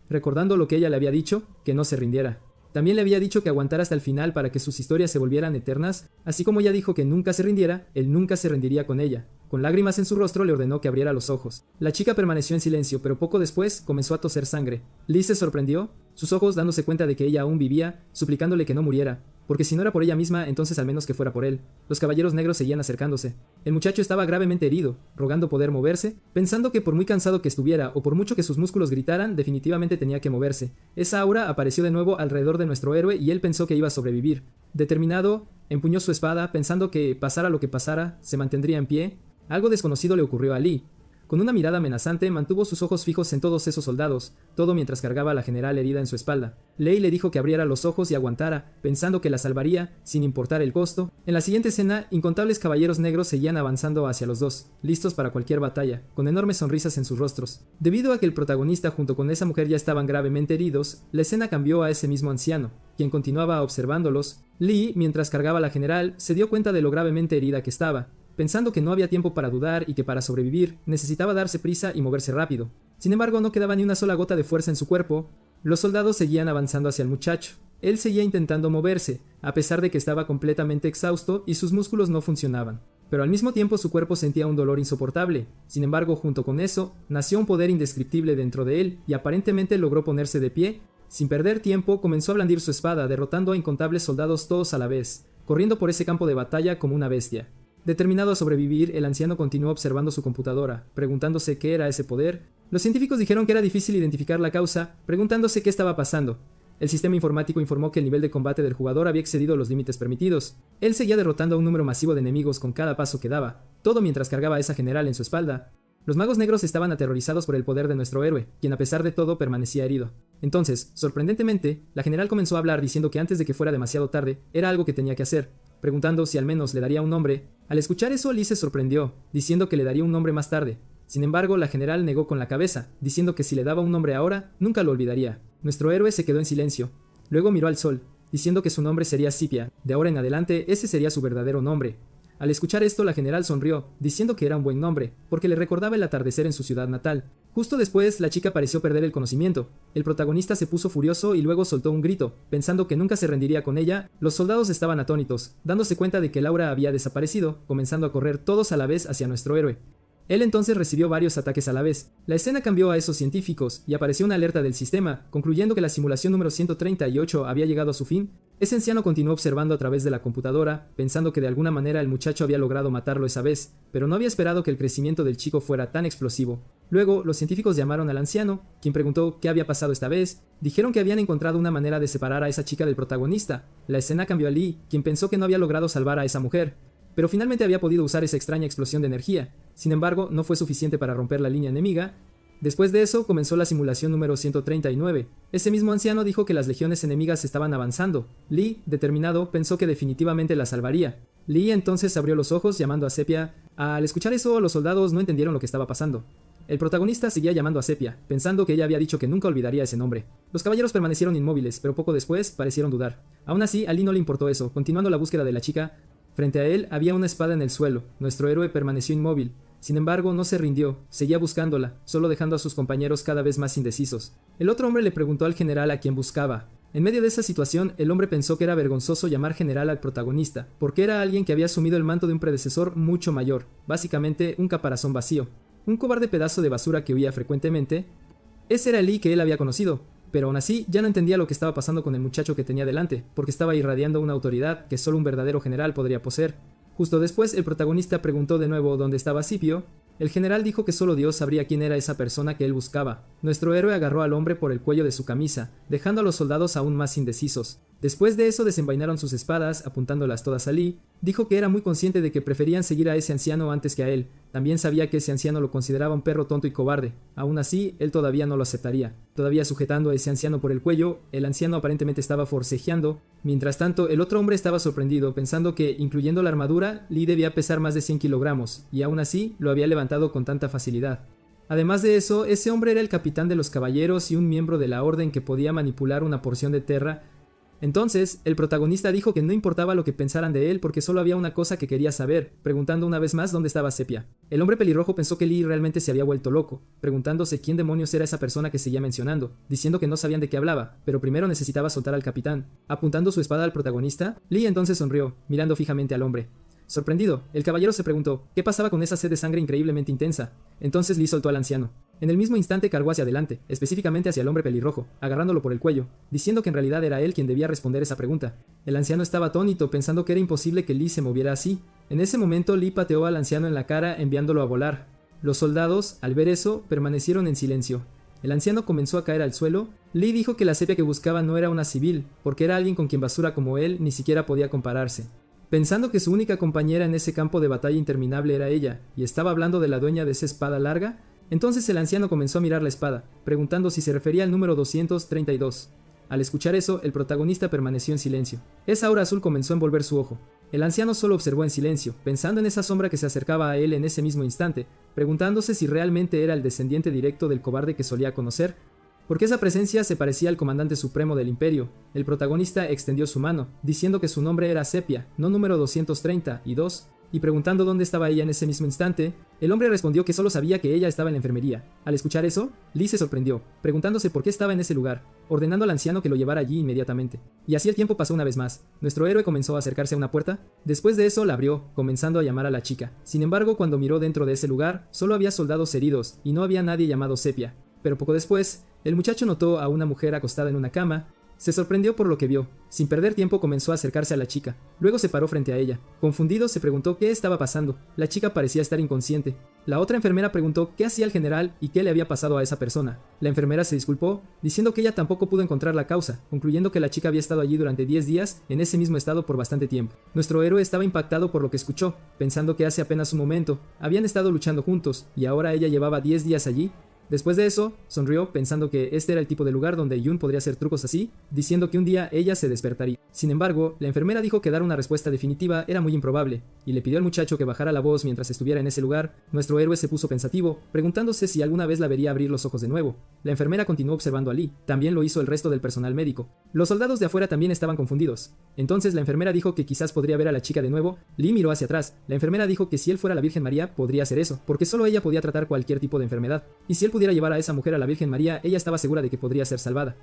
Recordando lo que ella le había dicho, que no se rindiera. También le había dicho que aguantara hasta el final para que sus historias se volvieran eternas, así como ella dijo que nunca se rindiera, él nunca se rendiría con ella. Con lágrimas en su rostro le ordenó que abriera los ojos. La chica permaneció en silencio, pero poco después comenzó a toser sangre. Lee se sorprendió, sus ojos dándose cuenta de que ella aún vivía, suplicándole que no muriera, porque si no era por ella misma, entonces al menos que fuera por él. Los caballeros negros seguían acercándose. El muchacho estaba gravemente herido, rogando poder moverse, pensando que por muy cansado que estuviera o por mucho que sus músculos gritaran, definitivamente tenía que moverse. Esa aura apareció de nuevo alrededor de nuestro héroe y él pensó que iba a sobrevivir. Determinado, empuñó su espada, pensando que, pasara lo que pasara, se mantendría en pie. Algo desconocido le ocurrió a Lee. Con una mirada amenazante, mantuvo sus ojos fijos en todos esos soldados, todo mientras cargaba a la general herida en su espalda. Lei le dijo que abriera los ojos y aguantara, pensando que la salvaría, sin importar el costo. En la siguiente escena, incontables caballeros negros seguían avanzando hacia los dos, listos para cualquier batalla, con enormes sonrisas en sus rostros. Debido a que el protagonista junto con esa mujer ya estaban gravemente heridos, la escena cambió a ese mismo anciano, quien continuaba observándolos. Lee, mientras cargaba a la general, se dio cuenta de lo gravemente herida que estaba, pensando que no había tiempo para dudar y que para sobrevivir necesitaba darse prisa y moverse rápido. Sin embargo, no quedaba ni una sola gota de fuerza en su cuerpo. Los soldados seguían avanzando hacia el muchacho. Él seguía intentando moverse, a pesar de que estaba completamente exhausto y sus músculos no funcionaban. Pero al mismo tiempo su cuerpo sentía un dolor insoportable. Sin embargo, junto con eso, nació un poder indescriptible dentro de él y aparentemente logró ponerse de pie. Sin perder tiempo, comenzó a blandir su espada, derrotando a incontables soldados todos a la vez, corriendo por ese campo de batalla como una bestia. Determinado a sobrevivir, el anciano continuó observando su computadora, preguntándose qué era ese poder. Los científicos dijeron que era difícil identificar la causa, preguntándose qué estaba pasando. El sistema informático informó que el nivel de combate del jugador había excedido los límites permitidos. Él seguía derrotando a un número masivo de enemigos con cada paso que daba, todo mientras cargaba a esa general en su espalda. Los magos negros estaban aterrorizados por el poder de nuestro héroe, quien a pesar de todo permanecía herido. Entonces, sorprendentemente, la general comenzó a hablar diciendo que antes de que fuera demasiado tarde, era algo que tenía que hacer, preguntando si al menos le daría un nombre. Al escuchar eso, Lee se sorprendió, diciendo que le daría un nombre más tarde. Sin embargo, la general negó con la cabeza, diciendo que si le daba un nombre ahora, nunca lo olvidaría. Nuestro héroe se quedó en silencio. Luego miró al sol, diciendo que su nombre sería Sipia. De ahora en adelante, ese sería su verdadero nombre. Al escuchar esto, la general sonrió, diciendo que era un buen nombre, porque le recordaba el atardecer en su ciudad natal. Justo después, la chica pareció perder el conocimiento. El protagonista se puso furioso y luego soltó un grito, pensando que nunca se rendiría con ella. Los soldados estaban atónitos, dándose cuenta de que Laura había desaparecido, comenzando a correr todos a la vez hacia nuestro héroe. Él entonces recibió varios ataques a la vez. La escena cambió a esos científicos y apareció una alerta del sistema, concluyendo que la simulación número 138 había llegado a su fin. Ese anciano continuó observando a través de la computadora, pensando que de alguna manera el muchacho había logrado matarlo esa vez, pero no había esperado que el crecimiento del chico fuera tan explosivo. Luego, los científicos llamaron al anciano, quien preguntó qué había pasado esta vez. Dijeron que habían encontrado una manera de separar a esa chica del protagonista. La escena cambió a Lee, quien pensó que no había logrado salvar a esa mujer, pero finalmente había podido usar esa extraña explosión de energía. Sin embargo, no fue suficiente para romper la línea enemiga. Después de eso, comenzó la simulación número 139. Ese mismo anciano dijo que las legiones enemigas estaban avanzando. Lee, determinado, pensó que definitivamente la salvaría. Lee entonces abrió los ojos llamando a Sepia. Al escuchar eso, los soldados no entendieron lo que estaba pasando. El protagonista seguía llamando a Sepia, pensando que ella había dicho que nunca olvidaría ese nombre. Los caballeros permanecieron inmóviles, pero poco después parecieron dudar. Aún así, a Lee no le importó eso, continuando la búsqueda de la chica. Frente a él había una espada en el suelo. Nuestro héroe permaneció inmóvil. Sin embargo, no se rindió, seguía buscándola, solo dejando a sus compañeros cada vez más indecisos. El otro hombre le preguntó al general a quien buscaba. En medio de esa situación, el hombre pensó que era vergonzoso llamar general al protagonista, porque era alguien que había asumido el manto de un predecesor mucho mayor, básicamente un caparazón vacío, un cobarde pedazo de basura que huía frecuentemente. Ese era el Lee que él había conocido, pero aún así ya no entendía lo que estaba pasando con el muchacho que tenía delante, porque estaba irradiando una autoridad que solo un verdadero general podría poseer. Justo después, el protagonista preguntó de nuevo dónde estaba Scipio. El general dijo que solo Dios sabría quién era esa persona que él buscaba. Nuestro héroe agarró al hombre por el cuello de su camisa, dejando a los soldados aún más indecisos. Después de eso desenvainaron sus espadas, apuntándolas todas a Lee. Dijo que era muy consciente de que preferían seguir a ese anciano antes que a él. También sabía que ese anciano lo consideraba un perro tonto y cobarde. Aún así, él todavía no lo aceptaría. Todavía sujetando a ese anciano por el cuello, el anciano aparentemente estaba forcejeando. Mientras tanto, el otro hombre estaba sorprendido, pensando que, incluyendo la armadura, Lee debía pesar más de 100 kilogramos, y aún así lo había levantado con tanta facilidad. Además de eso, ese hombre era el capitán de los caballeros y un miembro de la orden que podía manipular una porción de Terra. Entonces, el protagonista dijo que no importaba lo que pensaran de él porque solo había una cosa que quería saber, preguntando una vez más dónde estaba Sepia. El hombre pelirrojo pensó que Lee realmente se había vuelto loco, preguntándose quién demonios era esa persona que seguía mencionando, diciendo que no sabían de qué hablaba, pero primero necesitaba soltar al capitán. Apuntando su espada al protagonista, Lee entonces sonrió, mirando fijamente al hombre. Sorprendido, el caballero se preguntó qué pasaba con esa sed de sangre increíblemente intensa. Entonces Lee soltó al anciano. En el mismo instante cargó hacia adelante, específicamente hacia el hombre pelirrojo, agarrándolo por el cuello, diciendo que en realidad era él quien debía responder esa pregunta. El anciano estaba atónito, pensando que era imposible que Lee se moviera así. En ese momento Lee pateó al anciano en la cara, enviándolo a volar. Los soldados, al ver eso, permanecieron en silencio. El anciano comenzó a caer al suelo. Lee dijo que la Sepia que buscaba no era una civil, porque era alguien con quien basura como él ni siquiera podía compararse. Pensando que su única compañera en ese campo de batalla interminable era ella, y estaba hablando de la dueña de esa espada larga, entonces el anciano comenzó a mirar la espada, preguntando si se refería al número 232. Al escuchar eso, el protagonista permaneció en silencio. Esa aura azul comenzó a envolver su ojo. El anciano solo observó en silencio, pensando en esa sombra que se acercaba a él en ese mismo instante, preguntándose si realmente era el descendiente directo del cobarde que solía conocer, porque esa presencia se parecía al comandante supremo del imperio. El protagonista extendió su mano, diciendo que su nombre era Sepia, no número 232, y preguntando dónde estaba ella en ese mismo instante, el hombre respondió que solo sabía que ella estaba en la enfermería. Al escuchar eso, Lee se sorprendió, preguntándose por qué estaba en ese lugar, ordenando al anciano que lo llevara allí inmediatamente. Y así el tiempo pasó una vez más. Nuestro héroe comenzó a acercarse a una puerta. Después de eso la abrió, comenzando a llamar a la chica. Sin embargo, cuando miró dentro de ese lugar, solo había soldados heridos, y no había nadie llamado Sepia. Pero poco después, el muchacho notó a una mujer acostada en una cama. Se sorprendió por lo que vio. Sin perder tiempo comenzó a acercarse a la chica. Luego se paró frente a ella. Confundido se preguntó qué estaba pasando. La chica parecía estar inconsciente. La otra enfermera preguntó qué hacía el general y qué le había pasado a esa persona. La enfermera se disculpó, diciendo que ella tampoco pudo encontrar la causa, concluyendo que la chica había estado allí durante 10 días en ese mismo estado por bastante tiempo. Nuestro héroe estaba impactado por lo que escuchó, pensando que hace apenas un momento habían estado luchando juntos y ahora ella llevaba 10 días allí. Después de eso, sonrió pensando que este era el tipo de lugar donde Yun podría hacer trucos así, diciendo que un día ella se despertaría. Sin embargo, la enfermera dijo que dar una respuesta definitiva era muy improbable, y le pidió al muchacho que bajara la voz mientras estuviera en ese lugar. Nuestro héroe se puso pensativo, preguntándose si alguna vez la vería abrir los ojos de nuevo. La enfermera continuó observando a Lee, también lo hizo el resto del personal médico. Los soldados de afuera también estaban confundidos. Entonces la enfermera dijo que quizás podría ver a la chica de nuevo. Lee miró hacia atrás. La enfermera dijo que si él fuera la Virgen María, podría hacer eso, porque solo ella podía tratar cualquier tipo de enfermedad. Y si él pudiera llevar a esa mujer a la Virgen María, ella estaba segura de que podría ser salvada.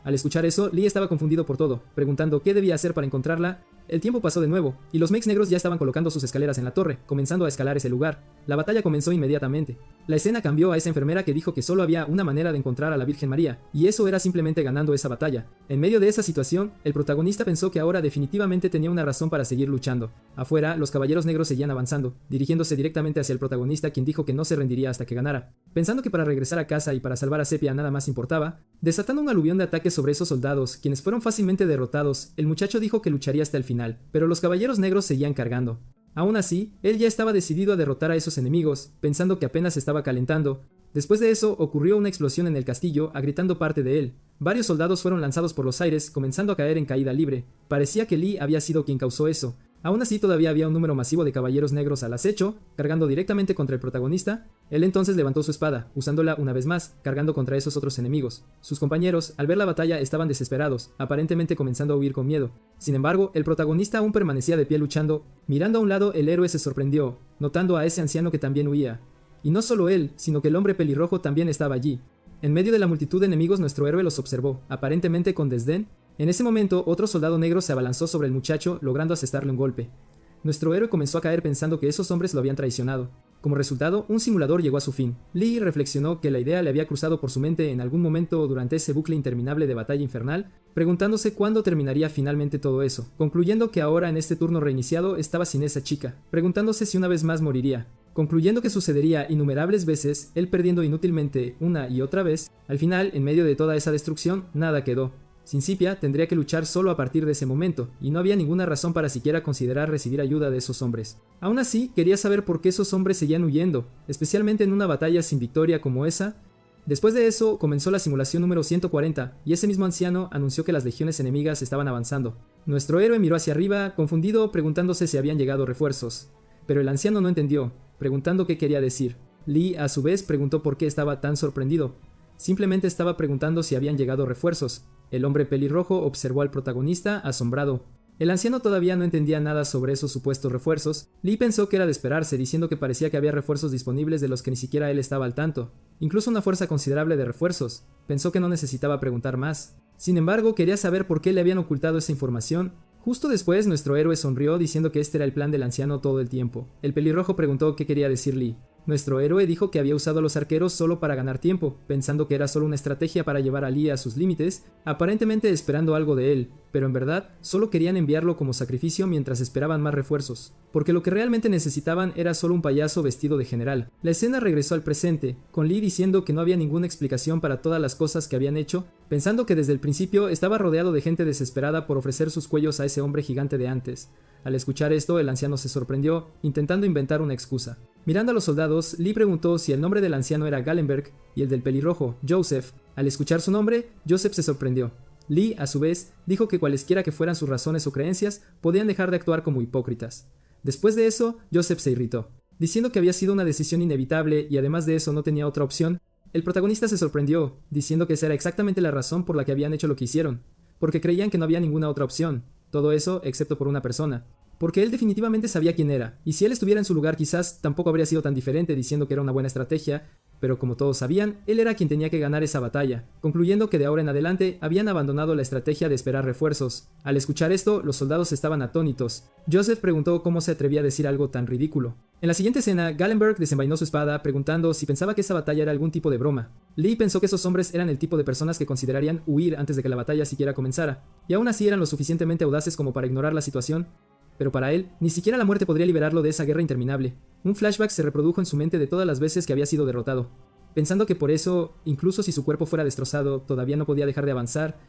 Al escuchar eso, Lee estaba confundido por todo, preguntando qué debía hacer para encontrarla. El tiempo pasó de nuevo, y los mechs negros ya estaban colocando sus escaleras en la torre, comenzando a escalar ese lugar. La batalla comenzó inmediatamente. La escena cambió a esa enfermera que dijo que solo había una manera de encontrar a la Virgen María, y eso era simplemente ganando esa batalla. En medio de esa situación, el protagonista pensó que ahora definitivamente tenía una razón para seguir luchando. Afuera, los caballeros negros seguían avanzando, dirigiéndose directamente hacia el protagonista, quien dijo que no se rendiría hasta que ganara. Pensando que para regresar a casa y para salvar a Sepia nada más importaba, desatando un aluvión de ataques sobre esos soldados, quienes fueron fácilmente derrotados, el muchacho dijo que lucharía hasta el final, pero los caballeros negros seguían cargando. Aún así, él ya estaba decidido a derrotar a esos enemigos, pensando que apenas estaba calentando. Después de eso, ocurrió una explosión en el castillo, agrietando parte de él. Varios soldados fueron lanzados por los aires, comenzando a caer en caída libre. Parecía que Lee había sido quien causó eso. Aún así, todavía había un número masivo de caballeros negros al acecho, cargando directamente contra el protagonista. Él entonces levantó su espada, usándola una vez más, cargando contra esos otros enemigos. Sus compañeros, al ver la batalla, estaban desesperados, aparentemente comenzando a huir con miedo. Sin embargo, el protagonista aún permanecía de pie luchando. Mirando a un lado, el héroe se sorprendió, notando a ese anciano que también huía. Y no solo él, sino que el hombre pelirrojo también estaba allí. En medio de la multitud de enemigos, nuestro héroe los observó, aparentemente con desdén. En ese momento, otro soldado negro se abalanzó sobre el muchacho, logrando asestarle un golpe. Nuestro héroe comenzó a caer pensando que esos hombres lo habían traicionado. Como resultado, un simulador llegó a su fin. Lee reflexionó que la idea le había cruzado por su mente en algún momento durante ese bucle interminable de batalla infernal, preguntándose cuándo terminaría finalmente todo eso, concluyendo que ahora en este turno reiniciado estaba sin esa chica, preguntándose si una vez más moriría, concluyendo que sucedería innumerables veces, él perdiendo inútilmente una y otra vez. Al final, en medio de toda esa destrucción, nada quedó. Principia tendría que luchar solo a partir de ese momento, y no había ninguna razón para siquiera considerar recibir ayuda de esos hombres. Aún así, quería saber por qué esos hombres seguían huyendo, especialmente en una batalla sin victoria como esa. Después de eso, comenzó la simulación número 140, y ese mismo anciano anunció que las legiones enemigas estaban avanzando. Nuestro héroe miró hacia arriba, confundido, preguntándose si habían llegado refuerzos. Pero el anciano no entendió, preguntando qué quería decir. Lee, a su vez, preguntó por qué estaba tan sorprendido. Simplemente estaba preguntando si habían llegado refuerzos. El hombre pelirrojo observó al protagonista, asombrado. El anciano todavía no entendía nada sobre esos supuestos refuerzos. Lee pensó que era de esperarse, diciendo que parecía que había refuerzos disponibles de los que ni siquiera él estaba al tanto. Incluso una fuerza considerable de refuerzos. Pensó que no necesitaba preguntar más. Sin embargo, quería saber por qué le habían ocultado esa información. Justo después, nuestro héroe sonrió diciendo que este era el plan del anciano todo el tiempo. El pelirrojo preguntó qué quería decir Lee. Nuestro héroe dijo que había usado a los arqueros solo para ganar tiempo, pensando que era solo una estrategia para llevar a Lee a sus límites, aparentemente esperando algo de él, pero en verdad solo querían enviarlo como sacrificio mientras esperaban más refuerzos, porque lo que realmente necesitaban era solo un payaso vestido de general. La escena regresó al presente, con Lee diciendo que no había ninguna explicación para todas las cosas que habían hecho, pensando que desde el principio estaba rodeado de gente desesperada por ofrecer sus cuellos a ese hombre gigante de antes. Al escuchar esto, el anciano se sorprendió, intentando inventar una excusa. Mirando a los soldados, Lee preguntó si el nombre del anciano era Gallenberg y el del pelirrojo, Joseph. Al escuchar su nombre, Joseph se sorprendió. Lee, a su vez, dijo que cualesquiera que fueran sus razones o creencias, podían dejar de actuar como hipócritas. Después de eso, Joseph se irritó, diciendo que había sido una decisión inevitable y además de eso no tenía otra opción. El protagonista se sorprendió, diciendo que esa era exactamente la razón por la que habían hecho lo que hicieron, porque creían que no había ninguna otra opción. Todo eso excepto por una persona. Porque él definitivamente sabía quién era, y si él estuviera en su lugar quizás tampoco habría sido tan diferente diciendo que era una buena estrategia, pero como todos sabían, él era quien tenía que ganar esa batalla, concluyendo que de ahora en adelante habían abandonado la estrategia de esperar refuerzos. Al escuchar esto, los soldados estaban atónitos. Joseph preguntó cómo se atrevía a decir algo tan ridículo. En la siguiente escena, Gallenberg desenvainó su espada preguntando si pensaba que esa batalla era algún tipo de broma. Lee pensó que esos hombres eran el tipo de personas que considerarían huir antes de que la batalla siquiera comenzara, y aún así eran lo suficientemente audaces como para ignorar la situación. Pero para él, ni siquiera la muerte podría liberarlo de esa guerra interminable. Un flashback se reprodujo en su mente de todas las veces que había sido derrotado, pensando que por eso, incluso si su cuerpo fuera destrozado, todavía no podía dejar de avanzar.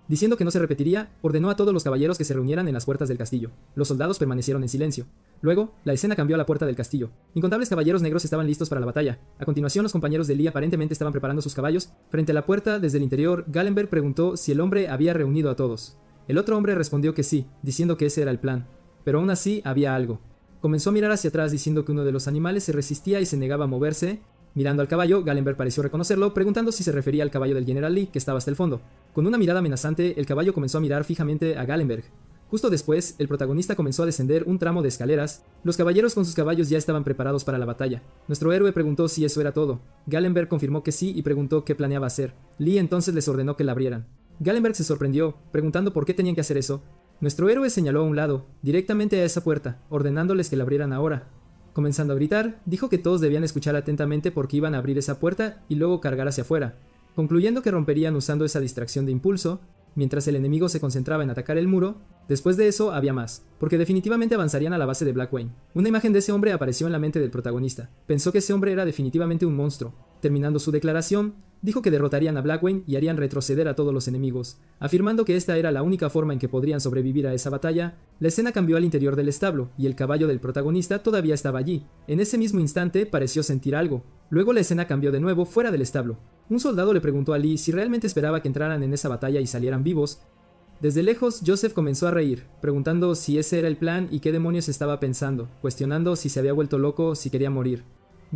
Diciendo que no se repetiría, ordenó a todos los caballeros que se reunieran en las puertas del castillo. Los soldados permanecieron en silencio. Luego, la escena cambió a la puerta del castillo. Incontables caballeros negros estaban listos para la batalla. A continuación, los compañeros de Lee aparentemente estaban preparando sus caballos. Frente a la puerta, desde el interior, Gallenberg preguntó si el hombre había reunido a todos. El otro hombre respondió que sí, diciendo que ese era el plan. Pero aún así había algo. Comenzó a mirar hacia atrás diciendo que uno de los animales se resistía y se negaba a moverse. Mirando al caballo, Gallenberg pareció reconocerlo, preguntando si se refería al caballo del general Lee, que estaba hasta el fondo. Con una mirada amenazante, el caballo comenzó a mirar fijamente a Gallenberg. Justo después, el protagonista comenzó a descender un tramo de escaleras. Los caballeros con sus caballos ya estaban preparados para la batalla. Nuestro héroe preguntó si eso era todo. Gallenberg confirmó que sí y preguntó qué planeaba hacer. Lee entonces les ordenó que la abrieran. Gallenberg se sorprendió, preguntando por qué tenían que hacer eso. Nuestro héroe señaló a un lado, directamente a esa puerta, ordenándoles que la abrieran ahora. Comenzando a gritar, dijo que todos debían escuchar atentamente porque iban a abrir esa puerta y luego cargar hacia afuera, concluyendo que romperían usando esa distracción de impulso, mientras el enemigo se concentraba en atacar el muro. Después de eso había más, porque definitivamente avanzarían a la base de Blackwing. Una imagen de ese hombre apareció en la mente del protagonista. Pensó que ese hombre era definitivamente un monstruo. Terminando su declaración, dijo que derrotarían a Blackwing y harían retroceder a todos los enemigos, afirmando que esta era la única forma en que podrían sobrevivir a esa batalla. La escena cambió al interior del establo, y el caballo del protagonista todavía estaba allí. En ese mismo instante pareció sentir algo. Luego la escena cambió de nuevo fuera del establo. Un soldado le preguntó a Lee si realmente esperaba que entraran en esa batalla y salieran vivos. Desde lejos, Joseph comenzó a reír, preguntando si ese era el plan y qué demonios estaba pensando, cuestionando si se había vuelto loco o si quería morir.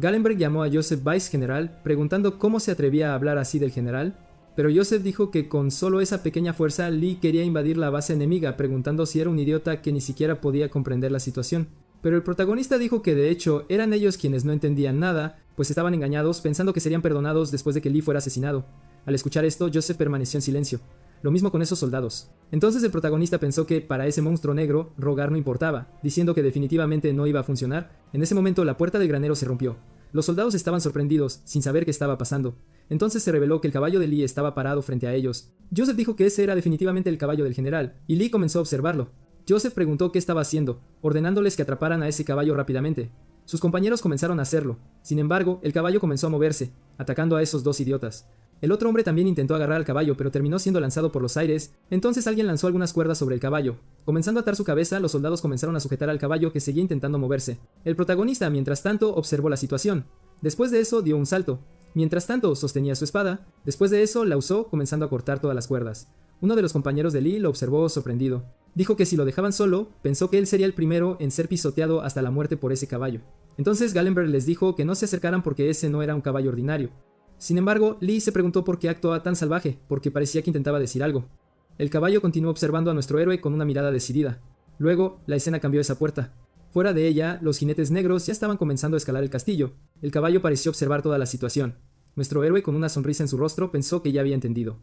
Gallenberg llamó a Joseph Vice General, preguntando cómo se atrevía a hablar así del general, pero Joseph dijo que con solo esa pequeña fuerza Lee quería invadir la base enemiga, preguntando si era un idiota que ni siquiera podía comprender la situación. Pero el protagonista dijo que de hecho eran ellos quienes no entendían nada, pues estaban engañados pensando que serían perdonados después de que Lee fuera asesinado. Al escuchar esto, Joseph permaneció en silencio. lo mismo con esos soldados. Entonces el protagonista pensó que para ese monstruo negro rogar no importaba, diciendo que definitivamente no iba a funcionar. En ese momento la puerta del granero se rompió. Los soldados estaban sorprendidos, sin saber qué estaba pasando. Entonces se reveló que el caballo de Lee estaba parado frente a ellos. Joseph dijo que ese era definitivamente el caballo del general, y Lee comenzó a observarlo. Joseph preguntó qué estaba haciendo, ordenándoles que atraparan a ese caballo rápidamente. Sus compañeros comenzaron a hacerlo. Sin embargo, el caballo comenzó a moverse, atacando a esos dos idiotas. El otro hombre también intentó agarrar al caballo, pero terminó siendo lanzado por los aires. Entonces alguien lanzó algunas cuerdas sobre el caballo. Comenzando a atar su cabeza, los soldados comenzaron a sujetar al caballo que seguía intentando moverse. El protagonista, mientras tanto, observó la situación. Después de eso, dio un salto. Mientras tanto, sostenía su espada. Después de eso, la usó, comenzando a cortar todas las cuerdas. Uno de los compañeros de Lee lo observó sorprendido. Dijo que si lo dejaban solo, pensó que él sería el primero en ser pisoteado hasta la muerte por ese caballo. Entonces Gallenberg les dijo que no se acercaran porque ese no era un caballo ordinario. Sin embargo, Lee se preguntó por qué actuaba tan salvaje, porque parecía que intentaba decir algo. El caballo continuó observando a nuestro héroe con una mirada decidida. Luego, la escena cambió esa puerta. Fuera de ella, los jinetes negros ya estaban comenzando a escalar el castillo. El caballo pareció observar toda la situación. Nuestro héroe, con una sonrisa en su rostro, pensó que ya había entendido.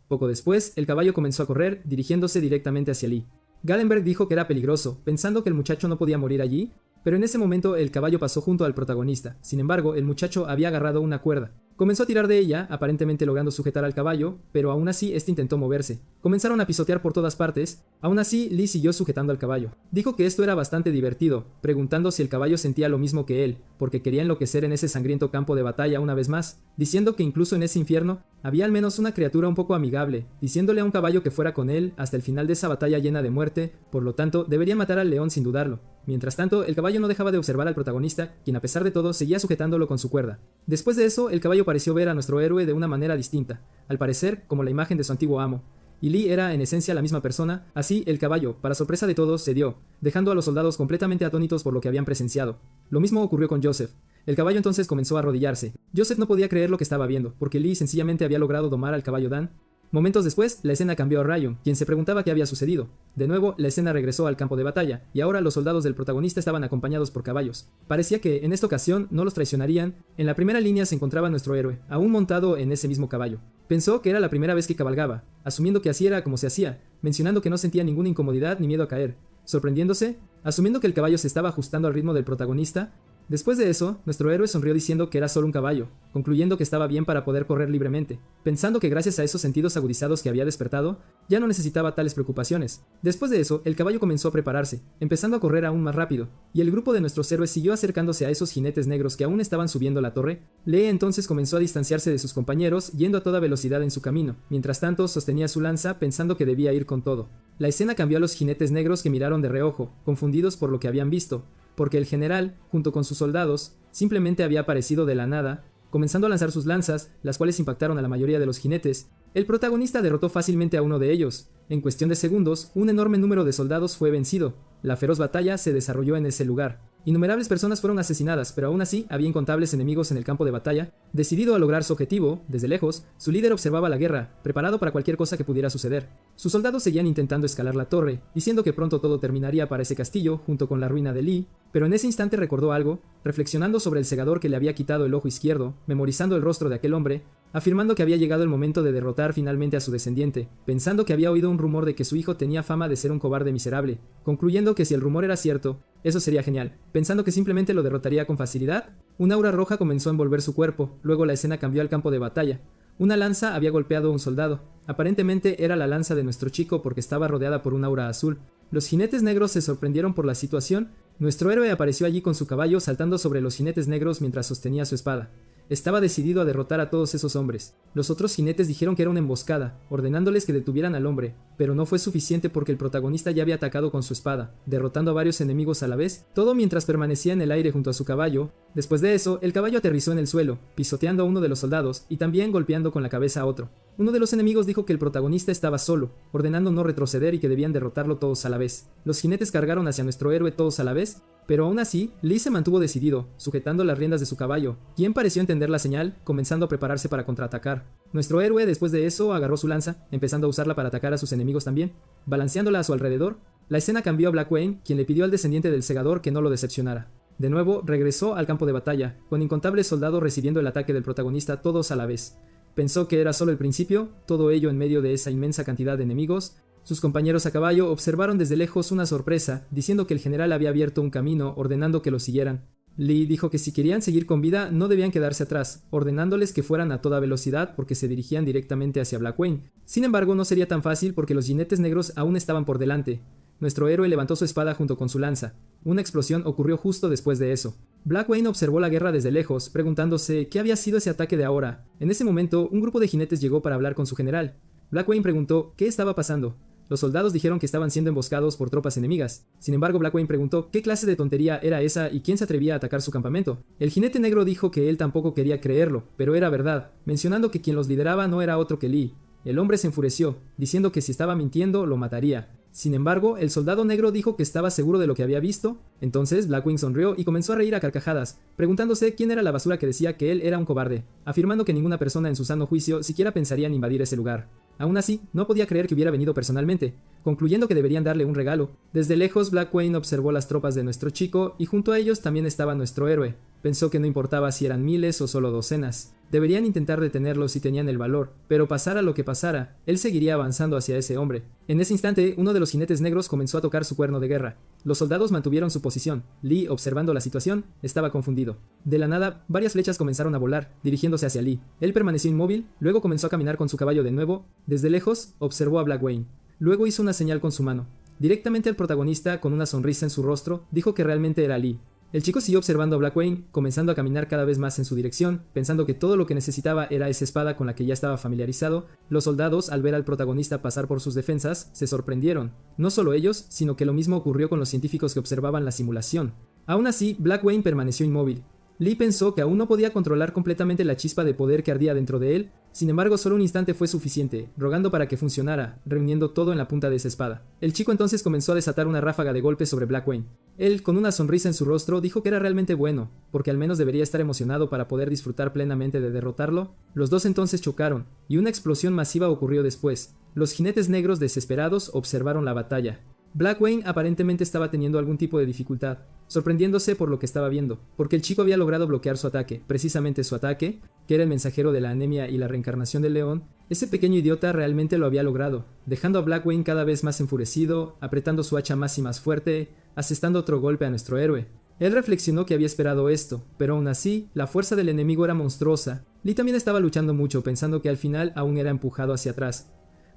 Poco después, el caballo comenzó a correr, dirigiéndose directamente hacia Lee. Gallenberg dijo que era peligroso, pensando que el muchacho no podía morir allí, pero en ese momento el caballo pasó junto al protagonista. Sin embargo, el muchacho había agarrado una cuerda. Comenzó a tirar de ella, aparentemente logrando sujetar al caballo, pero aún así este intentó moverse. Comenzaron a pisotear por todas partes. Aún así, Lee siguió sujetando al caballo. Dijo que esto era bastante divertido, preguntando si el caballo sentía lo mismo que él, porque quería enloquecer en ese sangriento campo de batalla una vez más, diciendo que incluso en ese infierno había al menos una criatura un poco amigable, diciéndole a un caballo que fuera con él hasta el final de esa batalla llena de muerte, por lo tanto, debería matar al león sin dudarlo. Mientras tanto, el caballo no dejaba de observar al protagonista, quien a pesar de todo seguía sujetándolo con su cuerda. Después de eso, el caballo pareció ver a nuestro héroe de una manera distinta, al parecer como la imagen de su antiguo amo. Y Lee era en esencia la misma persona, así el caballo, para sorpresa de todos, cedió, dejando a los soldados completamente atónitos por lo que habían presenciado. Lo mismo ocurrió con Joseph. El caballo entonces comenzó a arrodillarse. Joseph no podía creer lo que estaba viendo, porque Lee sencillamente había logrado domar al caballo Dan. Momentos después, la escena cambió a Ryan, quien se preguntaba qué había sucedido. De nuevo, la escena regresó al campo de batalla, y ahora los soldados del protagonista estaban acompañados por caballos. Parecía que, en esta ocasión, no los traicionarían. En la primera línea se encontraba nuestro héroe, aún montado en ese mismo caballo. Pensó que era la primera vez que cabalgaba, asumiendo que así era como se hacía, mencionando que no sentía ninguna incomodidad ni miedo a caer. Sorprendiéndose, asumiendo que el caballo se estaba ajustando al ritmo del protagonista. Después de eso, nuestro héroe sonrió diciendo que era solo un caballo, concluyendo que estaba bien para poder correr libremente, pensando que gracias a esos sentidos agudizados que había despertado, ya no necesitaba tales preocupaciones. Después de eso, el caballo comenzó a prepararse, empezando a correr aún más rápido, y el grupo de nuestros héroes siguió acercándose a esos jinetes negros que aún estaban subiendo la torre. Lee entonces comenzó a distanciarse de sus compañeros, yendo a toda velocidad en su camino, mientras tanto sostenía su lanza pensando que debía ir con todo. La escena cambió a los jinetes negros que miraron de reojo, confundidos por lo que habían visto, porque el general, junto con sus soldados, simplemente había aparecido de la nada, comenzando a lanzar sus lanzas, las cuales impactaron a la mayoría de los jinetes. El protagonista derrotó fácilmente a uno de ellos. En cuestión de segundos, un enorme número de soldados fue vencido. La feroz batalla se desarrolló en ese lugar. Innumerables personas fueron asesinadas, pero aún así había incontables enemigos en el campo de batalla. Decidido a lograr su objetivo, desde lejos, su líder observaba la guerra, preparado para cualquier cosa que pudiera suceder. Sus soldados seguían intentando escalar la torre, diciendo que pronto todo terminaría para ese castillo, junto con la ruina de Lee, pero en ese instante recordó algo, reflexionando sobre el segador que le había quitado el ojo izquierdo, memorizando el rostro de aquel hombre, afirmando que había llegado el momento de derrotar finalmente a su descendiente, pensando que había oído un rumor de que su hijo tenía fama de ser un cobarde miserable, concluyendo que si el rumor era cierto, eso sería genial, pensando que simplemente lo derrotaría con facilidad. Un aura roja comenzó a envolver su cuerpo, luego la escena cambió al campo de batalla. Una lanza había golpeado a un soldado, aparentemente era la lanza de nuestro chico porque estaba rodeada por un aura azul. Los jinetes negros se sorprendieron por la situación. Nuestro héroe apareció allí con su caballo saltando sobre los jinetes negros mientras sostenía su espada. Estaba decidido a derrotar a todos esos hombres. Los otros jinetes dijeron que era una emboscada, ordenándoles que detuvieran al hombre, pero no fue suficiente porque el protagonista ya había atacado con su espada, derrotando a varios enemigos a la vez, todo mientras permanecía en el aire junto a su caballo. Después de eso, el caballo aterrizó en el suelo, pisoteando a uno de los soldados y también golpeando con la cabeza a otro. Uno de los enemigos dijo que el protagonista estaba solo, ordenando no retroceder y que debían derrotarlo todos a la vez. Los jinetes cargaron hacia nuestro héroe todos a la vez, pero aún así, Lee se mantuvo decidido, sujetando las riendas de su caballo, quien pareció entender la señal, comenzando a prepararse para contraatacar. Nuestro héroe, después de eso, agarró su lanza, empezando a usarla para atacar a sus enemigos también, balanceándola a su alrededor. La escena cambió a Black Wayne, quien le pidió al descendiente del segador que no lo decepcionara. De nuevo, regresó al campo de batalla, con incontables soldados recibiendo el ataque del protagonista todos a la vez. Pensó que era solo el principio, todo ello en medio de esa inmensa cantidad de enemigos. Sus compañeros a caballo observaron desde lejos una sorpresa, diciendo que el general había abierto un camino, ordenando que lo siguieran. Lee dijo que si querían seguir con vida no debían quedarse atrás, ordenándoles que fueran a toda velocidad porque se dirigían directamente hacia Blackwing. Sin embargo, no sería tan fácil porque los jinetes negros aún estaban por delante. Nuestro héroe levantó su espada junto con su lanza. Una explosión ocurrió justo después de eso. Blackwing observó la guerra desde lejos, preguntándose qué había sido ese ataque de ahora. En ese momento, un grupo de jinetes llegó para hablar con su general. Blackwing preguntó qué estaba pasando. Los soldados dijeron que estaban siendo emboscados por tropas enemigas. Sin embargo, Blackwing preguntó qué clase de tontería era esa y quién se atrevía a atacar su campamento. El jinete negro dijo que él tampoco quería creerlo, pero era verdad, mencionando que quien los lideraba no era otro que Lee. El hombre se enfureció, diciendo que si estaba mintiendo, lo mataría. Sin embargo, el soldado negro dijo que estaba seguro de lo que había visto. Entonces, Blackwing sonrió y comenzó a reír a carcajadas, preguntándose quién era la basura que decía que él era un cobarde, afirmando que ninguna persona en su sano juicio siquiera pensaría en invadir ese lugar. Aún así, no podía creer que hubiera venido personalmente, concluyendo que deberían darle un regalo. Desde lejos, Blackwing observó las tropas de nuestro chico y junto a ellos también estaba nuestro héroe. Pensó que no importaba si eran miles o solo docenas. Deberían intentar detenerlo si tenían el valor, pero pasara lo que pasara, él seguiría avanzando hacia ese hombre. En ese instante, uno de los jinetes negros comenzó a tocar su cuerno de guerra. Los soldados mantuvieron su posición. Lee, observando la situación, estaba confundido. De la nada, varias flechas comenzaron a volar, dirigiéndose hacia Lee. Él permaneció inmóvil, luego comenzó a caminar con su caballo de nuevo. Desde lejos, observó a Blackwing. Luego hizo una señal con su mano. Directamente al protagonista, con una sonrisa en su rostro, dijo que realmente era Lee. El chico siguió observando a Blackwing, comenzando a caminar cada vez más en su dirección, pensando que todo lo que necesitaba era esa espada con la que ya estaba familiarizado. Los soldados, al ver al protagonista pasar por sus defensas, se sorprendieron. No solo ellos, sino que lo mismo ocurrió con los científicos que observaban la simulación. Aún así, Blackwing permaneció inmóvil. Lee pensó que aún no podía controlar completamente la chispa de poder que ardía dentro de él. Sin embargo, solo un instante fue suficiente, rogando para que funcionara, reuniendo todo en la punta de esa espada. El chico entonces comenzó a desatar una ráfaga de golpes sobre Blackwing. Él, con una sonrisa en su rostro, dijo que era realmente bueno, porque al menos debería estar emocionado para poder disfrutar plenamente de derrotarlo. Los dos entonces chocaron, y una explosión masiva ocurrió después. Los jinetes negros desesperados observaron la batalla. Blackwing aparentemente estaba teniendo algún tipo de dificultad, sorprendiéndose por lo que estaba viendo, porque el chico había logrado bloquear su ataque, precisamente su ataque, que era el mensajero de la anemia y la reencarnación del león. Ese pequeño idiota realmente lo había logrado, dejando a Blackwing cada vez más enfurecido, apretando su hacha más y más fuerte, asestando otro golpe a nuestro héroe. Él reflexionó que había esperado esto, pero aún así, la fuerza del enemigo era monstruosa. Lee también estaba luchando mucho, pensando que al final aún era empujado hacia atrás.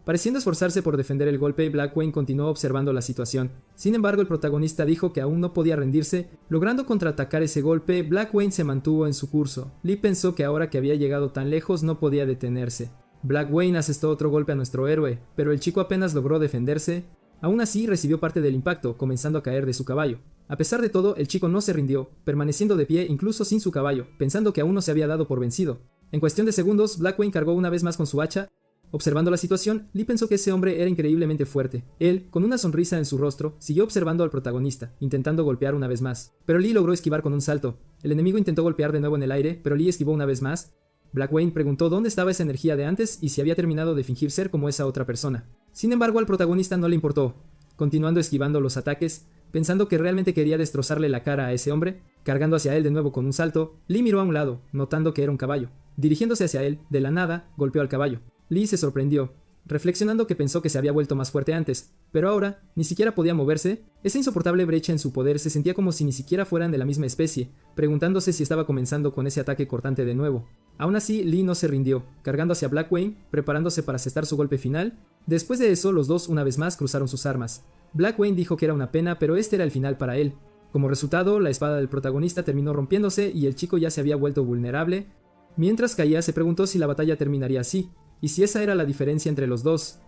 Pareciendo esforzarse por defender el golpe, Blackwing continuó observando la situación. Sin embargo, el protagonista dijo que aún no podía rendirse. Logrando contraatacar ese golpe, Blackwing se mantuvo en su curso. Lee pensó que ahora que había llegado tan lejos no podía detenerse. Blackwing asestó otro golpe a nuestro héroe, pero el chico apenas logró defenderse. Aún así, recibió parte del impacto, comenzando a caer de su caballo. A pesar de todo, el chico no se rindió, permaneciendo de pie incluso sin su caballo, pensando que aún no se había dado por vencido. En cuestión de segundos, Blackwing cargó una vez más con su hacha. Observando la situación, Lee pensó que ese hombre era increíblemente fuerte. Él, con una sonrisa en su rostro, siguió observando al protagonista, intentando golpear una vez más. Pero Lee logró esquivar con un salto. El enemigo intentó golpear de nuevo en el aire, pero Lee esquivó una vez más. Blackwing preguntó dónde estaba esa energía de antes y si había terminado de fingir ser como esa otra persona. Sin embargo, al protagonista no le importó. Continuando esquivando los ataques, pensando que realmente quería destrozarle la cara a ese hombre, cargando hacia él de nuevo con un salto, Lee miró a un lado, notando que era un caballo. Dirigiéndose hacia él, de la nada, golpeó al caballo. Lee se sorprendió, reflexionando que pensó que se había vuelto más fuerte antes, pero ahora ni siquiera podía moverse. Esa insoportable brecha en su poder se sentía como si ni siquiera fueran de la misma especie, preguntándose si estaba comenzando con ese ataque cortante de nuevo. Aún así, Lee no se rindió, cargando hacia Blackwing, preparándose para asestar su golpe final. Después de eso, los dos una vez más cruzaron sus armas. Blackwing dijo que era una pena, pero este era el final para él. Como resultado, la espada del protagonista terminó rompiéndose y el chico ya se había vuelto vulnerable. Mientras caía, se preguntó si la batalla terminaría así, y si esa era la diferencia entre los dos.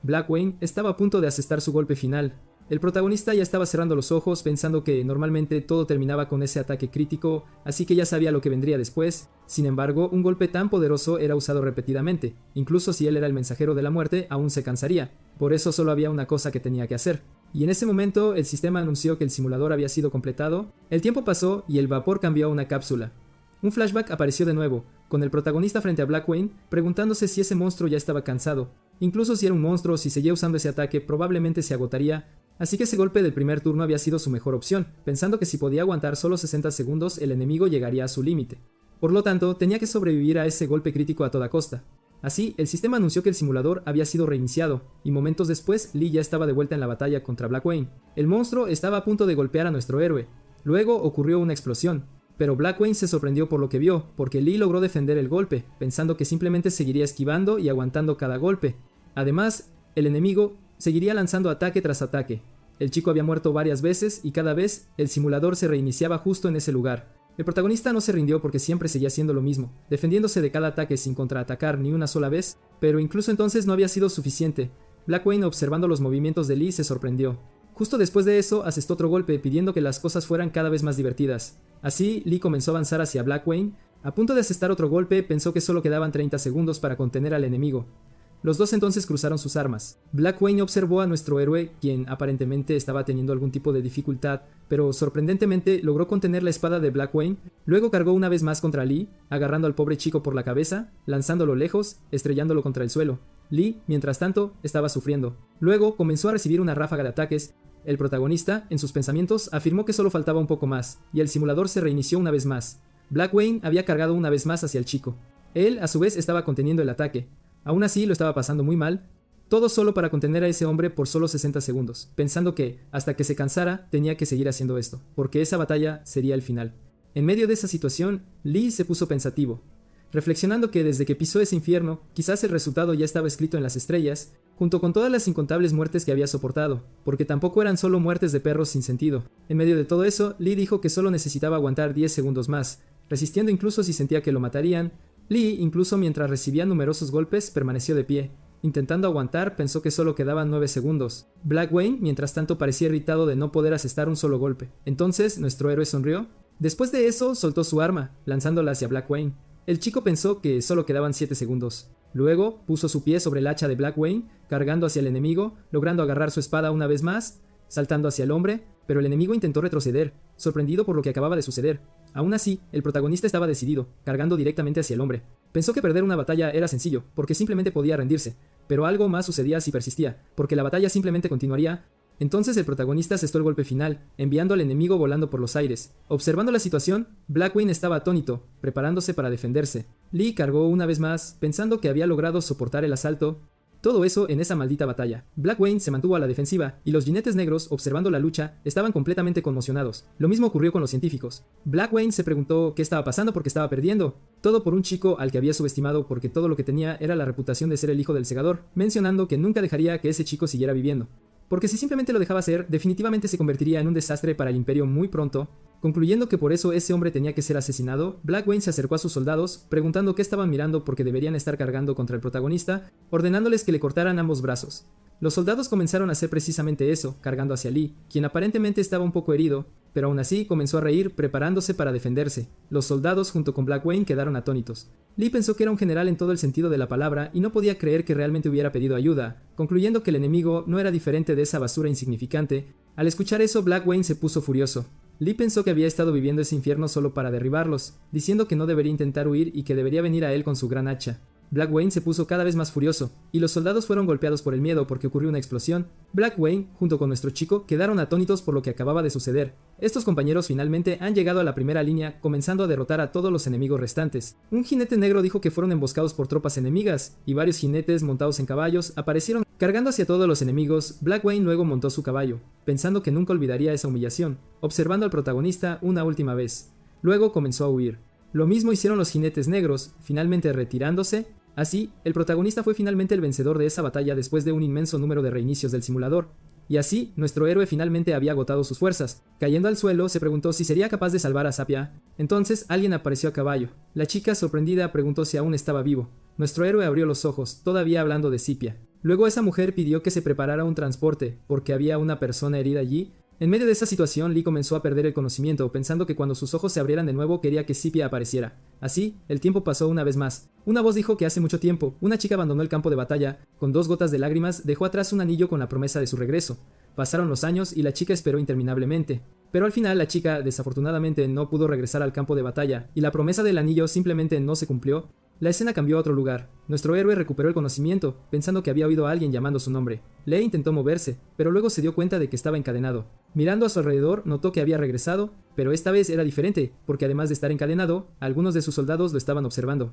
Blackwing estaba a punto de asestar su golpe final. El protagonista ya estaba cerrando los ojos, pensando que normalmente todo terminaba con ese ataque crítico, así que ya sabía lo que vendría después. Sin embargo, un golpe tan poderoso era usado repetidamente. Incluso si él era el mensajero de la muerte, aún se cansaría. Por eso solo había una cosa que tenía que hacer. Y en ese momento, el sistema anunció que el simulador había sido completado. El tiempo pasó y el vapor cambió a una cápsula. Un flashback apareció de nuevo, con el protagonista frente a Blackwing, preguntándose si ese monstruo ya estaba cansado. Incluso si era un monstruo, si seguía usando ese ataque, probablemente se agotaría, así que ese golpe del primer turno había sido su mejor opción, pensando que si podía aguantar solo 60 segundos, el enemigo llegaría a su límite. Por lo tanto, tenía que sobrevivir a ese golpe crítico a toda costa. Así, el sistema anunció que el simulador había sido reiniciado, y momentos después, Lee ya estaba de vuelta en la batalla contra Black Wayne. El monstruo estaba a punto de golpear a nuestro héroe. Luego ocurrió una explosión. Pero Black Wayne se sorprendió por lo que vio, porque Lee logró defender el golpe, pensando que simplemente seguiría esquivando y aguantando cada golpe. Además, el enemigo seguiría lanzando ataque tras ataque. El chico había muerto varias veces y cada vez el simulador se reiniciaba justo en ese lugar. El protagonista no se rindió porque siempre seguía haciendo lo mismo, defendiéndose de cada ataque sin contraatacar ni una sola vez, pero incluso entonces no había sido suficiente. Black Wayne, observando los movimientos de Lee, se sorprendió. Justo después de eso, asestó otro golpe pidiendo que las cosas fueran cada vez más divertidas. Así, Lee comenzó a avanzar hacia Black Wayne. A punto de asestar otro golpe, pensó que solo quedaban 30 segundos para contener al enemigo. Los dos entonces cruzaron sus armas. Black Wayne observó a nuestro héroe, quien aparentemente estaba teniendo algún tipo de dificultad, pero sorprendentemente logró contener la espada de Black Wayne. Luego cargó una vez más contra Lee, agarrando al pobre chico por la cabeza, lanzándolo lejos, estrellándolo contra el suelo. Lee, mientras tanto, estaba sufriendo. Luego comenzó a recibir una ráfaga de ataques. El protagonista, en sus pensamientos, afirmó que solo faltaba un poco más, y el simulador se reinició una vez más. Black Wayne había cargado una vez más hacia el chico. Él, a su vez, estaba conteniendo el ataque. Aún así, lo estaba pasando muy mal, todo solo para contener a ese hombre por solo 60 segundos, pensando que, hasta que se cansara, tenía que seguir haciendo esto, porque esa batalla sería el final. En medio de esa situación, Lee se puso pensativo, reflexionando que desde que pisó ese infierno, quizás el resultado ya estaba escrito en las estrellas, junto con todas las incontables muertes que había soportado, porque tampoco eran solo muertes de perros sin sentido. En medio de todo eso, Lee dijo que solo necesitaba aguantar 10 segundos más, resistiendo incluso si sentía que lo matarían. Lee, incluso mientras recibía numerosos golpes, permaneció de pie. Intentando aguantar, pensó que solo quedaban 9 segundos. Black Wayne, mientras tanto, parecía irritado de no poder asestar un solo golpe. Entonces, nuestro héroe sonrió. Después de eso, soltó su arma, lanzándola hacia Black Wayne. El chico pensó que solo quedaban 7 segundos. Luego, puso su pie sobre el hacha de Black Wayne, cargando hacia el enemigo, logrando agarrar su espada una vez más, saltando hacia el hombre, pero el enemigo intentó retroceder, sorprendido por lo que acababa de suceder. Aún así, el protagonista estaba decidido, cargando directamente hacia el hombre. Pensó que perder una batalla era sencillo, porque simplemente podía rendirse, pero algo más sucedía si persistía, porque la batalla simplemente continuaría. Entonces el protagonista asestó el golpe final, enviando al enemigo volando por los aires. Observando la situación, Black Wayne estaba atónito, preparándose para defenderse. Lee cargó una vez más, pensando que había logrado soportar el asalto. Todo eso en esa maldita batalla. Black Wayne se mantuvo a la defensiva, y los jinetes negros, observando la lucha, estaban completamente conmocionados. Lo mismo ocurrió con los científicos. Black Wayne se preguntó qué estaba pasando porque estaba perdiendo. Todo por un chico al que había subestimado porque todo lo que tenía era la reputación de ser el hijo del segador, mencionando que nunca dejaría que ese chico siguiera viviendo. Porque si simplemente lo dejaba ser, definitivamente se convertiría en un desastre para el imperio muy pronto. Concluyendo que por eso ese hombre tenía que ser asesinado, Black Wayne se acercó a sus soldados, preguntando qué estaban mirando porque deberían estar cargando contra el protagonista, ordenándoles que le cortaran ambos brazos. Los soldados comenzaron a hacer precisamente eso, cargando hacia Lee, quien aparentemente estaba un poco herido, pero aún así comenzó a reír, preparándose para defenderse. Los soldados junto con Black Wayne quedaron atónitos. Lee pensó que era un general en todo el sentido de la palabra y no podía creer que realmente hubiera pedido ayuda, concluyendo que el enemigo no era diferente de esa basura insignificante. Al escuchar eso, Black Wayne se puso furioso. Lee pensó que había estado viviendo ese infierno solo para derribarlos, diciendo que no debería intentar huir y que debería venir a él con su gran hacha. Black Wayne se puso cada vez más furioso, y los soldados fueron golpeados por el miedo porque ocurrió una explosión. Black Wayne, junto con nuestro chico, quedaron atónitos por lo que acababa de suceder. Estos compañeros finalmente han llegado a la primera línea, comenzando a derrotar a todos los enemigos restantes. Un jinete negro dijo que fueron emboscados por tropas enemigas, y varios jinetes montados en caballos aparecieron cargando hacia todos los enemigos. Black Wayne luego montó su caballo, pensando que nunca olvidaría esa humillación, observando al protagonista una última vez. Luego comenzó a huir. Lo mismo hicieron los jinetes negros, finalmente retirándose. Así, el protagonista fue finalmente el vencedor de esa batalla después de un inmenso número de reinicios del simulador. Y así, nuestro héroe finalmente había agotado sus fuerzas. Cayendo al suelo, se preguntó si sería capaz de salvar a Sapia. Entonces, alguien apareció a caballo. La chica, sorprendida, preguntó si aún estaba vivo. Nuestro héroe abrió los ojos, todavía hablando de Sepia. Luego esa mujer pidió que se preparara un transporte, porque había una persona herida allí. En medio de esa situación, Lee comenzó a perder el conocimiento, pensando que cuando sus ojos se abrieran de nuevo quería que Sepia apareciera. Así, el tiempo pasó una vez más. Una voz dijo que hace mucho tiempo, una chica abandonó el campo de batalla, con 2 gotas de lágrimas, dejó atrás un anillo con la promesa de su regreso. Pasaron los años y la chica esperó interminablemente. Pero al final la chica, desafortunadamente, no pudo regresar al campo de batalla, y la promesa del anillo simplemente no se cumplió. La escena cambió a otro lugar. Nuestro héroe recuperó el conocimiento, pensando que había oído a alguien llamando su nombre. Lee intentó moverse, pero luego se dio cuenta de que estaba encadenado. Mirando a su alrededor, notó que había regresado, pero esta vez era diferente, porque además de estar encadenado, algunos de sus soldados lo estaban observando.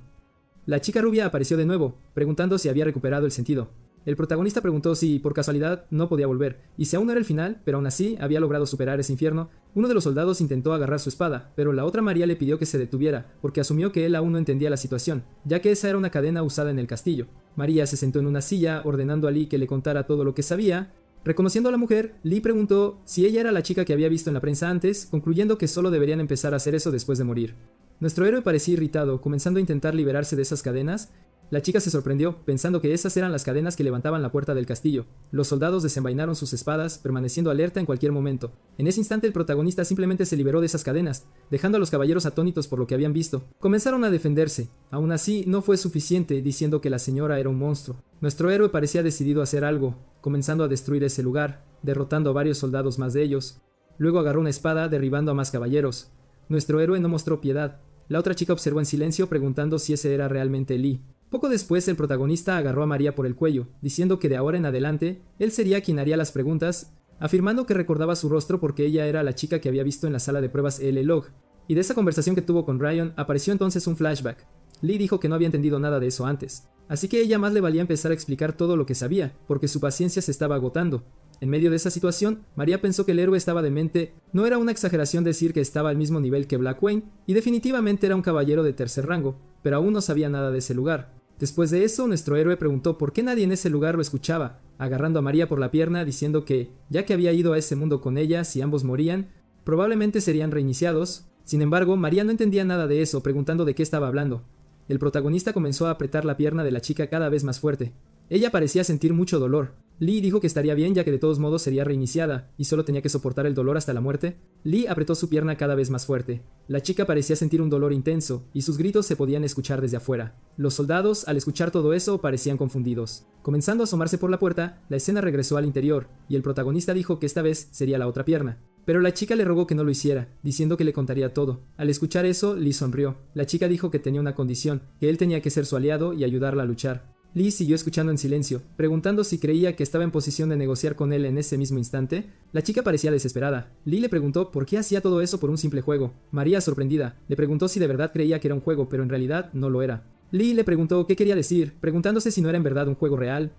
La chica rubia apareció de nuevo, preguntando si había recuperado el sentido. El protagonista preguntó si, por casualidad, no podía volver, y si aún no era el final, pero aún así había logrado superar ese infierno. Uno de los soldados intentó agarrar su espada, pero la otra María le pidió que se detuviera, porque asumió que él aún no entendía la situación, ya que esa era una cadena usada en el castillo. María se sentó en una silla, ordenando a Lee que le contara todo lo que sabía. Reconociendo a la mujer, Lee preguntó si ella era la chica que había visto en la prensa antes, concluyendo que solo deberían empezar a hacer eso después de morir. Nuestro héroe parecía irritado, comenzando a intentar liberarse de esas cadenas. La chica se sorprendió, pensando que esas eran las cadenas que levantaban la puerta del castillo. Los soldados desenvainaron sus espadas, permaneciendo alerta en cualquier momento. En ese instante el protagonista simplemente se liberó de esas cadenas, dejando a los caballeros atónitos por lo que habían visto. Comenzaron a defenderse. Aún así, no fue suficiente, diciendo que la señora era un monstruo. Nuestro héroe parecía decidido a hacer algo, comenzando a destruir ese lugar, derrotando a varios soldados más de ellos. Luego agarró una espada, derribando a más caballeros. Nuestro héroe no mostró piedad. La otra chica observó en silencio, preguntando si ese era realmente Lee. Poco después, el protagonista agarró a María por el cuello, diciendo que de ahora en adelante, él sería quien haría las preguntas, afirmando que recordaba su rostro porque ella era la chica que había visto en la sala de pruebas L-Log. Y de esa conversación que tuvo con Ryan, apareció entonces un flashback. Lee dijo que no había entendido nada de eso antes, así que a ella más le valía empezar a explicar todo lo que sabía, porque su paciencia se estaba agotando. En medio de esa situación, María pensó que el héroe estaba demente. No era una exageración decir que estaba al mismo nivel que Black Wayne, y definitivamente era un caballero de tercer rango, pero aún no sabía nada de ese lugar. Después de eso, nuestro héroe preguntó por qué nadie en ese lugar lo escuchaba, agarrando a María por la pierna, diciendo que, ya que había ido a ese mundo con ella, si ambos morían, probablemente serían reiniciados. Sin embargo, María no entendía nada de eso, preguntando de qué estaba hablando. El protagonista comenzó a apretar la pierna de la chica cada vez más fuerte. Ella parecía sentir mucho dolor. Lee dijo que estaría bien ya que de todos modos sería reiniciada, y solo tenía que soportar el dolor hasta la muerte. Lee apretó su pierna cada vez más fuerte. La chica parecía sentir un dolor intenso, y sus gritos se podían escuchar desde afuera. Los soldados, al escuchar todo eso, parecían confundidos. Comenzando a asomarse por la puerta, la escena regresó al interior, y el protagonista dijo que esta vez sería la otra pierna. Pero la chica le rogó que no lo hiciera, diciendo que le contaría todo. Al escuchar eso, Lee sonrió. La chica dijo que tenía una condición, que él tenía que ser su aliado y ayudarla a luchar. Lee siguió escuchando en silencio, preguntando si creía que estaba en posición de negociar con él en ese mismo instante. La chica parecía desesperada. Lee le preguntó por qué hacía todo eso por un simple juego. María, sorprendida, le preguntó si de verdad creía que era un juego, pero en realidad no lo era. Lee le preguntó qué quería decir, preguntándose si no era en verdad un juego real.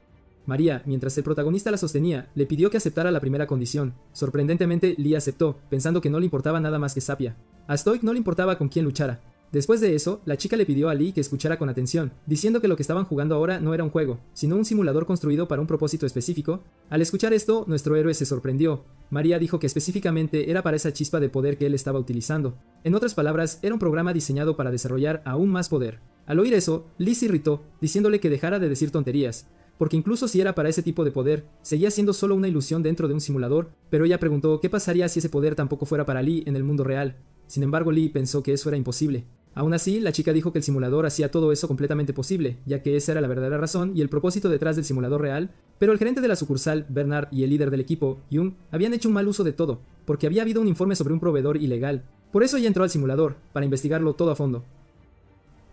María, mientras el protagonista la sostenía, le pidió que aceptara la primera condición. Sorprendentemente, Lee aceptó, pensando que no le importaba nada más que Sapia. A Stoic no le importaba con quién luchara. Después de eso, la chica le pidió a Lee que escuchara con atención, diciendo que lo que estaban jugando ahora no era un juego, sino un simulador construido para un propósito específico. Al escuchar esto, nuestro héroe se sorprendió. María dijo que específicamente era para esa chispa de poder que él estaba utilizando. En otras palabras, era un programa diseñado para desarrollar aún más poder. Al oír eso, Lee se irritó, diciéndole que dejara de decir tonterías, porque incluso si era para ese tipo de poder, seguía siendo solo una ilusión dentro de un simulador. Pero ella preguntó qué pasaría si ese poder tampoco fuera para Lee en el mundo real. Sin embargo, Lee pensó que eso era imposible. Aún así, la chica dijo que el simulador hacía todo eso completamente posible, ya que esa era la verdadera razón y el propósito detrás del simulador real, pero el gerente de la sucursal, Bernard, y el líder del equipo, Jung, habían hecho un mal uso de todo, porque había habido un informe sobre un proveedor ilegal. Por eso ella entró al simulador, para investigarlo todo a fondo.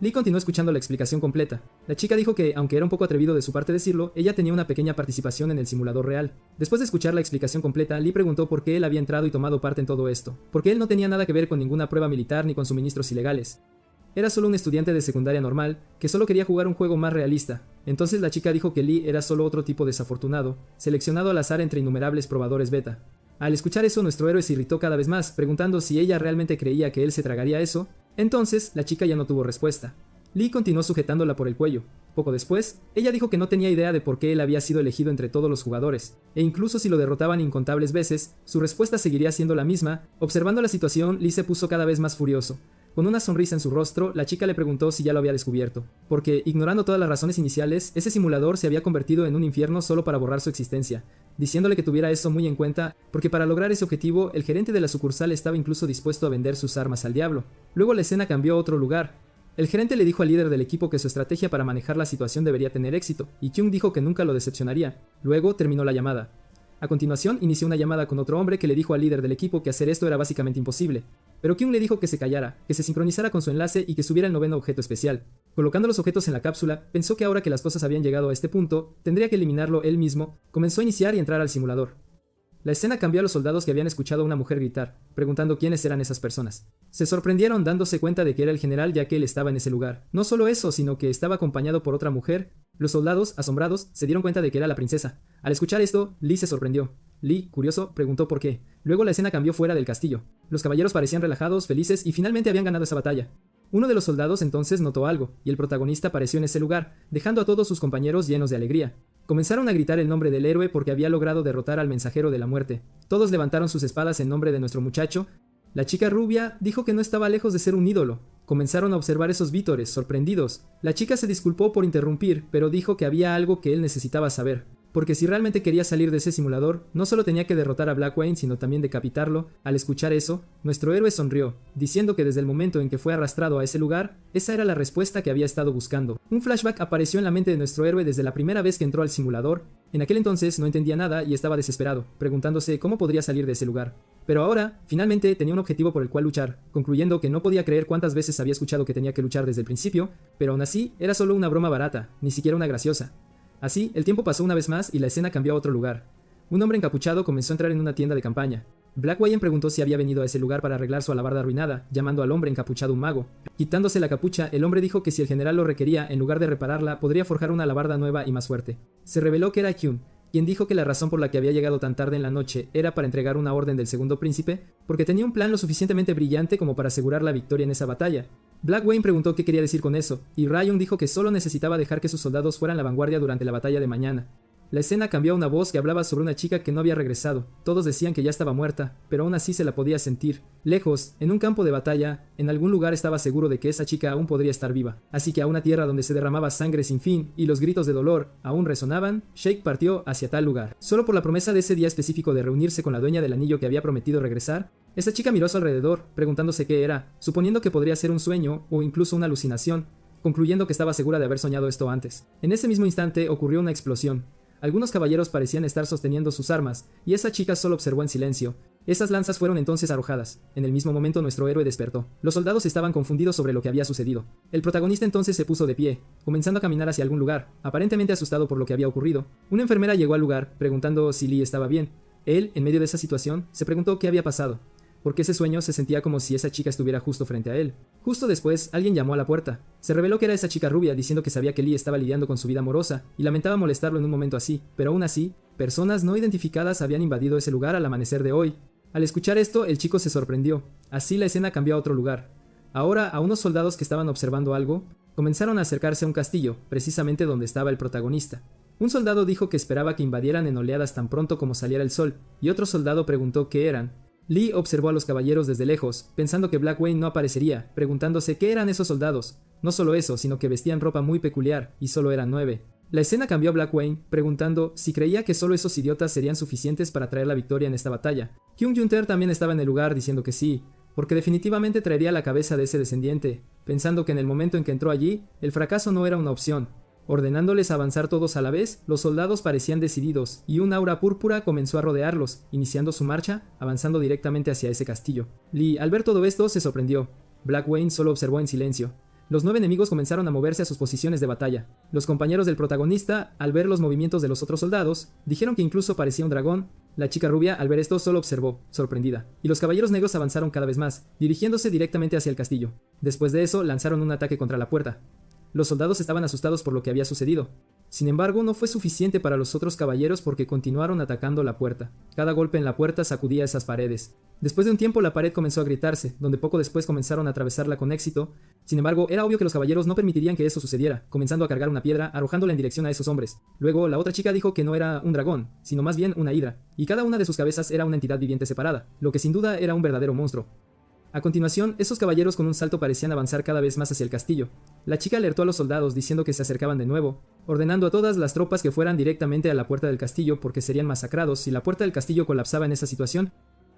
Lee continuó escuchando la explicación completa. La chica dijo que, aunque era un poco atrevido de su parte decirlo, ella tenía una pequeña participación en el simulador real. Después de escuchar la explicación completa, Lee preguntó por qué él había entrado y tomado parte en todo esto, porque él no tenía nada que ver con ninguna prueba militar ni con suministros ilegales. Era solo un estudiante de secundaria normal, que solo quería jugar un juego más realista. Entonces la chica dijo que Lee era solo otro tipo desafortunado, seleccionado al azar entre innumerables probadores beta. Al escuchar eso, nuestro héroe se irritó cada vez más, preguntando si ella realmente creía que él se tragaría eso. Entonces, la chica ya no tuvo respuesta. Lee continuó sujetándola por el cuello. Poco después, ella dijo que no tenía idea de por qué él había sido elegido entre todos los jugadores, e incluso si lo derrotaban incontables veces, su respuesta seguiría siendo la misma. Observando la situación, Lee se puso cada vez más furioso. Con una sonrisa en su rostro, la chica le preguntó si ya lo había descubierto, porque, ignorando todas las razones iniciales, ese simulador se había convertido en un infierno solo para borrar su existencia, diciéndole que tuviera eso muy en cuenta, porque para lograr ese objetivo, el gerente de la sucursal estaba incluso dispuesto a vender sus armas al diablo. Luego la escena cambió a otro lugar. El gerente le dijo al líder del equipo que su estrategia para manejar la situación debería tener éxito, y Kyung dijo que nunca lo decepcionaría. Luego terminó la llamada. A continuación, inició una llamada con otro hombre que le dijo al líder del equipo que hacer esto era básicamente imposible. Pero Kyung le dijo que se callara, que se sincronizara con su enlace y que subiera el noveno objeto especial. Colocando los objetos en la cápsula, pensó que ahora que las cosas habían llegado a este punto, tendría que eliminarlo él mismo. Comenzó a iniciar y entrar al simulador. La escena cambió a los soldados que habían escuchado a una mujer gritar, preguntando quiénes eran esas personas. Se sorprendieron dándose cuenta de que era el general ya que él estaba en ese lugar. No solo eso, sino que estaba acompañado por otra mujer. Los soldados, asombrados, se dieron cuenta de que era la princesa. Al escuchar esto, Lee se sorprendió. Lee, curioso, preguntó por qué. Luego la escena cambió fuera del castillo. Los caballeros parecían relajados, felices y finalmente habían ganado esa batalla. Uno de los soldados entonces notó algo, y el protagonista apareció en ese lugar, dejando a todos sus compañeros llenos de alegría. Comenzaron a gritar el nombre del héroe porque había logrado derrotar al mensajero de la muerte. Todos levantaron sus espadas en nombre de nuestro muchacho. La chica rubia dijo que no estaba lejos de ser un ídolo. Comenzaron a observar esos vítores, sorprendidos. La chica se disculpó por interrumpir, pero dijo que había algo que él necesitaba saber. Porque si realmente quería salir de ese simulador, no solo tenía que derrotar a Black Wayne, sino también decapitarlo. Al escuchar eso, nuestro héroe sonrió, diciendo que desde el momento en que fue arrastrado a ese lugar, esa era la respuesta que había estado buscando. Un flashback apareció en la mente de nuestro héroe desde la primera vez que entró al simulador. En aquel entonces no entendía nada y estaba desesperado, preguntándose cómo podría salir de ese lugar. Pero ahora, finalmente, tenía un objetivo por el cual luchar, concluyendo que no podía creer cuántas veces había escuchado que tenía que luchar desde el principio, pero aún así, era solo una broma barata, ni siquiera una graciosa. Así, el tiempo pasó una vez más y la escena cambió a otro lugar. Un hombre encapuchado comenzó a entrar en una tienda de campaña. Black Wayne preguntó si había venido a ese lugar para arreglar su alabarda arruinada, llamando al hombre encapuchado un mago. Quitándose la capucha, el hombre dijo que si el general lo requería, en lugar de repararla, podría forjar una alabarda nueva y más fuerte. Se reveló que era Kyun, quien dijo que la razón por la que había llegado tan tarde en la noche era para entregar una orden del segundo príncipe, porque tenía un plan lo suficientemente brillante como para asegurar la victoria en esa batalla. Black Wayne preguntó qué quería decir con eso, y Ryan dijo que solo necesitaba dejar que sus soldados fueran la vanguardia durante la batalla de mañana. La escena cambió a una voz que hablaba sobre una chica que no había regresado. Todos decían que ya estaba muerta, pero aún así se la podía sentir. Lejos, en un campo de batalla, en algún lugar estaba seguro de que esa chica aún podría estar viva. Así que a una tierra donde se derramaba sangre sin fin y los gritos de dolor aún resonaban, Shake partió hacia tal lugar. Solo por la promesa de ese día específico de reunirse con la dueña del anillo que había prometido regresar, esa chica miró a su alrededor, preguntándose qué era, suponiendo que podría ser un sueño o incluso una alucinación, concluyendo que estaba segura de haber soñado esto antes. En ese mismo instante ocurrió una explosión. Algunos caballeros parecían estar sosteniendo sus armas, y esa chica solo observó en silencio. Esas lanzas fueron entonces arrojadas. En el mismo momento nuestro héroe despertó. Los soldados estaban confundidos sobre lo que había sucedido. El protagonista entonces se puso de pie, comenzando a caminar hacia algún lugar, aparentemente asustado por lo que había ocurrido. Una enfermera llegó al lugar, preguntando si Lee estaba bien. Él, en medio de esa situación, se preguntó qué había pasado, porque ese sueño se sentía como si esa chica estuviera justo frente a él. Justo después, alguien llamó a la puerta. Se reveló que era esa chica rubia, diciendo que sabía que Lee estaba lidiando con su vida amorosa, y lamentaba molestarlo en un momento así, pero aún así, personas no identificadas habían invadido ese lugar al amanecer de hoy. Al escuchar esto, el chico se sorprendió. Así la escena cambió a otro lugar. Ahora, a unos soldados que estaban observando algo, comenzaron a acercarse a un castillo, precisamente donde estaba el protagonista. Un soldado dijo que esperaba que invadieran en oleadas tan pronto como saliera el sol, y otro soldado preguntó qué eran. Lee observó a los caballeros desde lejos, pensando que Black Wayne no aparecería, preguntándose qué eran esos soldados. No solo eso, sino que vestían ropa muy peculiar, y solo eran 9. La escena cambió a Black Wayne, preguntando si creía que solo esos idiotas serían suficientes para traer la victoria en esta batalla. Kyung Junter también estaba en el lugar diciendo que sí, porque definitivamente traería la cabeza de ese descendiente, pensando que en el momento en que entró allí, el fracaso no era una opción. Ordenándoles avanzar todos a la vez, los soldados parecían decididos, y un aura púrpura comenzó a rodearlos, iniciando su marcha, avanzando directamente hacia ese castillo. Lee, al ver todo esto, se sorprendió. Black Wayne solo observó en silencio. Los 9 enemigos comenzaron a moverse a sus posiciones de batalla. Los compañeros del protagonista, al ver los movimientos de los otros soldados, dijeron que incluso parecía un dragón. La chica rubia, al ver esto, solo observó, sorprendida. Y los caballeros negros avanzaron cada vez más, dirigiéndose directamente hacia el castillo. Después de eso, lanzaron un ataque contra la puerta. Los soldados estaban asustados por lo que había sucedido. Sin embargo, no fue suficiente para los otros caballeros porque continuaron atacando la puerta. Cada golpe en la puerta sacudía esas paredes. Después de un tiempo la pared comenzó a grietarse, donde poco después comenzaron a atravesarla con éxito. Sin embargo, era obvio que los caballeros no permitirían que eso sucediera, comenzando a cargar una piedra, arrojándola en dirección a esos hombres. Luego, la otra chica dijo que no era un dragón, sino más bien una hidra, y cada una de sus cabezas era una entidad viviente separada, lo que sin duda era un verdadero monstruo. A continuación, esos caballeros con un salto parecían avanzar cada vez más hacia el castillo. La chica alertó a los soldados diciendo que se acercaban de nuevo, ordenando a todas las tropas que fueran directamente a la puerta del castillo porque serían masacrados si la puerta del castillo colapsaba en esa situación.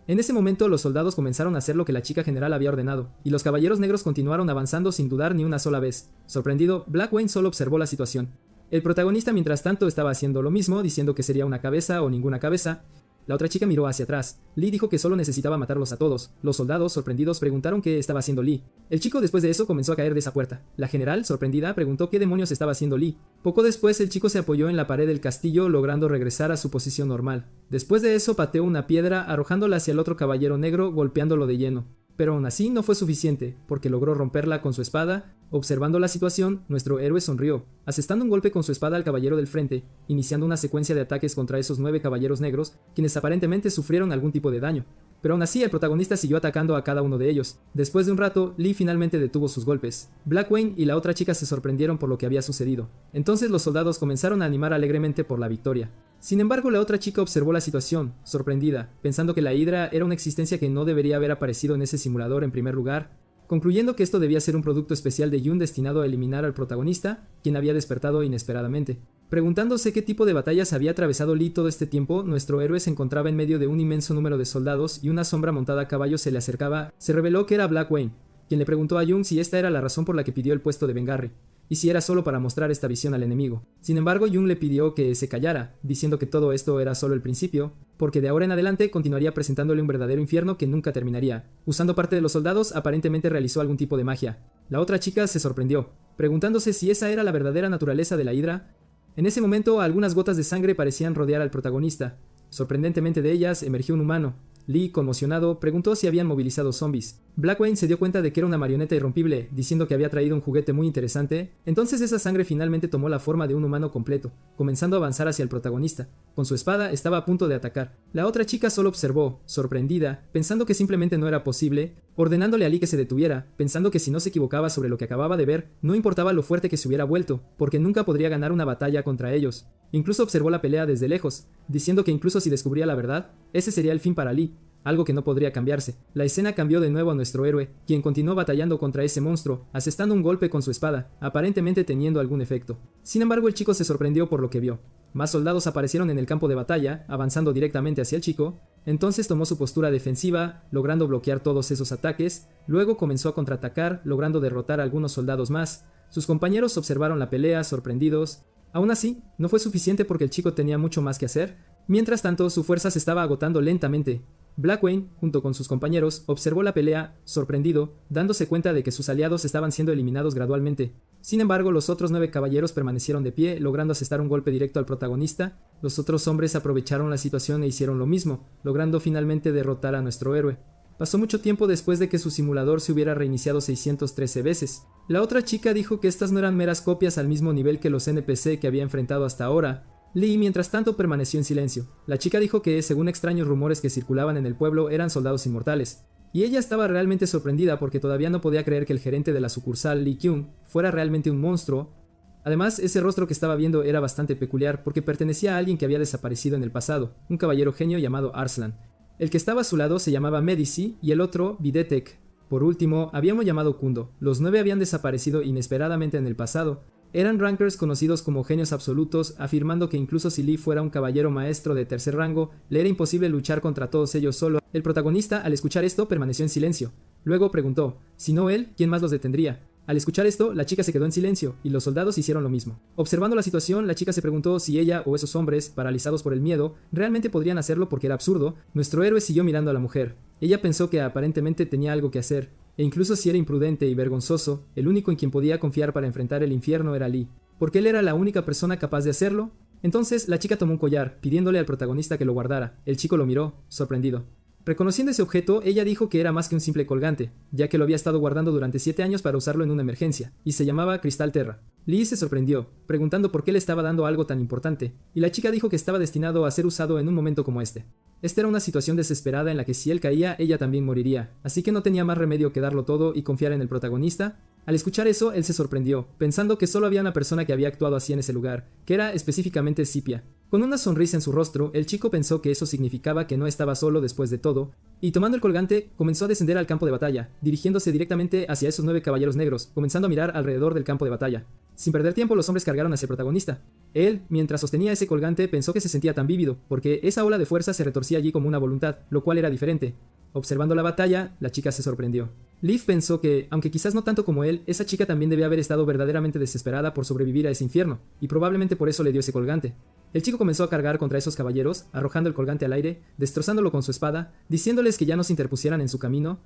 En ese momento los soldados comenzaron a hacer lo que la chica general había ordenado, y los caballeros negros continuaron avanzando sin dudar ni una sola vez. Sorprendido, Black Wayne solo observó la situación. El protagonista mientras tanto estaba haciendo lo mismo, diciendo que sería una cabeza o ninguna cabeza, La otra chica miró hacia atrás. Lee dijo que solo necesitaba matarlos a todos. Los soldados, sorprendidos, preguntaron qué estaba haciendo Lee. El chico después de eso comenzó a caer de esa puerta. La general, sorprendida, preguntó qué demonios estaba haciendo Lee. Poco después el chico se apoyó en la pared del castillo logrando regresar a su posición normal. Después de eso pateó una piedra arrojándola hacia el otro caballero negro golpeándolo de lleno. Pero aún así no fue suficiente, porque logró romperla con su espada. Observando la situación, nuestro héroe sonrió, asestando un golpe con su espada al caballero del frente, iniciando una secuencia de ataques contra esos 9 caballeros negros, quienes aparentemente sufrieron algún tipo de daño. Pero aún así el protagonista siguió atacando a cada uno de ellos. Después de un rato, Lee finalmente detuvo sus golpes. Blackwing y la otra chica se sorprendieron por lo que había sucedido. Entonces los soldados comenzaron a animar alegremente por la victoria. Sin embargo, la otra chica observó la situación, sorprendida, pensando que la Hidra era una existencia que no debería haber aparecido en ese simulador en primer lugar, concluyendo que esto debía ser un producto especial de Yun destinado a eliminar al protagonista, quien había despertado inesperadamente. Preguntándose qué tipo de batallas había atravesado Lee todo este tiempo, nuestro héroe se encontraba en medio de un inmenso número de soldados y una sombra montada a caballo se le acercaba. Se reveló que era Blackwing, quien le preguntó a Yun si esta era la razón por la que pidió el puesto de Vengarry, y si era solo para mostrar esta visión al enemigo. Sin embargo, Yun le pidió que se callara, diciendo que todo esto era solo el principio, porque de ahora en adelante continuaría presentándole un verdadero infierno que nunca terminaría. Usando parte de los soldados, aparentemente realizó algún tipo de magia. La otra chica se sorprendió, preguntándose si esa era la verdadera naturaleza de la Hidra. En ese momento, algunas gotas de sangre parecían rodear al protagonista. Sorprendentemente de ellas, emergió un humano. Lee, conmocionado, preguntó si habían movilizado zombies. Blackwing se dio cuenta de que era una marioneta irrompible, diciendo que había traído un juguete muy interesante. Entonces esa sangre finalmente tomó la forma de un humano completo, comenzando a avanzar hacia el protagonista. Con su espada estaba a punto de atacar. La otra chica solo observó, sorprendida, pensando que simplemente no era posible, ordenándole a Lee que se detuviera, pensando que si no se equivocaba sobre lo que acababa de ver, no importaba lo fuerte que se hubiera vuelto, porque nunca podría ganar una batalla contra ellos. Incluso observó la pelea desde lejos, diciendo que incluso si descubría la verdad, ese sería el fin para Lee, algo que no podría cambiarse. La escena cambió de nuevo a nuestro héroe, quien continuó batallando contra ese monstruo, asestando un golpe con su espada, aparentemente teniendo algún efecto. Sin embargo, el chico se sorprendió por lo que vio. Más soldados aparecieron en el campo de batalla, avanzando directamente hacia el chico. Entonces tomó su postura defensiva, logrando bloquear todos esos ataques. Luego comenzó a contraatacar, logrando derrotar a algunos soldados más. Sus compañeros observaron la pelea, sorprendidos. Aún así, no fue suficiente porque el chico tenía mucho más que hacer. Mientras tanto, su fuerza se estaba agotando lentamente. Blackwing, junto con sus compañeros, observó la pelea, sorprendido, dándose cuenta de que sus aliados estaban siendo eliminados gradualmente. Sin embargo, los otros 9 caballeros permanecieron de pie, logrando asestar un golpe directo al protagonista. Los otros hombres aprovecharon la situación e hicieron lo mismo, logrando finalmente derrotar a nuestro héroe. Pasó mucho tiempo después de que su simulador se hubiera reiniciado 613 veces. La otra chica dijo que estas no eran meras copias al mismo nivel que los NPC que había enfrentado hasta ahora. Lee, mientras tanto, permaneció en silencio. La chica dijo que, según extraños rumores que circulaban en el pueblo, eran soldados inmortales. Y ella estaba realmente sorprendida porque todavía no podía creer que el gerente de la sucursal, Lee Kyung, fuera realmente un monstruo. Además, ese rostro que estaba viendo era bastante peculiar porque pertenecía a alguien que había desaparecido en el pasado, un caballero genio llamado Arslan. El que estaba a su lado se llamaba Medici y el otro, Videtek. Por último, había uno llamado Kundo. Los 9 habían desaparecido inesperadamente en el pasado. Eran rankers conocidos como genios absolutos, afirmando que incluso si Lee fuera un caballero maestro de tercer rango, le era imposible luchar contra todos ellos solo. El protagonista, al escuchar esto, permaneció en silencio. Luego preguntó, si no él, ¿quién más los detendría? Al escuchar esto, la chica se quedó en silencio, y los soldados hicieron lo mismo. Observando la situación, la chica se preguntó si ella o esos hombres, paralizados por el miedo, realmente podrían hacerlo porque era absurdo. Nuestro héroe siguió mirando a la mujer. Ella pensó que aparentemente tenía algo que hacer, e incluso si era imprudente y vergonzoso, el único en quien podía confiar para enfrentar el infierno era Lee. ¿Porque él era la única persona capaz de hacerlo? Entonces la chica tomó un collar, pidiéndole al protagonista que lo guardara. El chico lo miró, sorprendido. Reconociendo ese objeto, ella dijo que era más que un simple colgante, ya que lo había estado guardando durante 7 años para usarlo en una emergencia, y se llamaba Cristal Terra. Lee se sorprendió, preguntando por qué le estaba dando algo tan importante, y la chica dijo que estaba destinado a ser usado en un momento como este. Esta era una situación desesperada en la que si él caía, ella también moriría, así que no tenía más remedio que darlo todo y confiar en el protagonista. Al escuchar eso, él se sorprendió, pensando que solo había una persona que había actuado así en ese lugar, que era específicamente Scipia. Con una sonrisa en su rostro, el chico pensó que eso significaba que no estaba solo después de todo, y tomando el colgante, comenzó a descender al campo de batalla, dirigiéndose directamente hacia esos 9 caballeros negros, comenzando a mirar alrededor del campo de batalla. Sin perder tiempo, los hombres cargaron hacia el protagonista. Él, mientras sostenía ese colgante, pensó que se sentía tan vívido, porque esa ola de fuerza se retorcía allí como una voluntad, lo cual era diferente. Observando la batalla, la chica se sorprendió. Leaf pensó que, aunque quizás no tanto como él, esa chica también debía haber estado verdaderamente desesperada por sobrevivir a ese infierno, y probablemente por eso le dio ese colgante. El chico comenzó a cargar contra esos caballeros, arrojando el colgante al aire, destrozándolo con su espada, diciéndoles que ya no se interpusieran en su camino.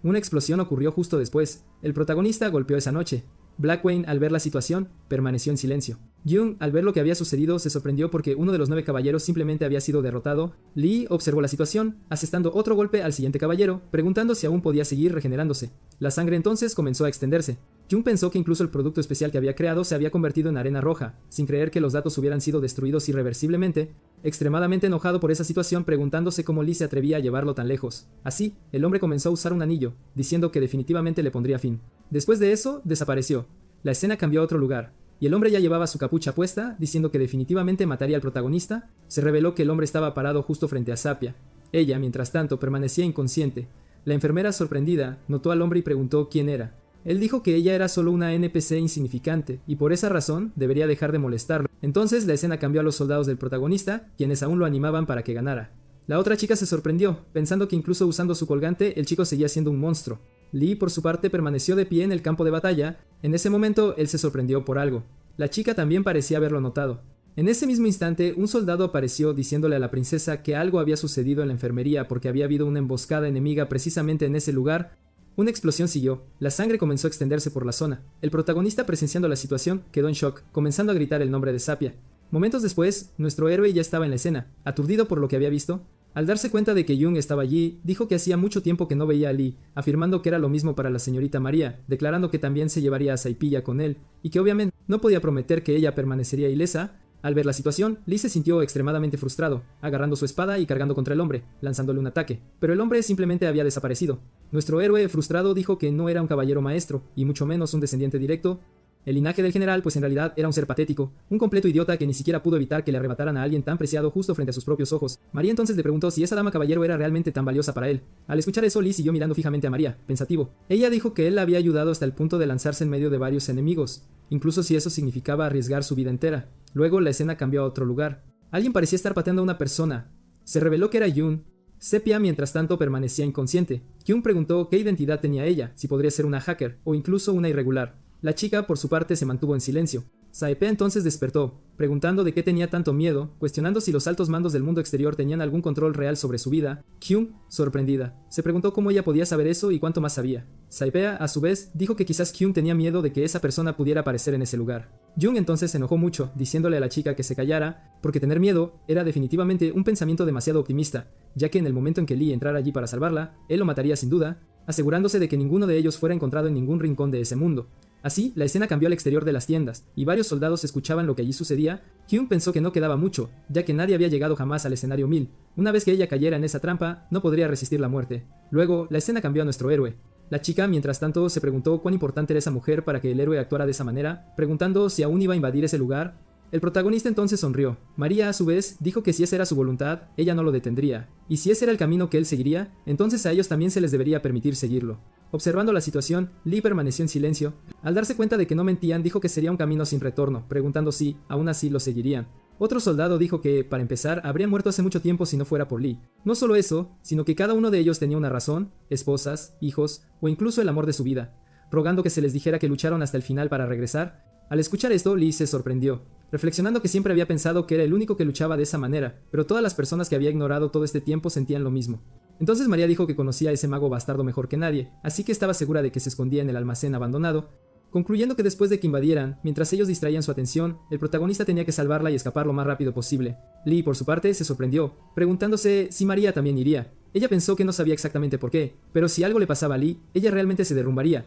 Una explosión ocurrió justo después. El protagonista golpeó esa noche. Blackwing, al ver la situación, permaneció en silencio. Jung, al ver lo que había sucedido, se sorprendió porque uno de los 9 caballeros simplemente había sido derrotado. Lee observó la situación, asestando otro golpe al siguiente caballero, preguntando si aún podía seguir regenerándose. La sangre entonces comenzó a extenderse. Jung pensó que incluso el producto especial que había creado se había convertido en arena roja, sin creer que los datos hubieran sido destruidos irreversiblemente. Extremadamente enojado por esa situación, preguntándose cómo Lee se atrevía a llevarlo tan lejos. Así, el hombre comenzó a usar un anillo, diciendo que definitivamente le pondría fin. Después de eso, desapareció. La escena cambió a otro lugar, y el hombre ya llevaba su capucha puesta, diciendo que definitivamente mataría al protagonista. Se reveló que el hombre estaba parado justo frente a Sapia. Ella, mientras tanto, permanecía inconsciente. La enfermera, sorprendida, notó al hombre y preguntó quién era. Él dijo que ella era solo una NPC insignificante, y por esa razón debería dejar de molestarlo. Entonces la escena cambió a los soldados del protagonista, quienes aún lo animaban para que ganara. La otra chica se sorprendió, pensando que incluso usando su colgante, el chico seguía siendo un monstruo. Lee, por su parte, permaneció de pie en el campo de batalla. En ese momento, él se sorprendió por algo. La chica también parecía haberlo notado. En ese mismo instante, un soldado apareció diciéndole a la princesa que algo había sucedido en la enfermería porque había habido una emboscada enemiga precisamente en ese lugar. Una explosión siguió, la sangre comenzó a extenderse por la zona. El protagonista, presenciando la situación, quedó en shock, comenzando a gritar el nombre de Sapia. Momentos después, nuestro héroe ya estaba en la escena, aturdido por lo que había visto. Al darse cuenta de que Jung estaba allí, dijo que hacía mucho tiempo que no veía a Lee, afirmando que era lo mismo para la señorita María, declarando que también se llevaría a Saipilla con él, y que obviamente no podía prometer que ella permanecería ilesa. Al ver la situación, Lee se sintió extremadamente frustrado, agarrando su espada y cargando contra el hombre, lanzándole un ataque, pero el hombre simplemente había desaparecido. Nuestro héroe, frustrado, dijo que no era un caballero maestro, y mucho menos un descendiente directo. El linaje del general, pues en realidad era un ser patético, un completo idiota que ni siquiera pudo evitar que le arrebataran a alguien tan preciado justo frente a sus propios ojos. María entonces le preguntó si esa dama caballero era realmente tan valiosa para él. Al escuchar eso, Lee siguió mirando fijamente a María, pensativo. Ella dijo que él la había ayudado hasta el punto de lanzarse en medio de varios enemigos, incluso si eso significaba arriesgar su vida entera. Luego la escena cambió a otro lugar. Alguien parecía estar pateando a una persona. Se reveló que era Jung. Sepia, mientras tanto, permanecía inconsciente. Jung preguntó qué identidad tenía ella, si podría ser una hacker o incluso una irregular. La chica, por su parte, se mantuvo en silencio. Saepea entonces despertó, preguntando de qué tenía tanto miedo, cuestionando si los altos mandos del mundo exterior tenían algún control real sobre su vida. Kyung, sorprendida, se preguntó cómo ella podía saber eso y cuánto más sabía. Saepea, a su vez, dijo que quizás Kyung tenía miedo de que esa persona pudiera aparecer en ese lugar. Jung entonces se enojó mucho, diciéndole a la chica que se callara, porque tener miedo era definitivamente un pensamiento demasiado optimista, ya que en el momento en que Lee entrara allí para salvarla, él lo mataría sin duda, asegurándose de que ninguno de ellos fuera encontrado en ningún rincón de ese mundo. Así, la escena cambió al exterior de las tiendas, y varios soldados escuchaban lo que allí sucedía. Hyun pensó que no quedaba mucho, ya que nadie había llegado jamás al escenario 1000. Una vez que ella cayera en esa trampa, no podría resistir la muerte. Luego, la escena cambió a nuestro héroe. La chica, mientras tanto, se preguntó cuán importante era esa mujer para que el héroe actuara de esa manera, preguntando si aún iba a invadir ese lugar. El protagonista entonces sonrió. María, a su vez, dijo que si esa era su voluntad, ella no lo detendría, y si ese era el camino que él seguiría, entonces a ellos también se les debería permitir seguirlo. Observando la situación, Lee permaneció en silencio. Al darse cuenta de que no mentían, dijo que sería un camino sin retorno, preguntando si, aún así, lo seguirían. Otro soldado dijo que, para empezar, habrían muerto hace mucho tiempo si no fuera por Lee. No solo eso, sino que cada uno de ellos tenía una razón, esposas, hijos, o incluso el amor de su vida, rogando que se les dijera que lucharon hasta el final para regresar. Al escuchar esto, Lee se sorprendió, reflexionando que siempre había pensado que era el único que luchaba de esa manera, pero todas las personas que había ignorado todo este tiempo sentían lo mismo. Entonces María dijo que conocía a ese mago bastardo mejor que nadie, así que estaba segura de que se escondía en el almacén abandonado, concluyendo que después de que invadieran, mientras ellos distraían su atención, el protagonista tenía que salvarla y escapar lo más rápido posible. Lee, por su parte, se sorprendió, preguntándose si María también iría. Ella pensó que no sabía exactamente por qué, pero si algo le pasaba a Lee, ella realmente se derrumbaría.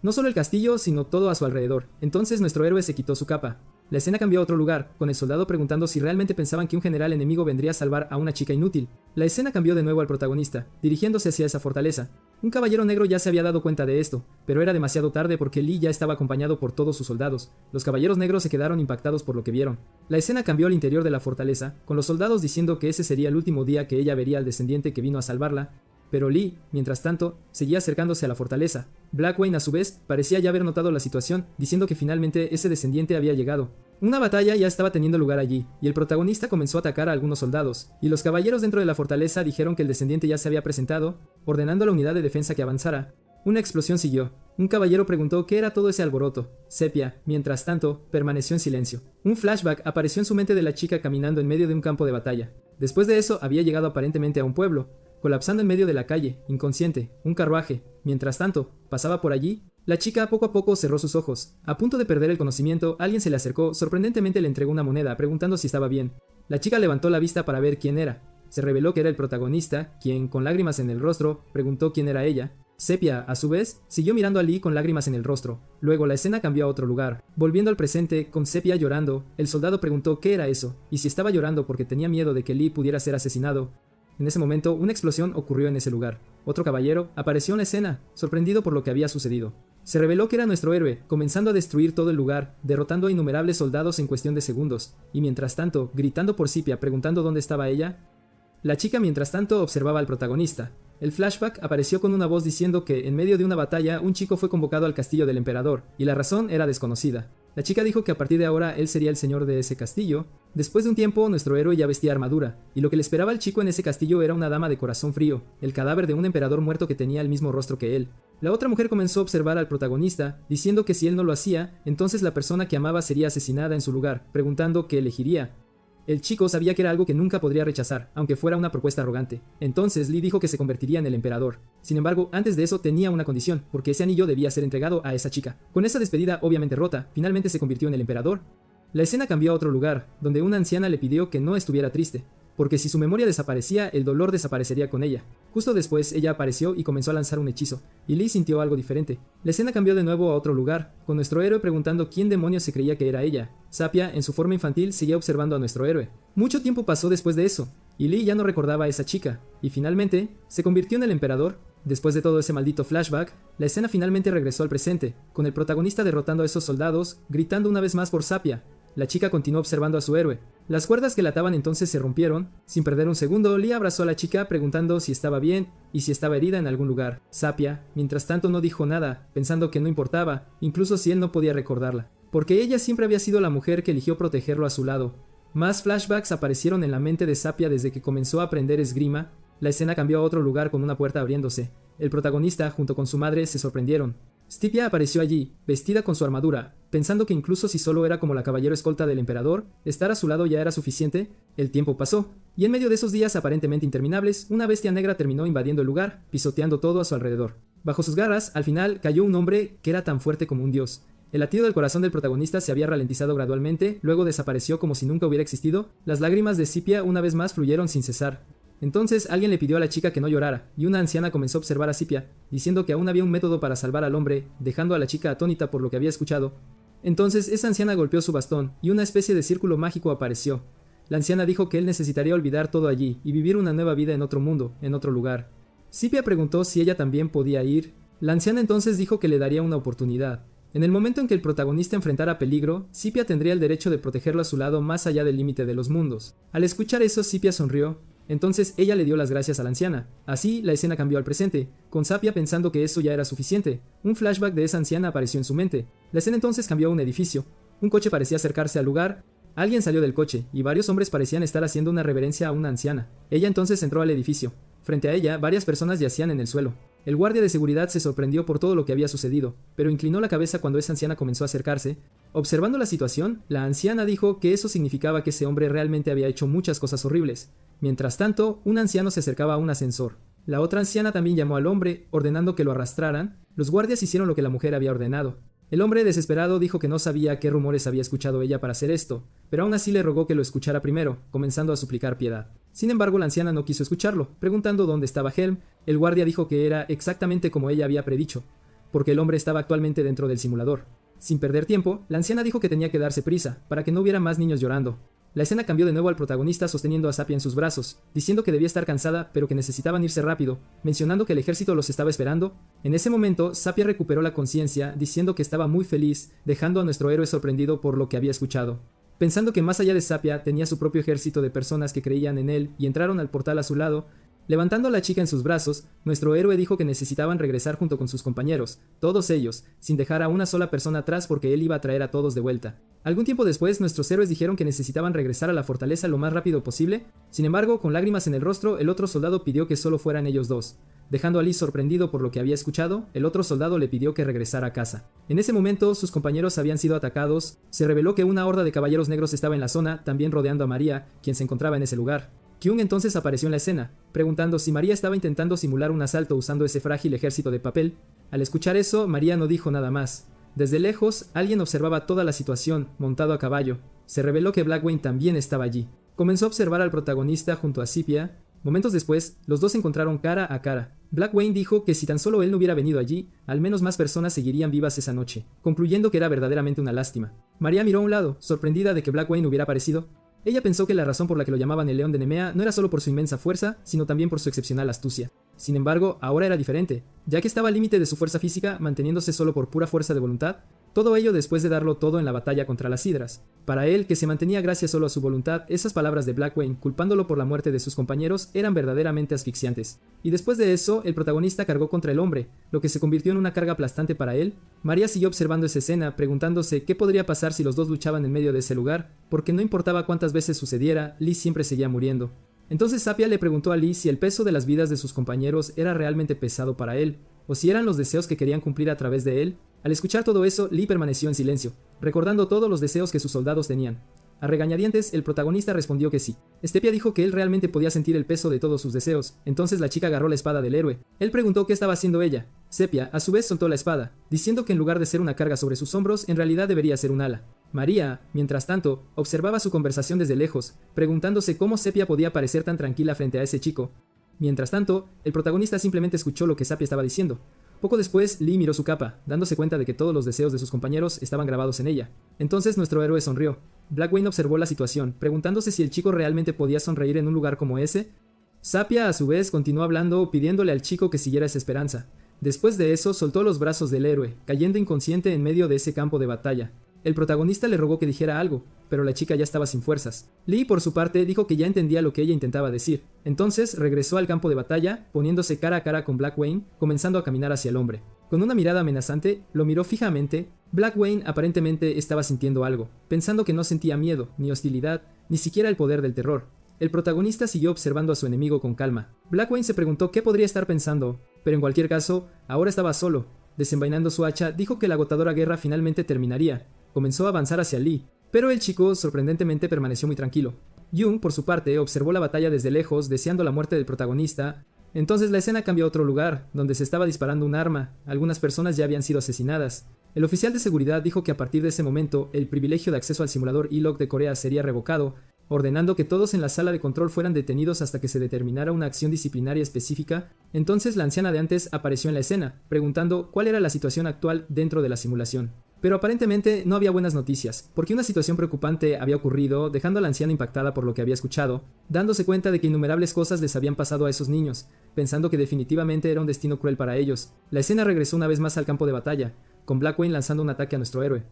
No solo el castillo, sino todo a su alrededor. Entonces nuestro héroe se quitó su capa. La escena cambió a otro lugar, con el soldado preguntando si realmente pensaban que un general enemigo vendría a salvar a una chica inútil. La escena cambió de nuevo al protagonista, dirigiéndose hacia esa fortaleza. Un caballero negro ya se había dado cuenta de esto, pero era demasiado tarde porque Lee ya estaba acompañado por todos sus soldados. Los caballeros negros se quedaron impactados por lo que vieron. La escena cambió al interior de la fortaleza, con los soldados diciendo que ese sería el último día que ella vería al descendiente que vino a salvarla. Pero Lee, mientras tanto, seguía acercándose a la fortaleza. Blackwing, a su vez, parecía ya haber notado la situación, diciendo que finalmente ese descendiente había llegado. Una batalla ya estaba teniendo lugar allí, y el protagonista comenzó a atacar a algunos soldados, y los caballeros dentro de la fortaleza dijeron que el descendiente ya se había presentado, ordenando a la unidad de defensa que avanzara. Una explosión siguió. Un caballero preguntó qué era todo ese alboroto. Sepia, mientras tanto, permaneció en silencio. Un flashback apareció en su mente de la chica caminando en medio de un campo de batalla. Después de eso, había llegado aparentemente a un pueblo, colapsando en medio de la calle, inconsciente, un carruaje. Mientras tanto, pasaba por allí. La chica poco a poco cerró sus ojos. A punto de perder el conocimiento, alguien se le acercó, sorprendentemente le entregó una moneda, preguntando si estaba bien. La chica levantó la vista para ver quién era. Se reveló que era el protagonista, quien, con lágrimas en el rostro, preguntó quién era ella. Sepia, a su vez, siguió mirando a Lee con lágrimas en el rostro. Luego la escena cambió a otro lugar. Volviendo al presente, con Sepia llorando, el soldado preguntó qué era eso, y si estaba llorando porque tenía miedo de que Lee pudiera ser asesinado. En ese momento, una explosión ocurrió en ese lugar. Otro caballero apareció en la escena, sorprendido por lo que había sucedido. Se reveló que era nuestro héroe, comenzando a destruir todo el lugar, derrotando a innumerables soldados en cuestión de segundos, y mientras tanto, gritando por Sepia preguntando dónde estaba ella. La chica mientras tanto observaba al protagonista. El flashback apareció con una voz diciendo que, en medio de una batalla, un chico fue convocado al castillo del emperador, y la razón era desconocida. La chica dijo que a partir de ahora él sería el señor de ese castillo. Después de un tiempo, nuestro héroe ya vestía armadura, y lo que le esperaba al chico en ese castillo era una dama de corazón frío, el cadáver de un emperador muerto que tenía el mismo rostro que él. La otra mujer comenzó a observar al protagonista, diciendo que si él no lo hacía, entonces la persona que amaba sería asesinada en su lugar, preguntando qué elegiría. El chico sabía que era algo que nunca podría rechazar, aunque fuera una propuesta arrogante. Entonces Lee dijo que se convertiría en el emperador. Sin embargo, antes de eso tenía una condición, porque ese anillo debía ser entregado a esa chica. Con esa despedida obviamente rota, finalmente se convirtió en el emperador. La escena cambió a otro lugar, donde una anciana le pidió que no estuviera triste, porque si su memoria desaparecía, el dolor desaparecería con ella. Justo después, ella apareció y comenzó a lanzar un hechizo, y Lee sintió algo diferente. La escena cambió de nuevo a otro lugar, con nuestro héroe preguntando quién demonios se creía que era ella. Sepia, en su forma infantil, seguía observando a nuestro héroe. Mucho tiempo pasó después de eso, y Lee ya no recordaba a esa chica, y finalmente, se convirtió en el emperador. Después de todo ese maldito flashback, la escena finalmente regresó al presente, con el protagonista derrotando a esos soldados, gritando una vez más por Sepia. La chica continuó observando a su héroe. Las cuerdas que la ataban entonces se rompieron. Sin perder un segundo, Lee abrazó a la chica preguntando si estaba bien y si estaba herida en algún lugar. Sepia, mientras tanto, no dijo nada, pensando que no importaba, incluso si él no podía recordarla, porque ella siempre había sido la mujer que eligió protegerlo a su lado. Más flashbacks aparecieron en la mente de Sepia desde que comenzó a aprender esgrima. La escena cambió a otro lugar con una puerta abriéndose. El protagonista, junto con su madre, se sorprendieron. Sepia apareció allí, vestida con su armadura, pensando que incluso si solo era como la caballero escolta del emperador, estar a su lado ya era suficiente. El tiempo pasó, y en medio de esos días aparentemente interminables, una bestia negra terminó invadiendo el lugar, pisoteando todo a su alrededor. Bajo sus garras, al final, cayó un hombre que era tan fuerte como un dios. El latido del corazón del protagonista se había ralentizado gradualmente, luego desapareció como si nunca hubiera existido. Las lágrimas de Sepia una vez más fluyeron sin cesar. Entonces alguien le pidió a la chica que no llorara, y una anciana comenzó a observar a Sepia, diciendo que aún había un método para salvar al hombre, dejando a la chica atónita por lo que había escuchado. Entonces esa anciana golpeó su bastón, y una especie de círculo mágico apareció. La anciana dijo que él necesitaría olvidar todo allí, y vivir una nueva vida en otro mundo, en otro lugar. Sepia preguntó si ella también podía ir. La anciana entonces dijo que le daría una oportunidad. En el momento en que el protagonista enfrentara peligro, Sepia tendría el derecho de protegerlo a su lado más allá del límite de los mundos. Al escuchar eso, Sepia sonrió. Entonces ella le dio las gracias a la anciana. Así, la escena cambió al presente, con Sepia pensando que eso ya era suficiente. Un flashback de esa anciana apareció en su mente. La escena entonces cambió a un edificio. Un coche parecía acercarse al lugar. Alguien salió del coche, y varios hombres parecían estar haciendo una reverencia a una anciana. Ella entonces entró al edificio. Frente a ella, varias personas yacían en el suelo. El guardia de seguridad se sorprendió por todo lo que había sucedido, pero inclinó la cabeza cuando esa anciana comenzó a acercarse. Observando la situación, la anciana dijo que eso significaba que ese hombre realmente había hecho muchas cosas horribles. Mientras tanto, un anciano se acercaba a un ascensor. La otra anciana también llamó al hombre, ordenando que lo arrastraran. Los guardias hicieron lo que la mujer había ordenado. El hombre, desesperado, dijo que no sabía qué rumores había escuchado ella para hacer esto, pero aún así le rogó que lo escuchara primero, comenzando a suplicar piedad. Sin embargo, la anciana no quiso escucharlo, preguntando dónde estaba Helm. El guardia dijo que era exactamente como ella había predicho, porque el hombre estaba actualmente dentro del simulador. Sin perder tiempo, la anciana dijo que tenía que darse prisa, para que no hubiera más niños llorando. La escena cambió de nuevo al protagonista sosteniendo a Sepia en sus brazos, diciendo que debía estar cansada pero que necesitaban irse rápido, mencionando que el ejército los estaba esperando. En ese momento, Sepia recuperó la conciencia, diciendo que estaba muy feliz, dejando a nuestro héroe sorprendido por lo que había escuchado. Pensando que más allá de Sepia tenía su propio ejército de personas que creían en él y entraron al portal a su lado, levantando a la chica en sus brazos, nuestro héroe dijo que necesitaban regresar junto con sus compañeros, todos ellos, sin dejar a una sola persona atrás porque él iba a traer a todos de vuelta. Algún tiempo después, nuestros héroes dijeron que necesitaban regresar a la fortaleza lo más rápido posible. Sin embargo, con lágrimas en el rostro, el otro soldado pidió que solo fueran ellos dos. Dejando a Lee sorprendido por lo que había escuchado, el otro soldado le pidió que regresara a casa. En ese momento, sus compañeros habían sido atacados. Se reveló que una horda de caballeros negros estaba en la zona, también rodeando a María, quien se encontraba en ese lugar. Kyung entonces apareció en la escena, preguntando si María estaba intentando simular un asalto usando ese frágil ejército de papel. Al escuchar eso, María no dijo nada más. Desde lejos, alguien observaba toda la situación, montado a caballo. Se reveló que Black Wayne también estaba allí. Comenzó a observar al protagonista junto a Sepia. Momentos después, los dos se encontraron cara a cara. Black Wayne dijo que si tan solo él no hubiera venido allí, al menos más personas seguirían vivas esa noche, concluyendo que era verdaderamente una lástima. María miró a un lado, sorprendida de que Black Wayne hubiera aparecido. Ella pensó que la razón por la que lo llamaban el León de Nemea no era solo por su inmensa fuerza, sino también por su excepcional astucia. Sin embargo, ahora era diferente, ya que estaba al límite de su fuerza física, manteniéndose solo por pura fuerza de voluntad, todo ello después de darlo todo en la batalla contra las Hidras. Para él, que se mantenía gracias solo a su voluntad, esas palabras de Black Wayne, culpándolo por la muerte de sus compañeros, eran verdaderamente asfixiantes. Y después de eso, el protagonista cargó contra el hombre, lo que se convirtió en una carga aplastante para él. María siguió observando esa escena, preguntándose qué podría pasar si los dos luchaban en medio de ese lugar, porque no importaba cuántas veces sucediera, Lee siempre seguía muriendo. Entonces Sepia le preguntó a Lee si el peso de las vidas de sus compañeros era realmente pesado para él, o si eran los deseos que querían cumplir a través de él. Al escuchar todo eso, Lee permaneció en silencio, recordando todos los deseos que sus soldados tenían. A regañadientes, el protagonista respondió que sí. Sepia dijo que él realmente podía sentir el peso de todos sus deseos, entonces la chica agarró la espada del héroe. Él preguntó qué estaba haciendo ella. Sepia, a su vez, soltó la espada, diciendo que en lugar de ser una carga sobre sus hombros, en realidad debería ser un ala. María, mientras tanto, observaba su conversación desde lejos, preguntándose cómo Sepia podía parecer tan tranquila frente a ese chico. Mientras tanto, el protagonista simplemente escuchó lo que Sepia estaba diciendo. Poco después, Lee miró su capa, dándose cuenta de que todos los deseos de sus compañeros estaban grabados en ella. Entonces nuestro héroe sonrió. Black Wayne observó la situación, preguntándose si el chico realmente podía sonreír en un lugar como ese. Sepia, a su vez, continuó hablando, pidiéndole al chico que siguiera esa esperanza. Después de eso, soltó los brazos del héroe, cayendo inconsciente en medio de ese campo de batalla. El protagonista le rogó que dijera algo, pero la chica ya estaba sin fuerzas. Lee, por su parte, dijo que ya entendía lo que ella intentaba decir. Entonces regresó al campo de batalla, poniéndose cara a cara con Black Wayne, comenzando a caminar hacia el hombre. Con una mirada amenazante, lo miró fijamente. Black Wayne aparentemente estaba sintiendo algo, pensando que no sentía miedo, ni hostilidad, ni siquiera el poder del terror. El protagonista siguió observando a su enemigo con calma. Black Wayne se preguntó qué podría estar pensando, pero en cualquier caso, ahora estaba solo. Desenvainando su hacha, dijo que la agotadora guerra finalmente terminaría. Comenzó a avanzar hacia Lee, pero el chico sorprendentemente permaneció muy tranquilo. Jung, por su parte, observó la batalla desde lejos, deseando la muerte del protagonista. Entonces la escena cambió a otro lugar, donde se estaba disparando un arma. Algunas personas ya habían sido asesinadas. El oficial de seguridad dijo que a partir de ese momento, el privilegio de acceso al simulador E-Log de Corea sería revocado, ordenando que todos en la sala de control fueran detenidos hasta que se determinara una acción disciplinaria específica. Entonces la anciana de antes apareció en la escena, preguntando cuál era la situación actual dentro de la simulación. Pero aparentemente no había buenas noticias, porque una situación preocupante había ocurrido, dejando a la anciana impactada por lo que había escuchado, dándose cuenta de que innumerables cosas les habían pasado a esos niños, pensando que definitivamente era un destino cruel para ellos. La escena regresó una vez más al campo de batalla, con Black Wayne lanzando un ataque a nuestro héroe.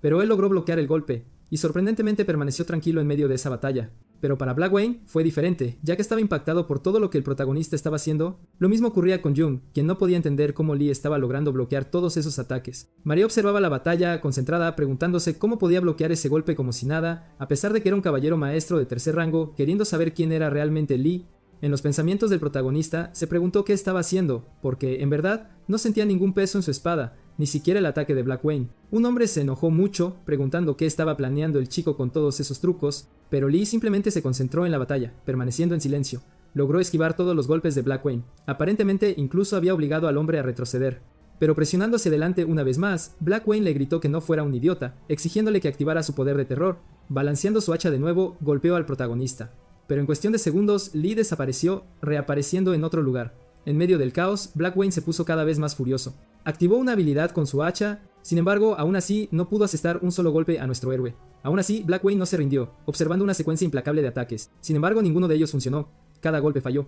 Pero él logró bloquear el golpe, y sorprendentemente permaneció tranquilo en medio de esa batalla. Pero para Black Wayne fue diferente, ya que estaba impactado por todo lo que el protagonista estaba haciendo. Lo mismo ocurría con Jung, quien no podía entender cómo Lee estaba logrando bloquear todos esos ataques. María observaba la batalla, concentrada, preguntándose cómo podía bloquear ese golpe como si nada, a pesar de que era un caballero maestro de tercer rango, queriendo saber quién era realmente Lee. En los pensamientos del protagonista, se preguntó qué estaba haciendo, porque, en verdad, no sentía ningún peso en su espada, ni siquiera el ataque de Black Wayne. Un hombre se enojó mucho, preguntando qué estaba planeando el chico con todos esos trucos, pero Lee simplemente se concentró en la batalla, permaneciendo en silencio. Logró esquivar todos los golpes de Black Wayne. Aparentemente, incluso había obligado al hombre a retroceder. Pero presionando hacia adelante una vez más, Black Wayne le gritó que no fuera un idiota, exigiéndole que activara su poder de terror. Balanceando su hacha de nuevo, golpeó al protagonista. Pero en cuestión de segundos, Lee desapareció, reapareciendo en otro lugar. En medio del caos, Black Wayne se puso cada vez más furioso. Activó una habilidad con su hacha, sin embargo, aún así, no pudo asestar un solo golpe a nuestro héroe. Aún así, Black Wayne no se rindió, observando una secuencia implacable de ataques. Sin embargo, ninguno de ellos funcionó. Cada golpe falló.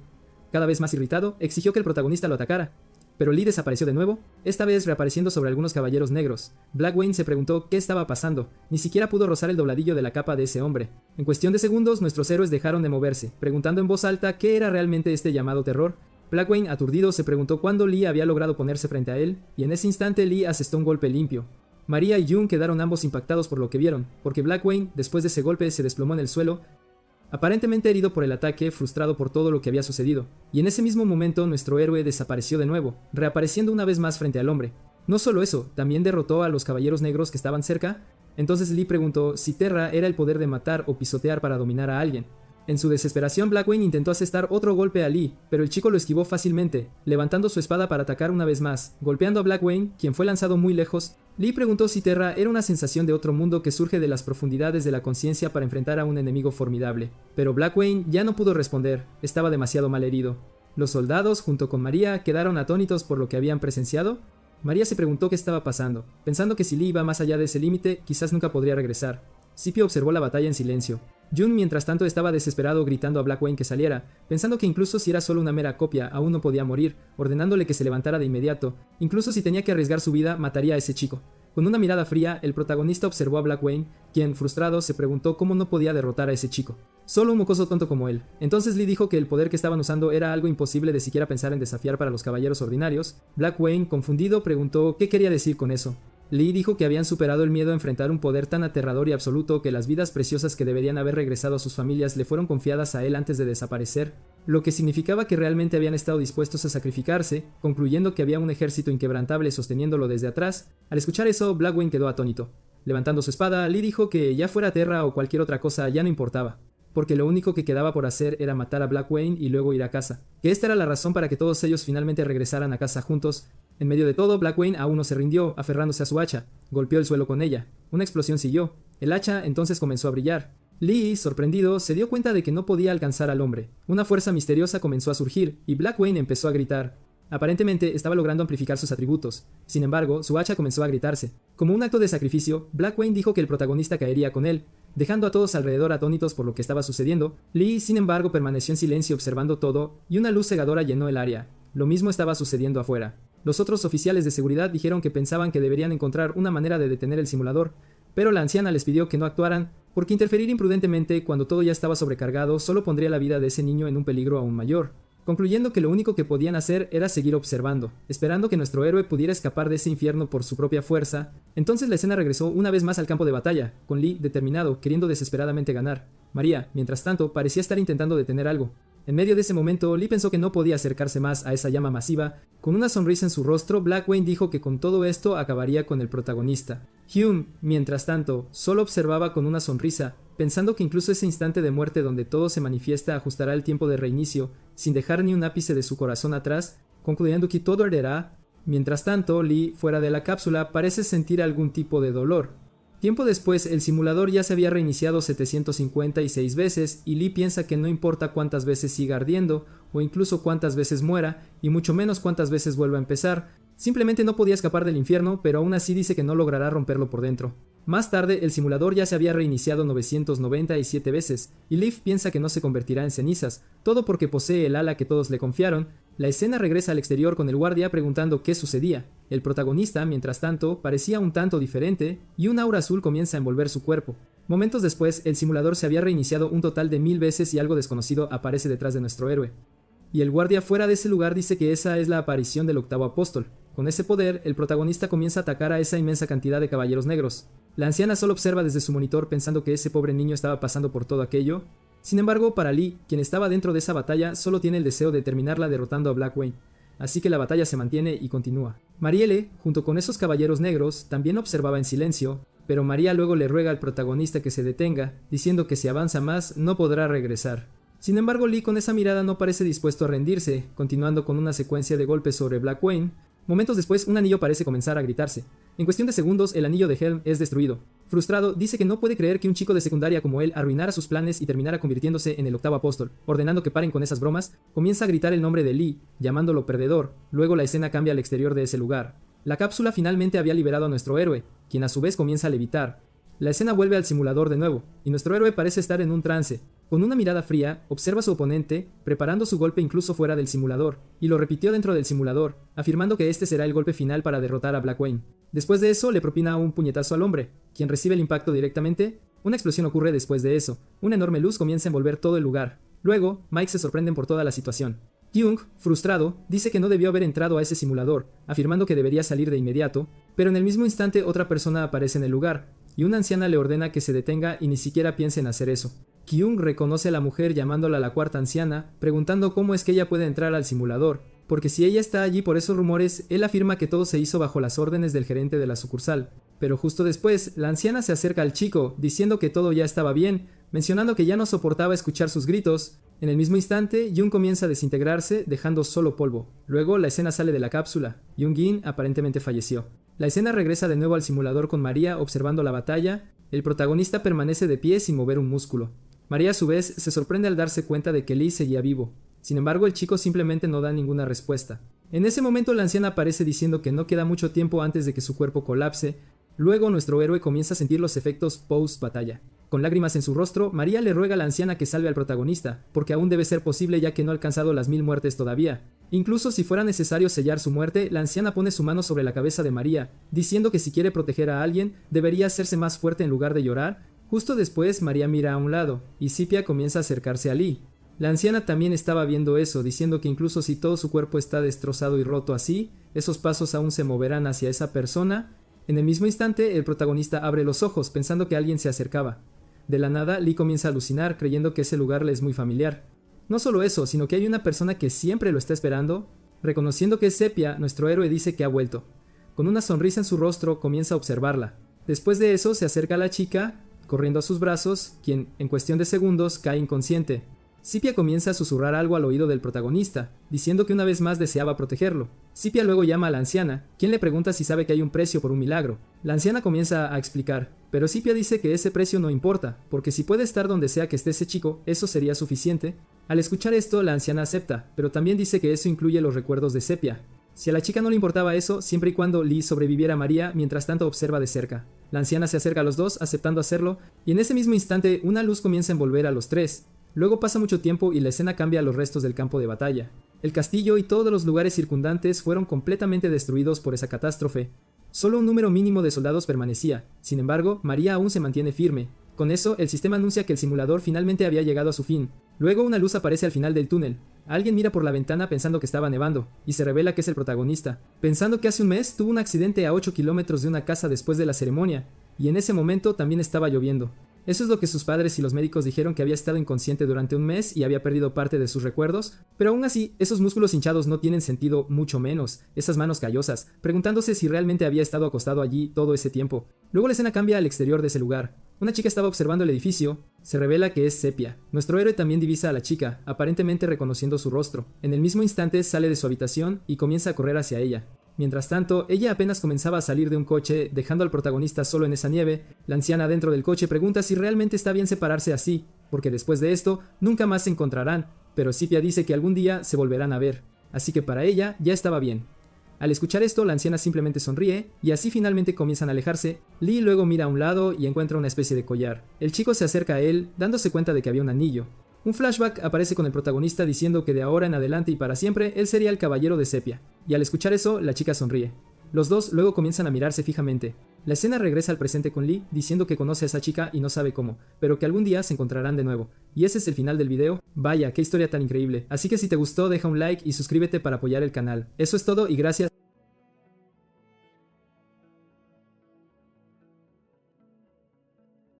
Cada vez más irritado, exigió que el protagonista lo atacara. Pero Lee desapareció de nuevo, esta vez reapareciendo sobre algunos caballeros negros. Black Wayne se preguntó qué estaba pasando, ni siquiera pudo rozar el dobladillo de la capa de ese hombre. En cuestión de segundos, nuestros héroes dejaron de moverse, preguntando en voz alta qué era realmente este llamado terror. Black Wayne, aturdido, se preguntó cuándo Lee había logrado ponerse frente a él, y en ese instante Lee asestó un golpe limpio. María y Jung quedaron ambos impactados por lo que vieron, porque Black Wayne, después de ese golpe, se desplomó en el suelo. aparentemente herido por el ataque, frustrado por todo lo que había sucedido, y en ese mismo momento nuestro héroe desapareció de nuevo, reapareciendo una vez más frente al hombre. No solo eso, también derrotó a los caballeros negros que estaban cerca. Entonces Lee preguntó si Terra era el poder de matar o pisotear para dominar a alguien. En su desesperación, Blackwing intentó asestar otro golpe a Lee, pero el chico lo esquivó fácilmente, levantando su espada para atacar una vez más, golpeando a Blackwing, quien fue lanzado muy lejos. Lee preguntó si Terra era una sensación de otro mundo que surge de las profundidades de la conciencia para enfrentar a un enemigo formidable, pero Blackwing ya no pudo responder, estaba demasiado mal herido. Los soldados, junto con María, quedaron atónitos por lo que habían presenciado. María se preguntó qué estaba pasando, pensando que si Lee iba más allá de ese límite, quizás nunca podría regresar. Scipio observó la batalla en silencio. Jun, mientras tanto, estaba desesperado gritando a Blackwing que saliera, pensando que incluso si era solo una mera copia, aún no podía morir, ordenándole que se levantara de inmediato. Incluso si tenía que arriesgar su vida, mataría a ese chico. Con una mirada fría, el protagonista observó a Blackwing, quien, frustrado, se preguntó cómo no podía derrotar a ese chico. Solo un mocoso tonto como él. Entonces Lee dijo que el poder que estaban usando era algo imposible de siquiera pensar en desafiar para los caballeros ordinarios. Blackwing, confundido, preguntó qué quería decir con eso. Lee dijo que habían superado el miedo a enfrentar un poder tan aterrador y absoluto que las vidas preciosas que deberían haber regresado a sus familias le fueron confiadas a él antes de desaparecer, lo que significaba que realmente habían estado dispuestos a sacrificarse, concluyendo que había un ejército inquebrantable sosteniéndolo desde atrás. Al escuchar eso, Blackwing quedó atónito. Levantando su espada, Lee dijo que ya fuera Terra o cualquier otra cosa ya no importaba, porque lo único que quedaba por hacer era matar a Blackwing y luego ir a casa, que esta era la razón para que todos ellos finalmente regresaran a casa juntos. En medio de todo, Blackwing aún no se rindió, aferrándose a su hacha. Golpeó el suelo con ella. Una explosión siguió. El hacha entonces comenzó a brillar. Lee, sorprendido, se dio cuenta de que no podía alcanzar al hombre. Una fuerza misteriosa comenzó a surgir, y Blackwing empezó a gritar. Aparentemente estaba logrando amplificar sus atributos. Sin embargo, su hacha comenzó a gritarse. Como un acto de sacrificio, Blackwing dijo que el protagonista caería con él, dejando a todos alrededor atónitos por lo que estaba sucediendo. Lee, sin embargo, permaneció en silencio observando todo, y una luz cegadora llenó el área. Lo mismo estaba sucediendo afuera. Los otros oficiales de seguridad dijeron que pensaban que deberían encontrar una manera de detener el simulador, pero la anciana les pidió que no actuaran, porque interferir imprudentemente cuando todo ya estaba sobrecargado solo pondría la vida de ese niño en un peligro aún mayor, concluyendo que lo único que podían hacer era seguir observando, esperando que nuestro héroe pudiera escapar de ese infierno por su propia fuerza. Entonces la escena regresó una vez más al campo de batalla, con Lee determinado, queriendo desesperadamente ganar. María, mientras tanto, parecía estar intentando detener algo. En medio de ese momento, Lee pensó que no podía acercarse más a esa llama masiva. Con una sonrisa en su rostro, Blackwing dijo que con todo esto acabaría con el protagonista. Hume, mientras tanto, solo observaba con una sonrisa, pensando que incluso ese instante de muerte donde todo se manifiesta ajustará el tiempo de reinicio, sin dejar ni un ápice de su corazón atrás, concluyendo que todo arderá. Mientras tanto, Lee, fuera de la cápsula, parece sentir algún tipo de dolor. Tiempo después, el simulador ya se había reiniciado 756 veces y Lee piensa que no importa cuántas veces siga ardiendo, o incluso cuántas veces muera, y mucho menos cuántas veces vuelva a empezar. Simplemente no podía escapar del infierno, pero aún así dice que no logrará romperlo por dentro. Más tarde, el simulador ya se había reiniciado 997 veces, y Leaf piensa que no se convertirá en cenizas, todo porque posee el ala que todos le confiaron. La escena regresa al exterior con el guardia preguntando qué sucedía. El protagonista, mientras tanto, parecía un tanto diferente, y un aura azul comienza a envolver su cuerpo. Momentos después, el simulador se había reiniciado un total de 1000 veces y algo desconocido aparece detrás de nuestro héroe. Y el guardia fuera de ese lugar dice que esa es la aparición del octavo apóstol. Con ese poder, el protagonista comienza a atacar a esa inmensa cantidad de caballeros negros. La anciana solo observa desde su monitor pensando que ese pobre niño estaba pasando por todo aquello. Sin embargo, para Lee, quien estaba dentro de esa batalla, solo tiene el deseo de terminarla derrotando a Blackwing. Así que la batalla se mantiene y continúa. Marielle, junto con esos caballeros negros, también observaba en silencio, pero María luego le ruega al protagonista que se detenga, diciendo que si avanza más, no podrá regresar. Sin embargo, Lee con esa mirada no parece dispuesto a rendirse, continuando con una secuencia de golpes sobre Blackwing. Momentos después, un anillo parece comenzar a gritarse. En cuestión de segundos, el anillo de Helm es destruido. Frustrado, dice que no puede creer que un chico de secundaria como él arruinara sus planes y terminara convirtiéndose en el octavo apóstol. Ordenando que paren con esas bromas, comienza a gritar el nombre de Lee, llamándolo perdedor. Luego la escena cambia al exterior de ese lugar. La cápsula finalmente había liberado a nuestro héroe, quien a su vez comienza a levitar. La escena vuelve al simulador de nuevo, y nuestro héroe parece estar en un trance. Con una mirada fría, observa a su oponente, preparando su golpe incluso fuera del simulador, y lo repitió dentro del simulador, afirmando que este será el golpe final para derrotar a Blackwing. Después de eso, le propina un puñetazo al hombre, quien recibe el impacto directamente. Una explosión ocurre después de eso. Una enorme luz comienza a envolver todo el lugar. Luego, Mike se sorprende por toda la situación. Jung, frustrado, dice que no debió haber entrado a ese simulador, afirmando que debería salir de inmediato, pero en el mismo instante otra persona aparece en el lugar, y una anciana le ordena que se detenga y ni siquiera piense en hacer eso. Kyung reconoce a la mujer llamándola la cuarta anciana, preguntando cómo es que ella puede entrar al simulador, porque si ella está allí por esos rumores, él afirma que todo se hizo bajo las órdenes del gerente de la sucursal. Pero justo después, la anciana se acerca al chico, diciendo que todo ya estaba bien, mencionando que ya no soportaba escuchar sus gritos. En el mismo instante, Jung comienza a desintegrarse, dejando solo polvo. Luego, la escena sale de la cápsula. Jung-in aparentemente falleció. La escena regresa de nuevo al simulador con María observando la batalla. El protagonista permanece de pie sin mover un músculo. María a su vez se sorprende al darse cuenta de que Lee seguía vivo. Sin embargo, el chico simplemente no da ninguna respuesta. En ese momento la anciana aparece diciendo que no queda mucho tiempo antes de que su cuerpo colapse. Luego nuestro héroe comienza a sentir los efectos post-batalla. Con lágrimas en su rostro, María le ruega a la anciana que salve al protagonista, porque aún debe ser posible ya que no ha alcanzado las 1000 muertes todavía. Incluso si fuera necesario sellar su muerte, la anciana pone su mano sobre la cabeza de María, diciendo que si quiere proteger a alguien, debería hacerse más fuerte en lugar de llorar. Justo después, María mira a un lado, y Sepia comienza a acercarse a Lee. La anciana también estaba viendo eso, diciendo que incluso si todo su cuerpo está destrozado y roto así, esos pasos aún se moverán hacia esa persona. En el mismo instante, el protagonista abre los ojos, pensando que alguien se acercaba. De la nada, Lee comienza a alucinar, creyendo que ese lugar le es muy familiar. No solo eso, sino que hay una persona que siempre lo está esperando. Reconociendo que es Sepia, nuestro héroe dice que ha vuelto. Con una sonrisa en su rostro, comienza a observarla. Después de eso, se acerca a la chica, corriendo a sus brazos, quien, en cuestión de segundos, cae inconsciente. Sepia comienza a susurrar algo al oído del protagonista, diciendo que una vez más deseaba protegerlo. Sepia luego llama a la anciana, quien le pregunta si sabe que hay un precio por un milagro. La anciana comienza a explicar, pero Sepia dice que ese precio no importa, porque si puede estar donde sea que esté ese chico, eso sería suficiente. Al escuchar esto, la anciana acepta, pero también dice que eso incluye los recuerdos de Sepia. Si a la chica no le importaba eso, siempre y cuando Lee sobreviviera a María, mientras tanto observa de cerca. La anciana se acerca a los dos, aceptando hacerlo, y en ese mismo instante una luz comienza a envolver a los tres. Luego pasa mucho tiempo y la escena cambia a los restos del campo de batalla. El castillo y todos los lugares circundantes fueron completamente destruidos por esa catástrofe. Solo un número mínimo de soldados permanecía. Sin embargo, María aún se mantiene firme. Con eso, el sistema anuncia que el simulador finalmente había llegado a su fin. Luego una luz aparece al final del túnel. Alguien mira por la ventana pensando que estaba nevando, y se revela que es el protagonista, pensando que hace un mes tuvo un accidente a 8 kilómetros de una casa después de la ceremonia, y en ese momento también estaba lloviendo. Eso es lo que sus padres y los médicos dijeron, que había estado inconsciente durante un mes y había perdido parte de sus recuerdos, pero aún así, esos músculos hinchados no tienen sentido, mucho menos, esas manos callosas, preguntándose si realmente había estado acostado allí todo ese tiempo. Luego la escena cambia al exterior de ese lugar. Una chica estaba observando el edificio, se revela que es Sepia. Nuestro héroe también divisa a la chica, aparentemente reconociendo su rostro. En el mismo instante sale de su habitación y comienza a correr hacia ella. Mientras tanto, ella apenas comenzaba a salir de un coche, dejando al protagonista solo en esa nieve. La anciana dentro del coche pregunta si realmente está bien separarse así, porque después de esto, nunca más se encontrarán, pero Sepia dice que algún día se volverán a ver, así que para ella ya estaba bien. Al escuchar esto, la anciana simplemente sonríe, y así finalmente comienzan a alejarse. Lee luego mira a un lado y encuentra una especie de collar. El chico se acerca a él, dándose cuenta de que había un anillo. Un flashback aparece con el protagonista diciendo que de ahora en adelante y para siempre él sería el caballero de Sepia, y al escuchar eso, la chica sonríe. Los dos luego comienzan a mirarse fijamente. La escena regresa al presente con Lee diciendo que conoce a esa chica y no sabe cómo, pero que algún día se encontrarán de nuevo. Y ese es el final del video. Vaya, qué historia tan increíble. Así que si te gustó, deja un like y suscríbete para apoyar el canal. Eso es todo y gracias.